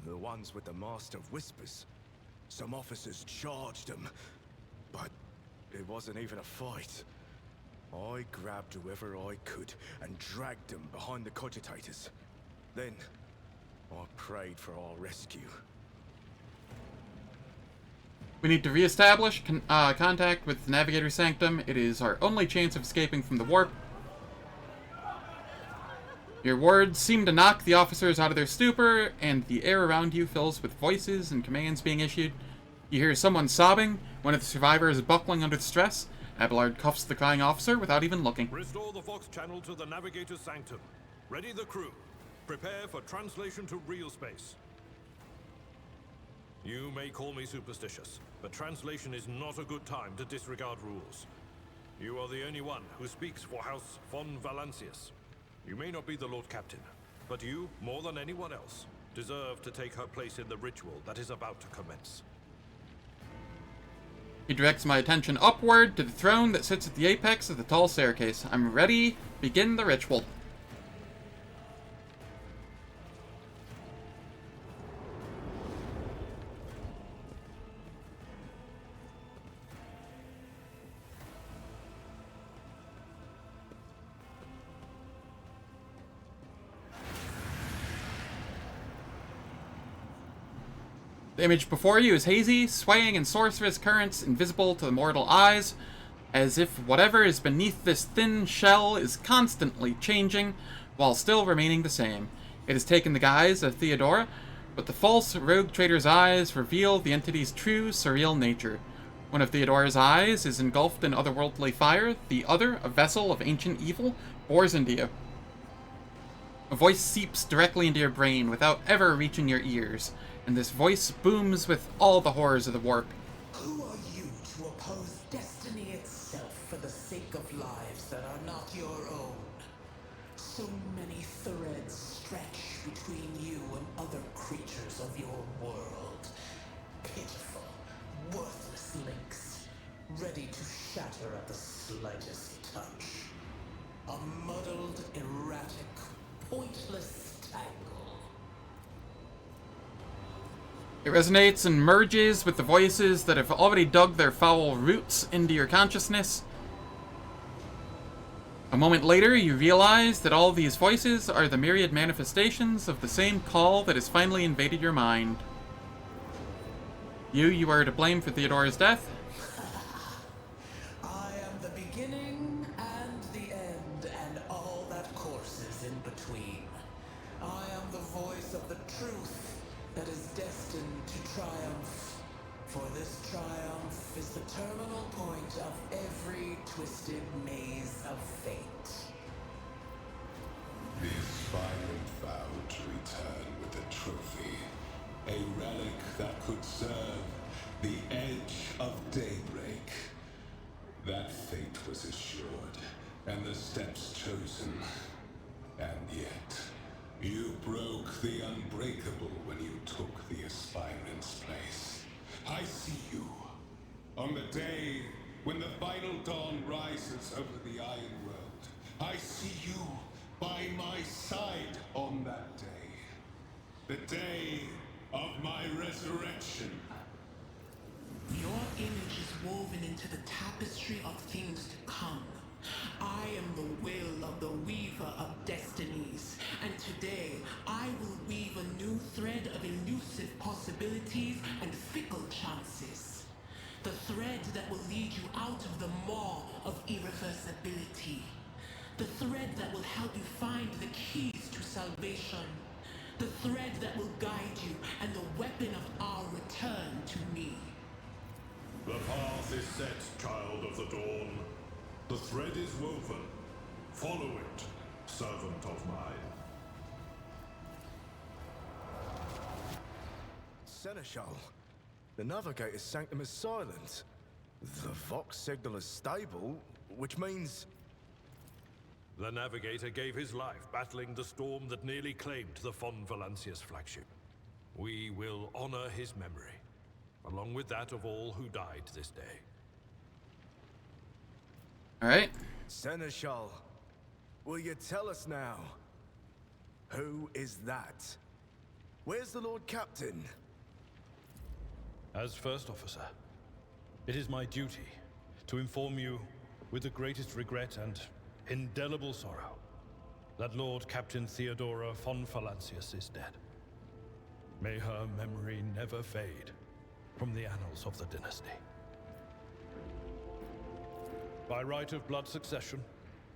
the ones with the Master of Whispers, some officers charged them, but it wasn't even a fight. I grabbed whoever I could and dragged them behind the cogitators. Then, I prayed for our rescue. We need to re-establish contact with the Navigator Sanctum. It is our only chance of escaping from the warp. Your words seem to knock the officers out of their stupor, and the air around you fills with voices and commands being issued. You hear someone sobbing. One of the survivors is buckling under the stress. Abelard cuffs the crying officer without even looking. Restore the Vox channel to the Navigator's Sanctum. Ready the crew. Prepare for translation to real space. You may call me superstitious, but translation is not a good time to disregard rules. You are the only one who speaks for House von Valancius. You may not be the Lord Captain, but you, more than anyone else, deserve to take her place in the ritual that is about to commence. He directs my attention upward to the throne that sits at the apex of the tall staircase. I'm ready. Begin the ritual. The image before you is hazy, swaying in sorcerous currents invisible to the mortal eyes, as if whatever is beneath this thin shell is constantly changing, while still remaining the same. It has taken the guise of Theodora, but the false rogue trader's eyes reveal the entity's true, surreal nature. One of Theodora's eyes is engulfed in otherworldly fire, the other, a vessel of ancient evil, bores into you. A voice seeps directly into your brain without ever reaching your ears, and this voice booms with all the horrors of the warp. Who are you to oppose destiny itself for the sake of lives that are not your own? So many threads stretch between you and other creatures of your world. Pitiful, worthless links, ready to shatter at the slightest touch. A muddled, erratic, pointless tangle. It resonates and merges with the voices that have already dug their foul roots into your consciousness. A moment later, you realize that all these voices are the myriad manifestations of the same call that has finally invaded your mind. You are to blame for Theodora's death. I am the beginning and the end, and all that courses in between. I am the voice of the truth that is destined to triumph. For this triumph is the terminal point of every twisted maze of fate. The aspirant vowed to return with a trophy, a relic that could serve the edge of daybreak. That fate was assured, and the steps chosen. And yet, you broke the unbreakable when you took the aspirant's place. I see you. On the day when the final dawn rises over the Iron World, I see you by my side on that day. The day of my resurrection. Your image is woven into the tapestry of things to come. I am the will of the weaver of destiny. thread that will help you find the keys to salvation. The thread that will guide you and the weapon of our return to me. The path is set, child of the dawn. The thread is woven. Follow it, servant of mine. Seneschal, the Navigator's sanctum is silent. The Vox signal is stable, which means... The Navigator gave his life battling the storm that nearly claimed the Von Valancius flagship. We will honor his memory, along with that of all who died this day. Alright. Seneschal, will you tell us now? Who is that? Where's the Lord Captain? As First Officer, it is my duty to inform you, with the greatest regret and indelible sorrow, that Lord Captain Theodora von Valancius is dead. May her memory never fade from the annals of the dynasty. By right of blood succession,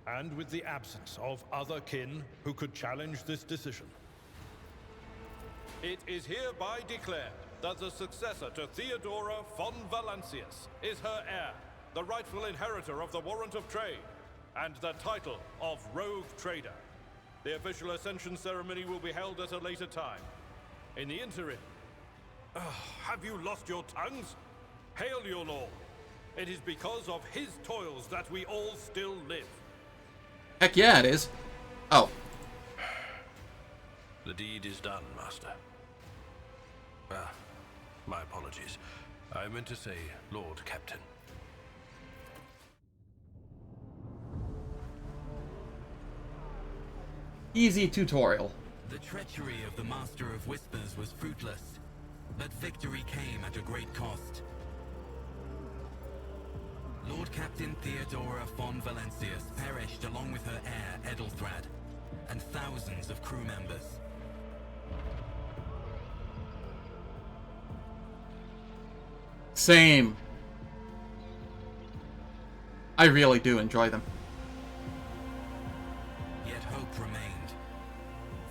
and with the absence of other kin who could challenge this decision, it is hereby declared that the successor to Theodora von Valancius is her heir, the rightful inheritor of the Warrant of Trade, and the title of Rogue Trader. The official ascension ceremony will be held at a later time. In the interim, have you lost your tongues? Hail your lord. It is because of his toils that we all still live. Heck yeah, it is. Oh. The deed is done, Master. Ah, my apologies. I meant to say Lord Captain. Easy tutorial. The treachery of the Master of Whispers was fruitless, but victory came at a great cost. Lord Captain Theodora von Valancius perished along with her heir, Edelthrad, and thousands of crew members. Same. I really do enjoy them. Yet hope remained,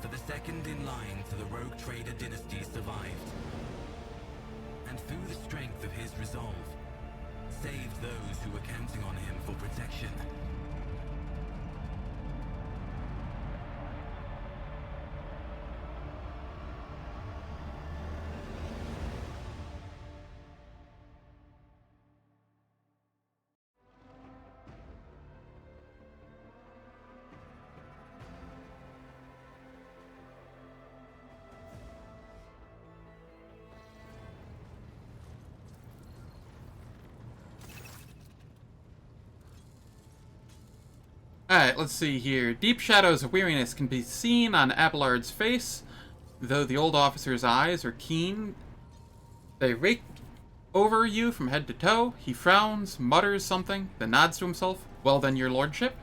for the second in line to the Rogue Trader dynasty survived, and through the strength of his resolve, saved those who were counting on him for protection. Alright, let's see here. Deep shadows of weariness can be seen on Abelard's face. Though the old officer's eyes are keen, they rake over you from head to toe. He frowns, mutters something, then nods to himself. Well then, your lordship.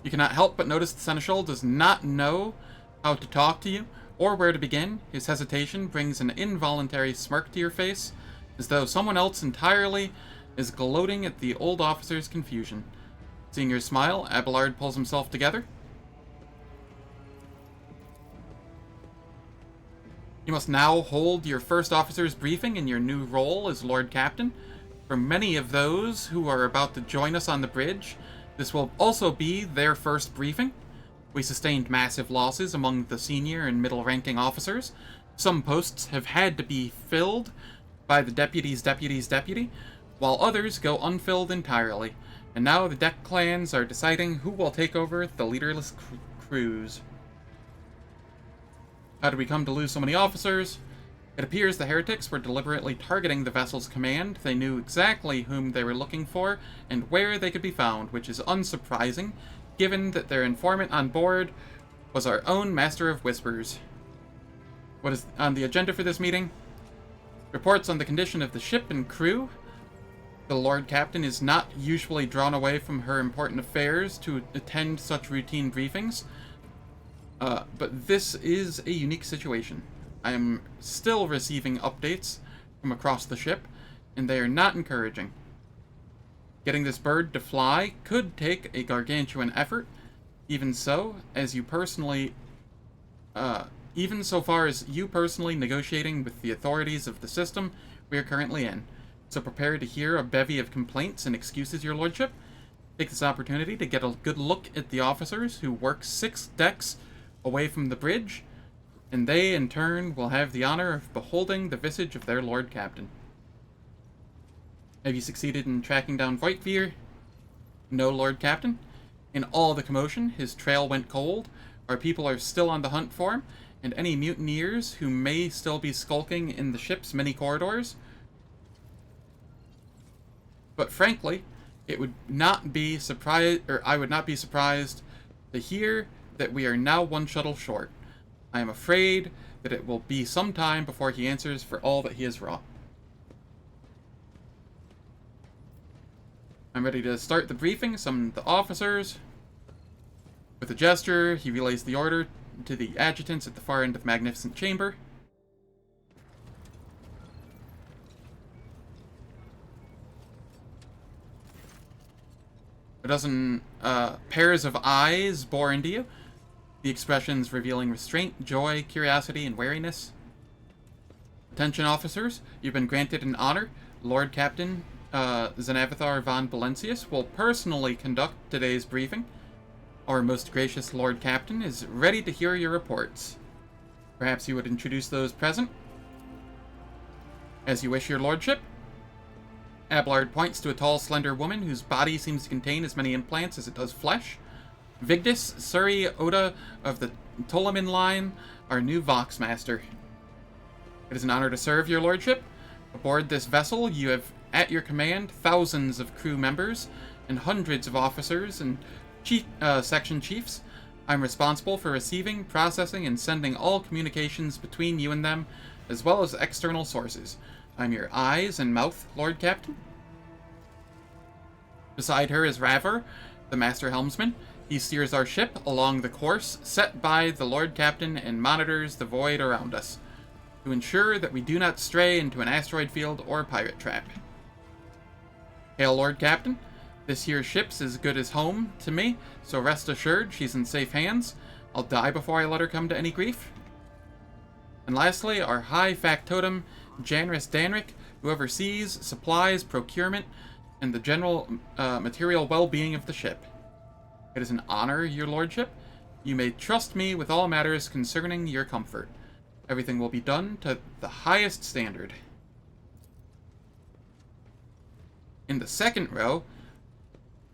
You cannot help but notice the Seneschal does not know how to talk to you, or where to begin. His hesitation brings an involuntary smirk to your face, as though someone else entirely is gloating at the old officer's confusion. Seeing your smile, Abelard pulls himself together. You must now hold your first officer's briefing in your new role as Lord Captain. For many of those who are about to join us on the bridge, this will also be their first briefing. We sustained massive losses among the senior and middle-ranking officers. Some posts have had to be filled by the deputy's deputy, while others go unfilled entirely, and now the deck clans are deciding who will take over the leaderless crews. How did we come to lose so many officers? It appears the heretics were deliberately targeting the vessel's command. They knew exactly whom they were looking for and where they could be found, which is unsurprising, given that their informant on board was our own Master of Whispers. What is on the agenda for this meeting? Reports on the condition of the ship and crew. The Lord Captain is not usually drawn away from her important affairs to attend such routine briefings, but this is a unique situation. I am still receiving updates from across the ship, and they are not encouraging. Getting this bird to fly could take a gargantuan effort. Even so, even so far as you personally negotiating with the authorities of the system we are currently in. So prepare to hear a bevy of complaints and excuses, your lordship. Take this opportunity to get a good look at the officers who work 6 decks away from the bridge, and they, in turn, will have the honor of beholding the visage of their lord captain. Have you succeeded in tracking down Voigtveer? No, Lord Captain. In all the commotion, his trail went cold. Our people are still on the hunt for him, and any mutineers who may still be skulking in the ship's many corridors. But frankly, I would not be surprised to hear that we are now 1 shuttle short. I am afraid that it will be some time before he answers for all that he has wrought. I'm ready to start the briefing. Summon the officers. With a gesture, he relays the order to the adjutants at the far end of the magnificent chamber. A dozen pairs of eyes bore into you, the expressions revealing restraint, joy, curiosity, and wariness. Attention, officers. You've been granted an honor. Lord Captain Zenavathar von Valencius will personally conduct today's briefing. Our most gracious Lord Captain is ready to hear your reports. Perhaps you would introduce those present? As you wish, your lordship. Abelard points to a tall, slender woman whose body seems to contain as many implants as it does flesh. Vigdis Suri Oda of the Ptolemy line, our new Voxmaster. It is an honor to serve, your lordship. Aboard this vessel, you have at your command thousands of crew members and hundreds of officers and section chiefs. I'm responsible for receiving, processing, and sending all communications between you and them, as well as external sources. I'm your eyes and mouth, Lord Captain. Beside her is Raver, the Master Helmsman. He steers our ship along the course set by the Lord Captain and monitors the void around us, to ensure that we do not stray into an asteroid field or pirate trap. Hail, Lord Captain. This here ship's as good as home to me, so rest assured she's in safe hands. I'll die before I let her come to any grief. And lastly, our high factotum, Janris Danric, who oversees supplies, procurement, and the general material well-being of the ship. It is an honor, your lordship. You may trust me with all matters concerning your comfort. Everything will be done to the highest standard. In the second row,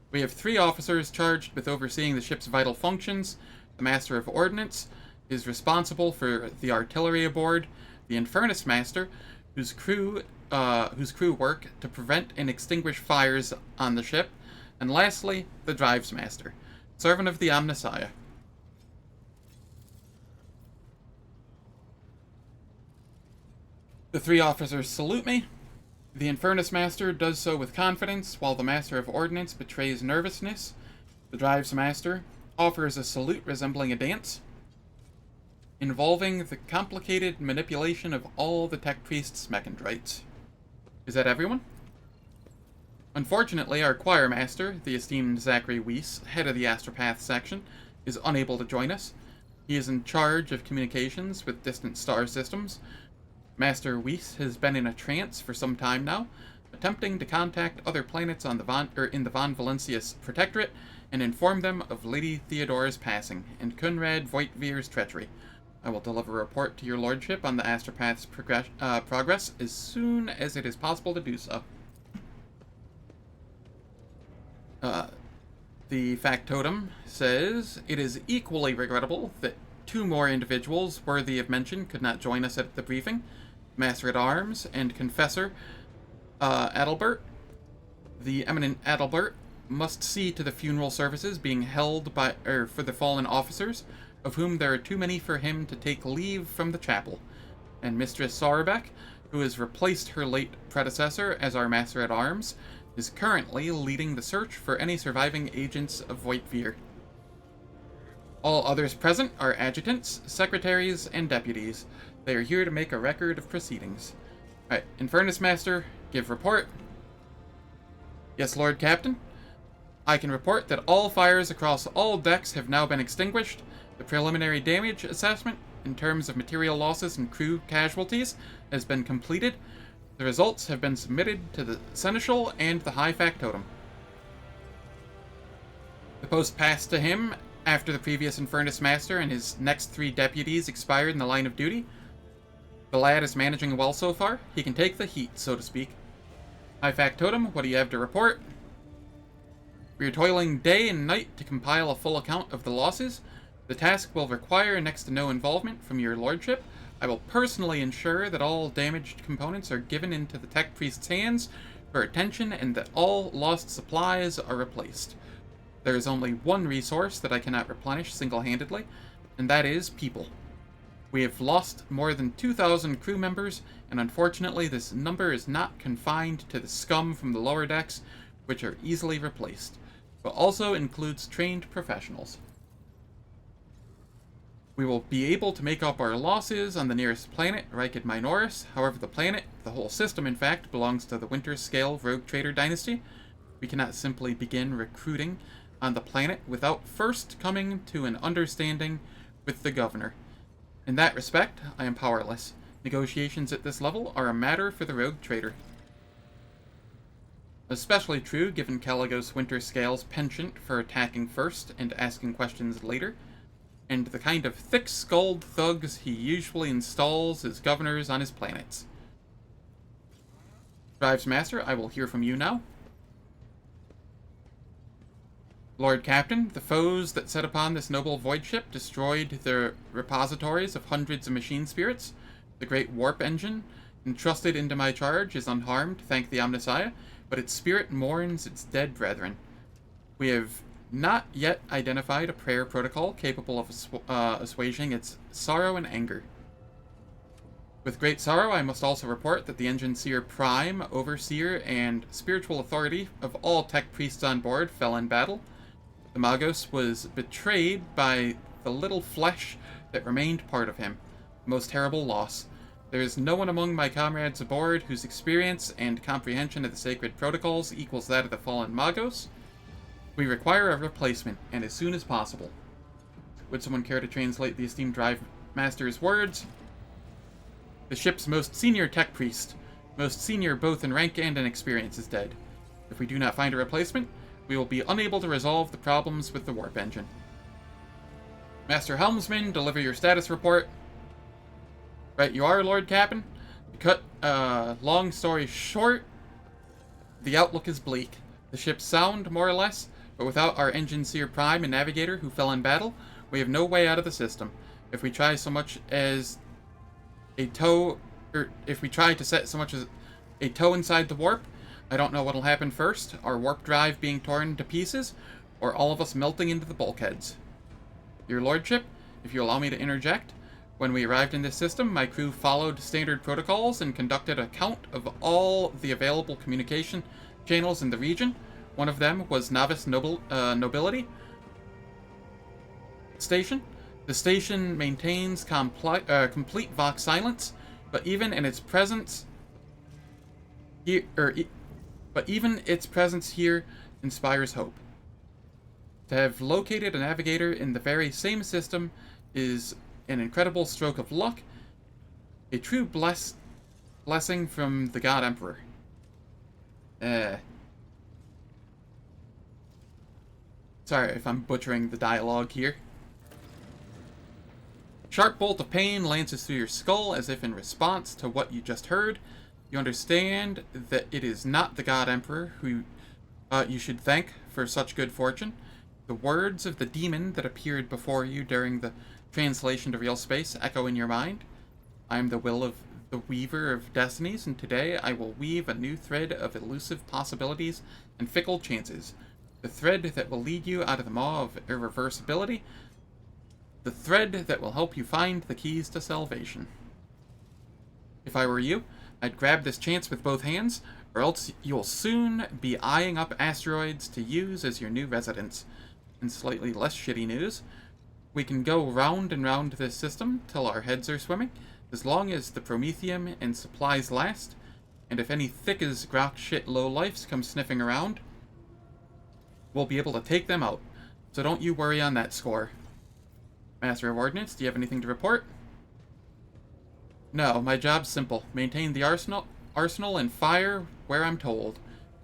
we have 3 officers charged with overseeing the ship's vital functions. The Master of Ordnance is responsible for the artillery aboard. The Infernus Master, whose crew work to prevent and extinguish fires on the ship. And lastly, the Drives Master, servant of the Omnissiah. The 3 officers salute me. The Infernus Master does so with confidence, while the Master of Ordnance betrays nervousness. The Drives Master offers a salute resembling a dance, involving the complicated manipulation of all the Tech Priest's mechandrites. Is that everyone? Unfortunately, our Choir Master, the esteemed Zachary Weiss, head of the Astropath section, is unable to join us. He is in charge of communications with distant star systems. Master Weiss has been in a trance for some time now, attempting to contact other planets on the in the Von Valencius Protectorate and inform them of Lady Theodora's passing and Kunrad Voigtveer's treachery. I will deliver a report to your lordship on the Astropath's progress as soon as it is possible to do so. The factotum says, it is equally regrettable that 2 more individuals worthy of mention could not join us at the briefing. Master-at-Arms and Confessor Adalbert. The eminent Adalbert must see to the funeral services being held for the fallen officers, of whom there are too many for him to take leave from the chapel. And Mistress Sauerbeck, who has replaced her late predecessor as our Master-at-Arms, is currently leading the search for any surviving agents of Voigtveer. All others present are adjutants, secretaries, and deputies. They are here to make a record of proceedings. Alright, Infernus Master, give report. Yes, Lord Captain. I can report that all fires across all decks have now been extinguished. The preliminary damage assessment, in terms of material losses and crew casualties, has been completed. The results have been submitted to the Seneschal and the High Factotum. The post passed to him after the previous Infernus Master and his next 3 deputies expired in the line of duty. The lad is managing well so far. He can take the heat, so to speak. High Factotum, what do you have to report? We are toiling day and night to compile a full account of the losses. The task will require next to no involvement from your lordship. I will personally ensure that all damaged components are given into the tech priest's hands for attention and that all lost supplies are replaced. There is only one resource that I cannot replenish single-handedly, and that is people. We have lost more than 2,000 crew members, and unfortunately this number is not confined to the scum from the lower decks, which are easily replaced, but also includes trained professionals. We will be able to make up our losses on the nearest planet, Rikid Minoris. However, the planet, the whole system in fact, belongs to the Winter Scale Rogue Trader dynasty. We cannot simply begin recruiting on the planet without first coming to an understanding with the governor. In that respect, I am powerless. Negotiations at this level are a matter for the Rogue Trader. Especially true given Caligos Winter Scale's penchant for attacking first and asking questions later, and the kind of thick-skulled thugs he usually installs as governors on his planets. Drives Master, I will hear from you now. Lord Captain, the foes that set upon this noble void ship destroyed the repositories of hundreds of machine spirits. The great warp engine, entrusted into my charge, is unharmed, thank the Omnissiah, but its spirit mourns its dead brethren. We have not yet identified a prayer protocol capable of assuaging its sorrow and anger. With great sorrow, I must also report that the Engine Seer Prime, Overseer, and Spiritual Authority of all tech priests on board fell in battle. The Magos was betrayed by the little flesh that remained part of him. A most terrible loss. There is no one among my comrades aboard whose experience and comprehension of the sacred protocols equals that of the fallen Magos. We require a replacement, and as soon as possible. Would someone care to translate the esteemed Drive Master's words? The ship's most senior tech priest, most senior both in rank and in experience, is dead. If we do not find a replacement, we will be unable to resolve the problems with the warp engine. Master Helmsman, deliver your status report. Right you are, Lord Captain. To cut long story short, the outlook is bleak. The ship's sound, more or less, but without our Engine Seer Prime and Navigator who fell in battle, we have no way out of the system. If we try so much as a toe, or if we try to set so much as a toe inside the warp, I don't know what'll happen first, our warp drive being torn to pieces, or all of us melting into the bulkheads. Your Lordship, if you allow me to interject, when we arrived in this system, my crew followed standard protocols and conducted a count of all the available communication channels in the region. One of them was Novice Nobility Station. The station maintains complete Vox silence, but even in its presence here, but even its presence here inspires hope. To have located a navigator in the very same system is an incredible stroke of luck, a true blessing from the God Emperor. Sorry if I'm butchering the dialogue here. Sharp bolt of pain lances through your skull as if in response to what you just heard. You understand that it is not the God Emperor who you should thank for such good fortune. The words of the demon that appeared before you during the translation to real space echo in your mind. I am the will of the weaver of destinies, and today I will weave a new thread of elusive possibilities and fickle chances. The thread that will lead you out of the maw of irreversibility. The thread that will help you find the keys to salvation. If I were you, I'd grab this chance with both hands, or else you'll soon be eyeing up asteroids to use as your new residence. In slightly less shitty news, we can go round and round this system till our heads are swimming, as long as the promethium and supplies last, and if any thick as rock shit lowlifes come sniffing around, we'll be able to take them out. So don't you worry on that score. Master of Ordnance, do you have anything to report? No, my job's simple. Maintain the arsenal and fire where I'm told.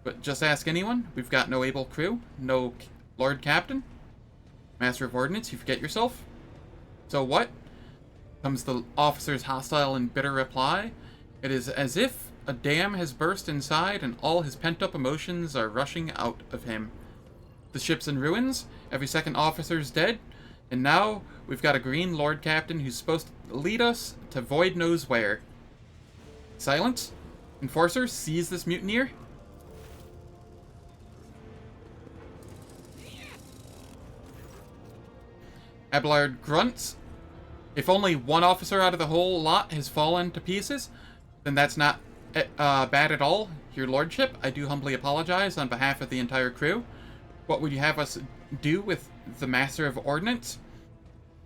But just ask anyone. We've got no able crew, no Lord Captain. Master of Ordnance, you forget yourself? So what? Comes the officer's hostile and bitter reply. It is as if a dam has burst inside and all his pent-up emotions are rushing out of him. The ship's in ruins, every second officer's dead, and now we've got a green Lord Captain who's supposed to lead us to void knows where. Silence? Enforcer, seize this mutineer? Abelard grunts. If only one officer out of the whole lot has fallen to pieces, then that's not bad at all. Your lordship, I do humbly apologize on behalf of the entire crew. What would you have us do with the Master of Ordnance?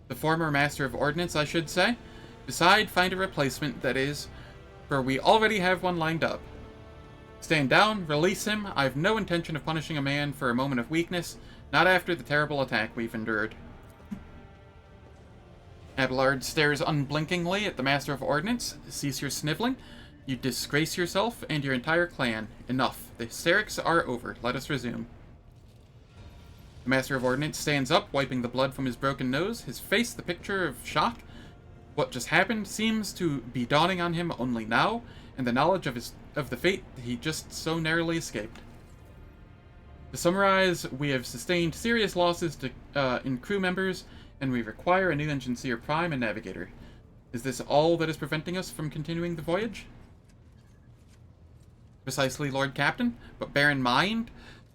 The former Master of Ordnance, I should say. Decide, find a replacement, that is, for we already have one lined up. Stand down, release him. I have no intention of punishing a man for a moment of weakness, not after the terrible attack we've endured. Abelard stares unblinkingly at the Master of Ordnance. Cease your sniveling. You disgrace yourself and your entire clan. Enough. The hysterics are over. Let us resume. The Master of Ordnance stands up, wiping the blood from his broken nose, his face the picture of shock. What just happened seems to be dawning on him only now, and the knowledge of the fate he just so narrowly escaped. To summarize, we have sustained serious losses in crew members, and we require a new Engineer Prime and Navigator. Is this all that is preventing us from continuing the voyage? Precisely, Lord Captain, but bear in mind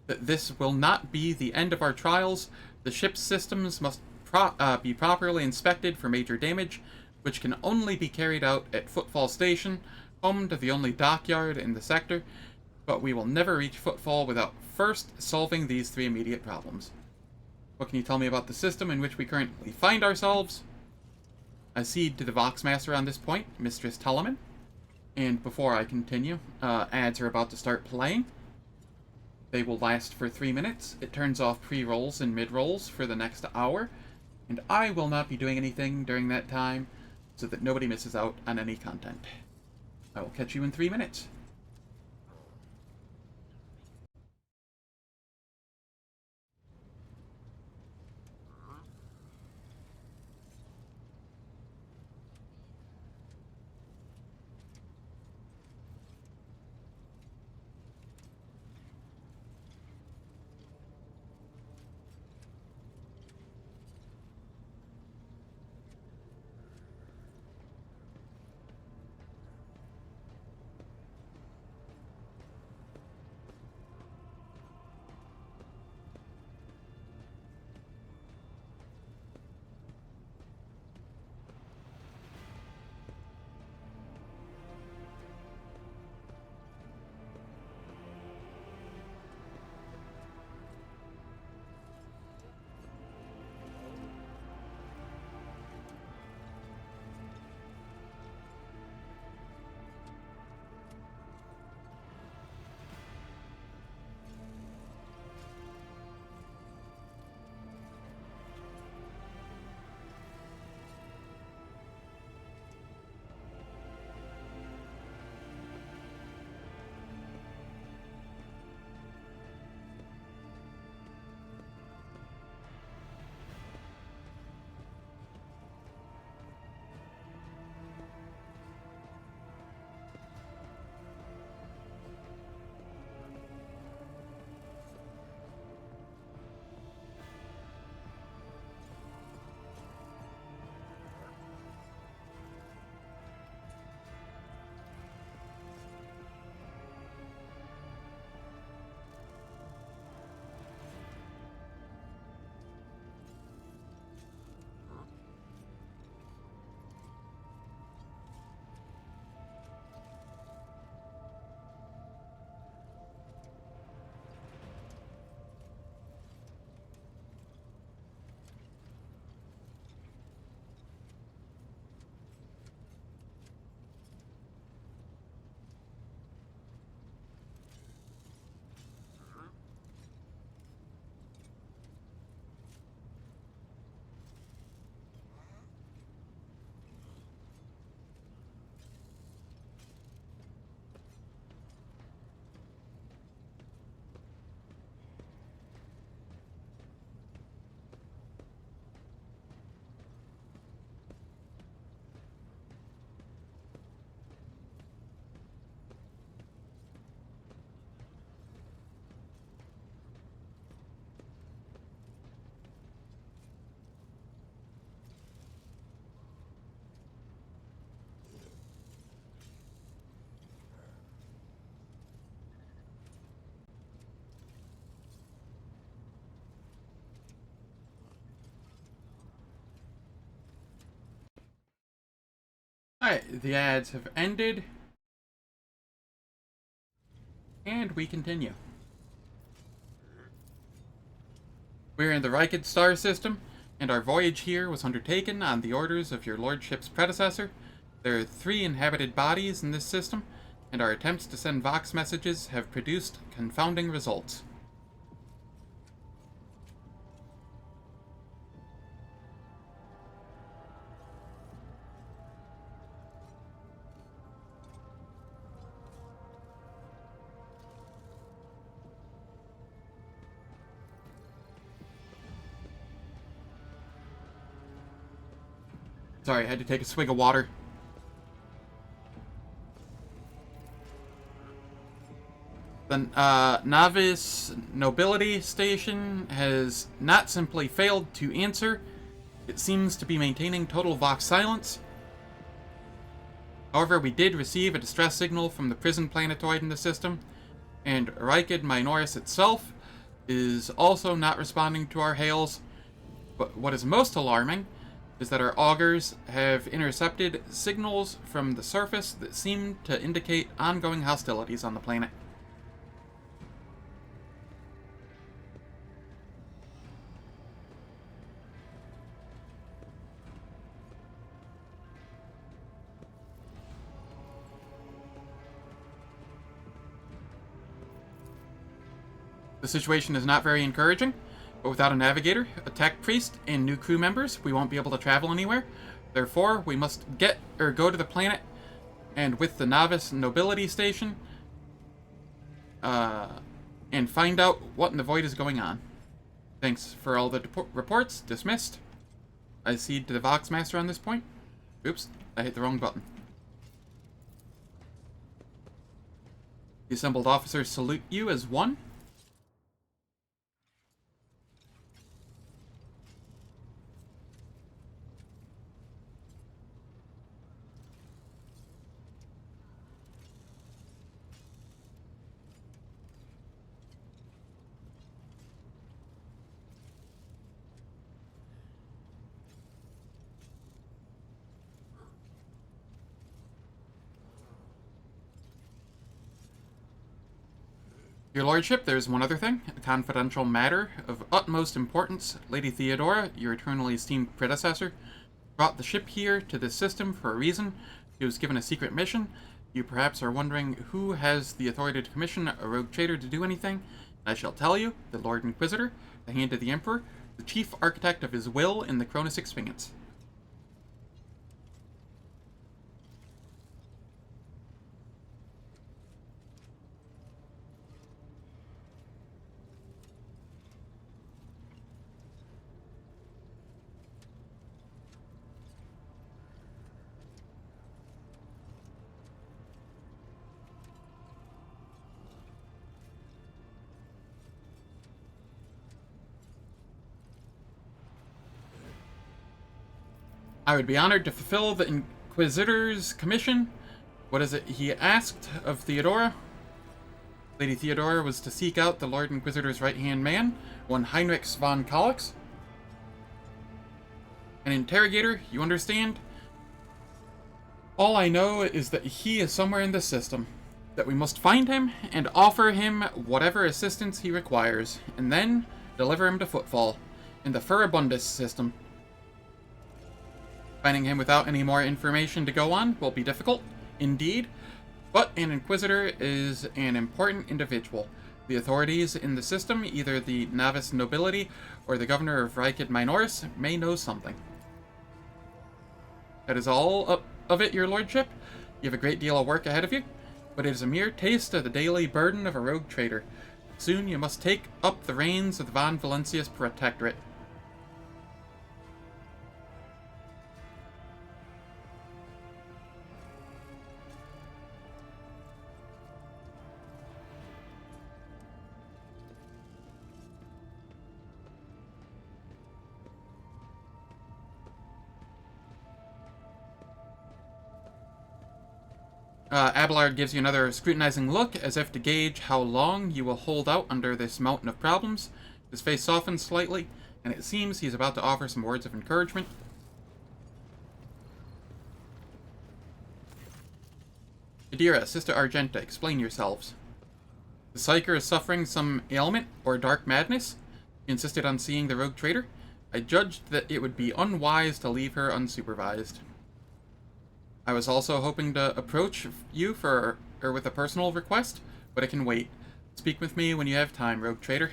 that this will not be the end of our trials. The ship's systems must be properly inspected for major damage, which can only be carried out at Footfall Station, home to the only dockyard in the sector, but we will never reach Footfall without first solving these three immediate problems. What can you tell me about the system in which we currently find ourselves? I cede to the Voxmaster on this point, Mistress Telemann. And before I continue, ads are about to start playing. They will last for 3 minutes. It turns off pre-rolls and mid-rolls for the next hour, and I will not be doing anything during that time so that nobody misses out on any content. I will catch you in 3 minutes. Alright, the ads have ended. And we continue. We're in the Rykid star system, and our voyage here was undertaken on the orders of your lordship's predecessor. There are 3 inhabited bodies in this system, and our attempts to send Vox messages have produced confounding results. Sorry, I had to take a swig of water. The Novice Nobility Station has not simply failed to answer, it seems to be maintaining total Vox silence. However, we did receive a distress signal from the prison planetoid in the system, and Rykid Minoris itself is also not responding to our hails. But what is most alarming is that our augurs have intercepted signals from the surface that seem to indicate ongoing hostilities on the planet. The situation is not very encouraging, but without a navigator, a tech priest, and new crew members, we won't be able to travel anywhere. Therefore, we must go to the planet, and with the Novice Nobility Station, and find out what in the void is going on. Thanks for all the reports. Dismissed. I cede to the Vox Master on this point. Oops, I hit the wrong button. The assembled officers salute you as one. Your Lordship, there's one other thing. A confidential matter of utmost importance. Lady Theodora, your eternally esteemed predecessor, brought the ship here to this system for a reason. She was given a secret mission. You perhaps are wondering who has the authority to commission a rogue trader to do anything. I shall tell you, the Lord Inquisitor, the Hand of the Emperor, the chief architect of his will in the Cronus Expanse. I would be honored to fulfill the Inquisitor's commission. What is it he asked of Theodora? Lady Theodora was to seek out the Lord Inquisitor's right-hand man, one Heinrich von Kallix. An interrogator, you understand? All I know is that he is somewhere in the system, that we must find him and offer him whatever assistance he requires, and then deliver him to Footfall in the Furibundus system. Finding him without any more information to go on will be difficult, indeed, but an Inquisitor is an important individual. The authorities in the system, either the Novice Nobility or the Governor of Rykid Minoris, may know something. That is all of it, your lordship. You have a great deal of work ahead of you, but it is a mere taste of the daily burden of a rogue trader. Soon you must take up the reins of the Von Valencius Protectorate. Abelard gives you another scrutinizing look, as if to gauge how long you will hold out under this mountain of problems. His face softens slightly, and it seems he's about to offer some words of encouragement. Adira, Sister Argenta, explain yourselves. The Psyker is suffering some ailment or dark madness? She insisted on seeing the rogue trader. I judged that it would be unwise to leave her unsupervised. I was also hoping to approach you with a personal request, but it can wait. Speak with me when you have time, rogue trader.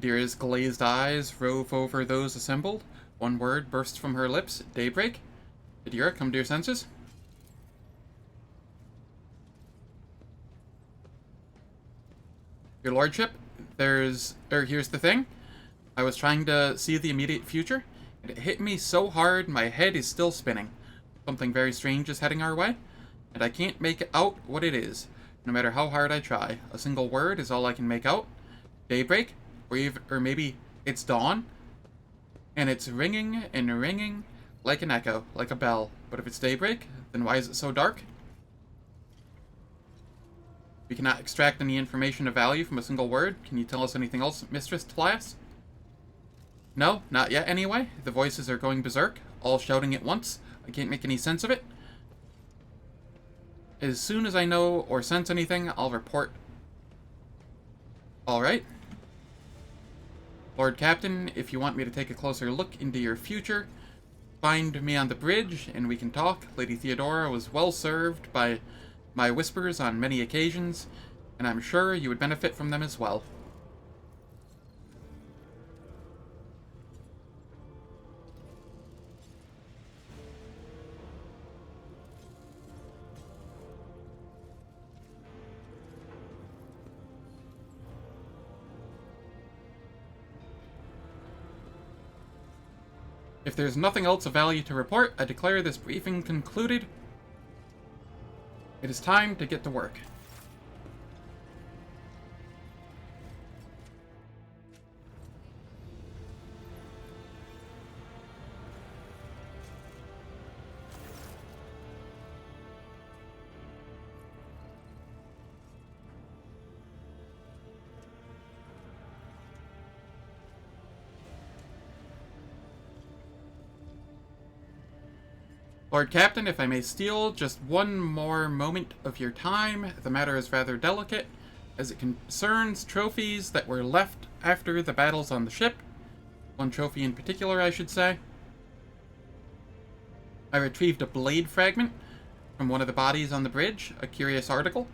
Adira's glazed eyes rove over those assembled. One word bursts from her lips. Daybreak. Adira, come to your senses. Your lordship, here's the thing. I was trying to see the immediate future, and it hit me so hard my head is still spinning. Something very strange is heading our way, and I can't make out what it is, no matter how hard I try. A single word is all I can make out. Daybreak, or maybe it's dawn, and it's ringing and ringing like an echo, like a bell. But if it's daybreak, then why is it so dark? We cannot extract any information of value from a single word. Can you tell us anything else, Mistress Tlass? No, not yet anyway. The voices are going berserk, all shouting at once. I can't make any sense of it. As soon as I know or sense anything, I'll report. Alright. Lord Captain, if you want me to take a closer look into your future, find me on the bridge and we can talk. Lady Theodora was well served by my whispers on many occasions, and I'm sure you would benefit from them as well. If there's nothing else of value to report, I declare this briefing concluded. It is time to get to work. Lord Captain, if I may steal just one more moment of your time, the matter is rather delicate, as it concerns trophies that were left after the battles on the ship. One trophy in particular, I should say. I retrieved a blade fragment from one of the bodies on the bridge, a curious article.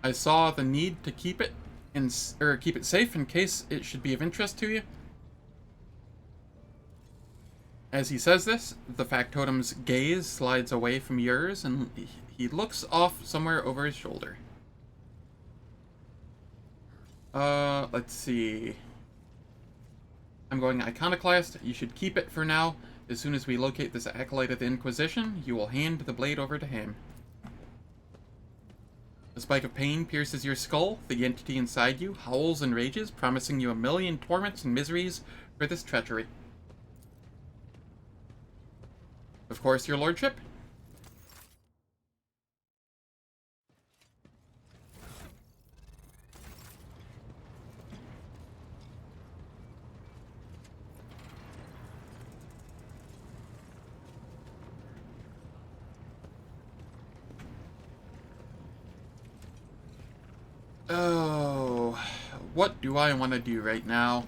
I saw the need to keep it safe in case it should be of interest to you. As he says this, the factotum's gaze slides away from yours, and he looks off somewhere over his shoulder. Let's see. I'm going Iconoclast. You should keep it for now. As soon as we locate this acolyte of the Inquisition, you will hand the blade over to him. A spike of pain pierces your skull. The entity inside you howls and rages, promising you a million torments and miseries for this treachery. Of course, your lordship. Oh, what do I want to do right now?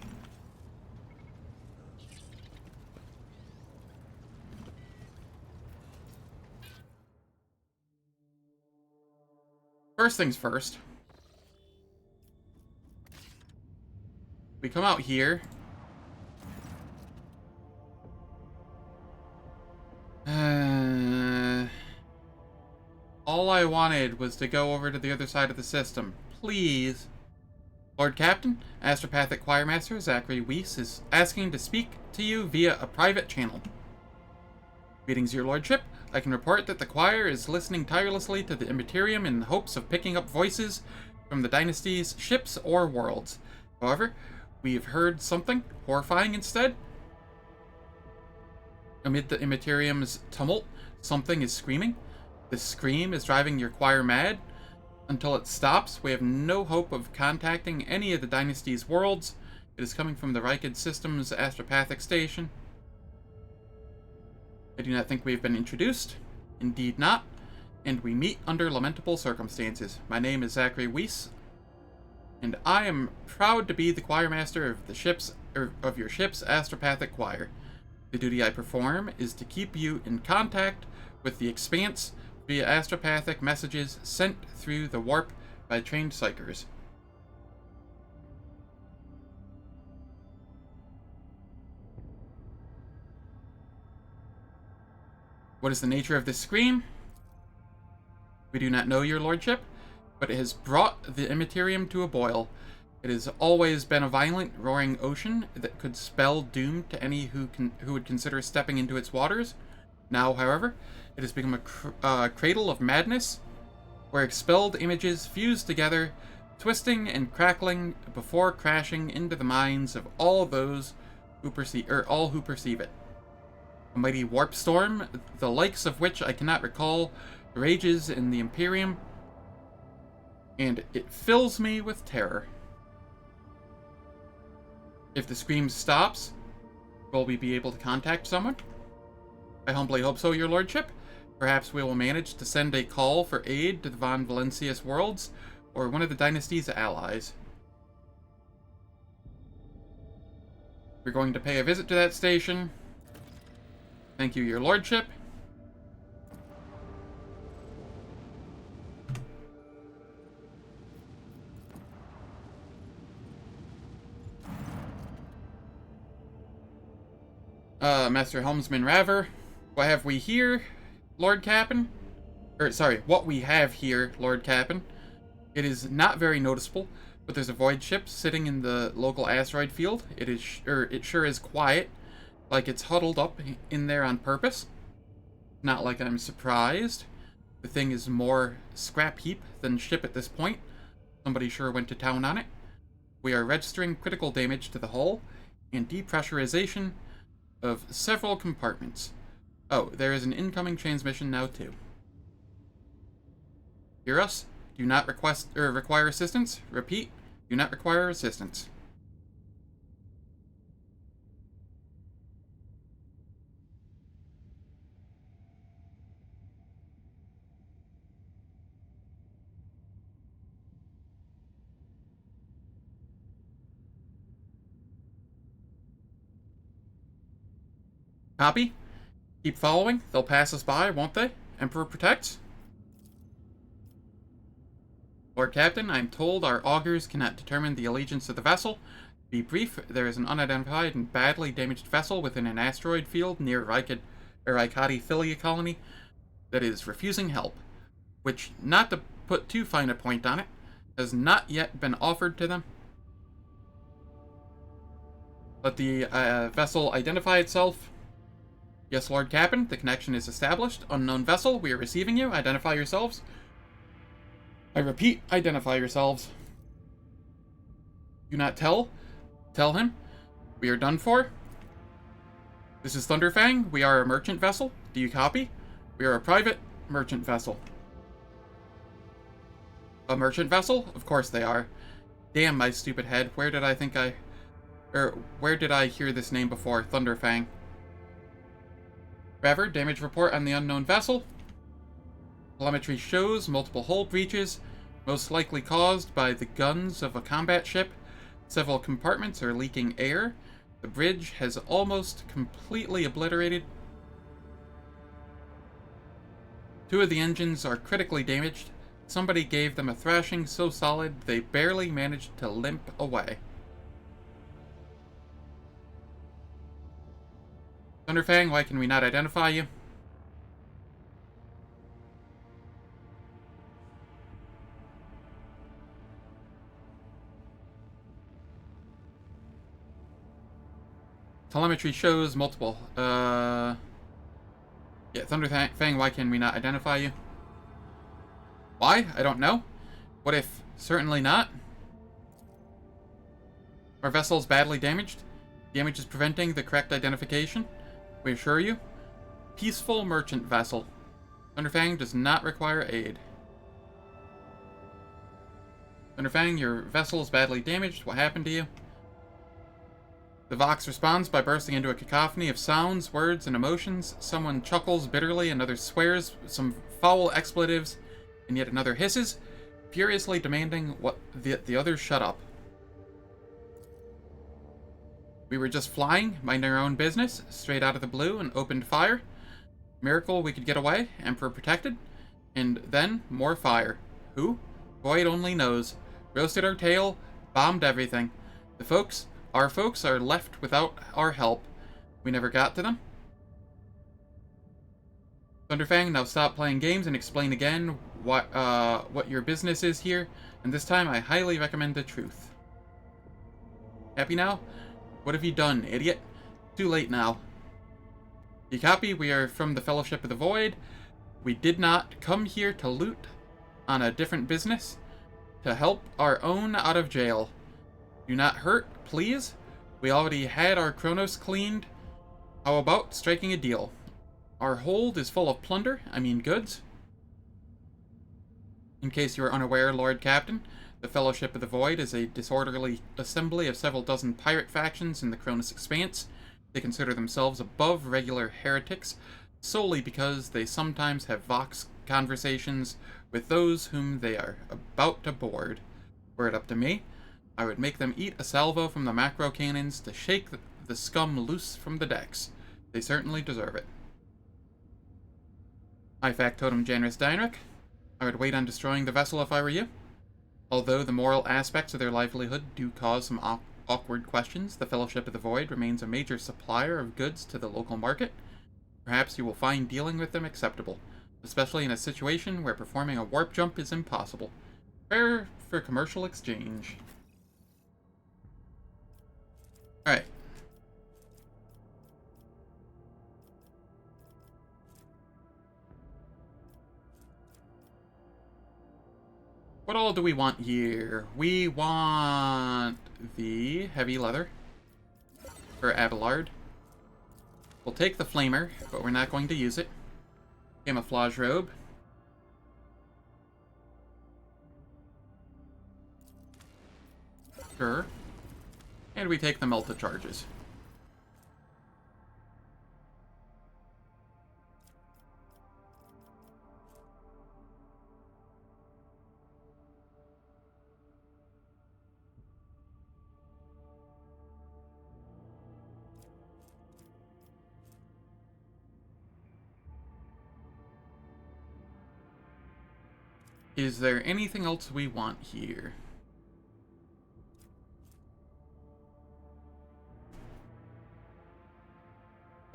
First things first. We come out here. All I wanted was to go over to the other side of the system. Please. Lord Captain, Astropathic Choirmaster Zachary Weiss is asking to speak to you via a private channel. Greetings, your lordship. I can report that the choir is listening tirelessly to the Immaterium in the hopes of picking up voices from the Dynasty's ships or worlds. However, we've heard something horrifying instead. Amid the Immaterium's tumult, something is screaming. This scream is driving your choir mad. Until it stops, we have no hope of contacting any of the Dynasty's worlds. It is coming from the Rykid System's Astropathic Station. I do not think we have been introduced. Indeed not. and we meet under lamentable circumstances. My name is Zachary Weiss, and I am proud to be the choirmaster of your ship's astropathic choir. The duty I perform is to keep you in contact with the Expanse via astropathic messages sent through the warp by trained psychers. What is the nature of this scream? We do not know, your lordship, but it has brought the Immaterium to a boil. It has always been a violent, roaring ocean that could spell doom to any who would consider stepping into its waters. Now, however, it has become a cradle of madness, where expelled images fuse together, twisting and crackling before crashing into the minds of all those who perceive it. A mighty warp storm, the likes of which I cannot recall, rages in the Imperium, and it fills me with terror. If the scream stops, will we be able to contact someone? I humbly hope so, your lordship. Perhaps we will manage to send a call for aid to the Von Valencius worlds, or one of the dynasty's allies. We're going to pay a visit to that station. Thank you, your lordship. Master Helmsman Raver, what have we here, Lord Captain? What we have here, Lord Captain. It is not very noticeable, but there's a void ship sitting in the local asteroid field. It sure is quiet, like it's huddled up in there on purpose. Not like I'm surprised. The thing is more scrap heap than ship at this point. Somebody sure went to town on it. We are registering critical damage to the hull and depressurization of several compartments. Oh, there is an incoming transmission now too. Hear us? Do not require assistance? Repeat, do not require assistance. Copy. Keep following. They'll pass us by, won't they? Emperor protects. Lord Captain, I'm told our augurs cannot determine the allegiance of the vessel. To be brief, there is an unidentified and badly damaged vessel within an asteroid field near Rykati Philia colony that is refusing help, which, not to put too fine a point on it, has not yet been offered to them. Let the vessel identify itself. Yes, Lord Captain, the connection is established. Unknown vessel, we are receiving you. Identify yourselves. I repeat, identify yourselves. Do not tell. Tell him. We are done for. This is Thunderfang. We are a merchant vessel. Do you copy? We are a private merchant vessel. A merchant vessel? Of course they are. Damn my stupid head. Where did I hear this name before? Thunderfang. Raver, damage report on the unknown vessel. Telemetry shows multiple hull breaches, most likely caused by the guns of a combat ship. Several compartments are leaking air. The bridge has almost completely obliterated. 2 of the engines are critically damaged. Somebody gave them a thrashing so solid they barely managed to limp away. Thunderfang, why can we not identify you? Telemetry shows multiple, yeah, Thunderfang, why can we not identify you? Why? I don't know. What if? Certainly not. Our vessel is badly damaged. Damage is preventing the correct identification. We assure you. Peaceful merchant vessel. Thunderfang does not require aid. Thunderfang, your vessel is badly damaged. What happened to you? The Vox responds by bursting into a cacophony of sounds, words, and emotions. Someone chuckles bitterly, another swears some foul expletives, and yet another hisses, furiously demanding what the others shut up. We were just flying, minding our own business, straight out of the blue, and opened fire. Miracle we could get away, Emperor protected, and then more fire. Who? Void only knows. Roasted our tail, bombed everything. Our folks are left without our help. We never got to them. Thunderfang, now stop playing games and explain again what your business is here, and this time I highly recommend the truth. Happy now? What have you done, idiot? Too late now. You copy? We are from the Fellowship of the Void. We did not come here to loot on a different business, to help our own out of jail. Do not hurt, please. We already had our Kronos cleaned. How about striking a deal? Our hold is full of plunder, I mean goods. In case you are unaware, Lord Captain, the Fellowship of the Void is a disorderly assembly of several dozen pirate factions in the Kronos Expanse. They consider themselves above regular heretics solely because they sometimes have Vox conversations with those whom they are about to board. Were it up to me, I would make them eat a salvo from the macro cannons to shake the scum loose from the decks. They certainly deserve it. I factotum generis Deinrich. I would wait on destroying the vessel if I were you. Although the moral aspects of their livelihood do cause some awkward questions, the Fellowship of the Void remains a major supplier of goods to the local market. Perhaps you will find dealing with them acceptable, especially in a situation where performing a warp jump is impossible. Fair for commercial exchange. Alright. What all do we want here? We want the heavy leather for Abelard. We'll take the flamer, but we're not going to use it. Camouflage robe. Sure. And we take the melta charges. Is there anything else we want here?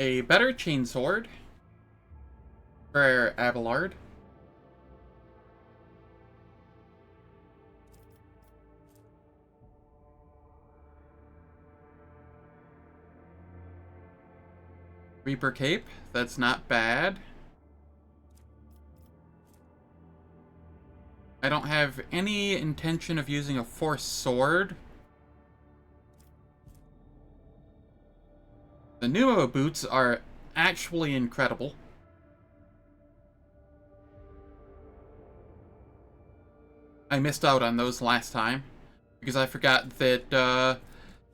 A better chainsword for Abelard. Reaper cape, that's not bad. I don't have any intention of using a force sword. The pneumo boots are actually incredible. I missed out on those last time because I forgot that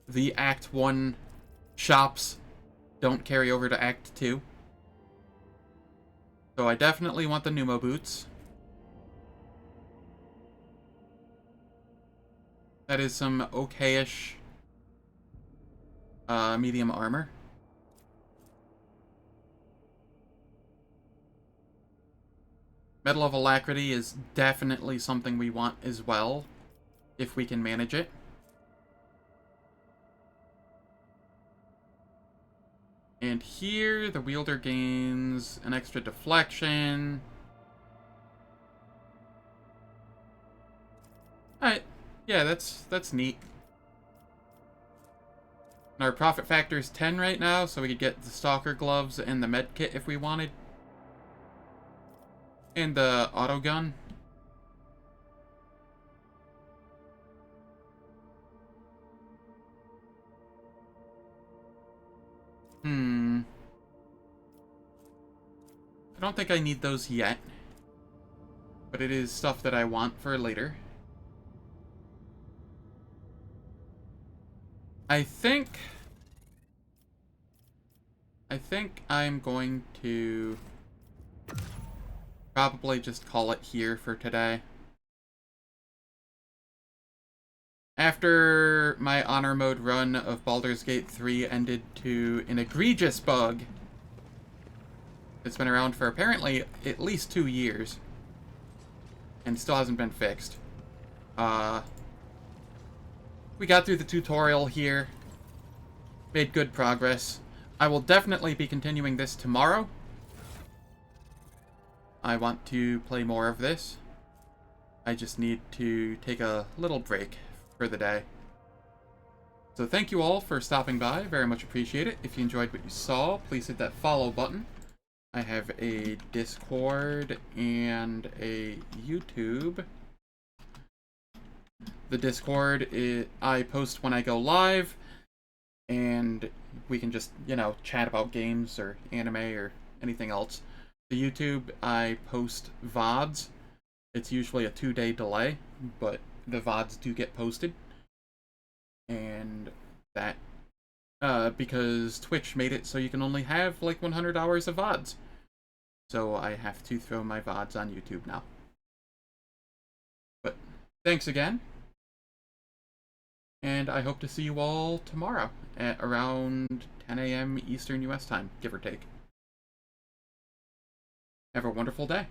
the Act 1 shops don't carry over to Act 2. So I definitely want the pneumo boots. That is some okay-ish medium armor. Medal of Alacrity is definitely something we want as well, if we can manage it. And here, the wielder gains an extra deflection. Alright, yeah, that's neat. And our profit factor is 10 right now, so we could get the stalker gloves and the med kit if we wanted. And the auto gun. I don't think I need those yet. But it is stuff that I want for later. I think I think I'm going to probably just call it here for today. After my honor mode run of Baldur's Gate 3 ended to an egregious bug, it's been around for apparently at least 2 years, and still hasn't been fixed. We got through the tutorial here, made good progress. I will definitely be continuing this tomorrow. I want to play more of this. I just need to take a little break for the day. So thank you all for stopping by. Very much appreciate it. If you enjoyed what you saw, please hit that follow button. I have a Discord and a YouTube. The Discord, I post when I go live, and we can just, you know, chat about games or anime or anything else. The YouTube, I post VODs. It's usually a 2-day delay, but the VODs do get posted. And that, because Twitch made it so you can only have like 100 hours of VODs. So I have to throw my VODs on YouTube now. But thanks again. And I hope to see you all tomorrow at around 10 a.m. Eastern US time, give or take. Have a wonderful day.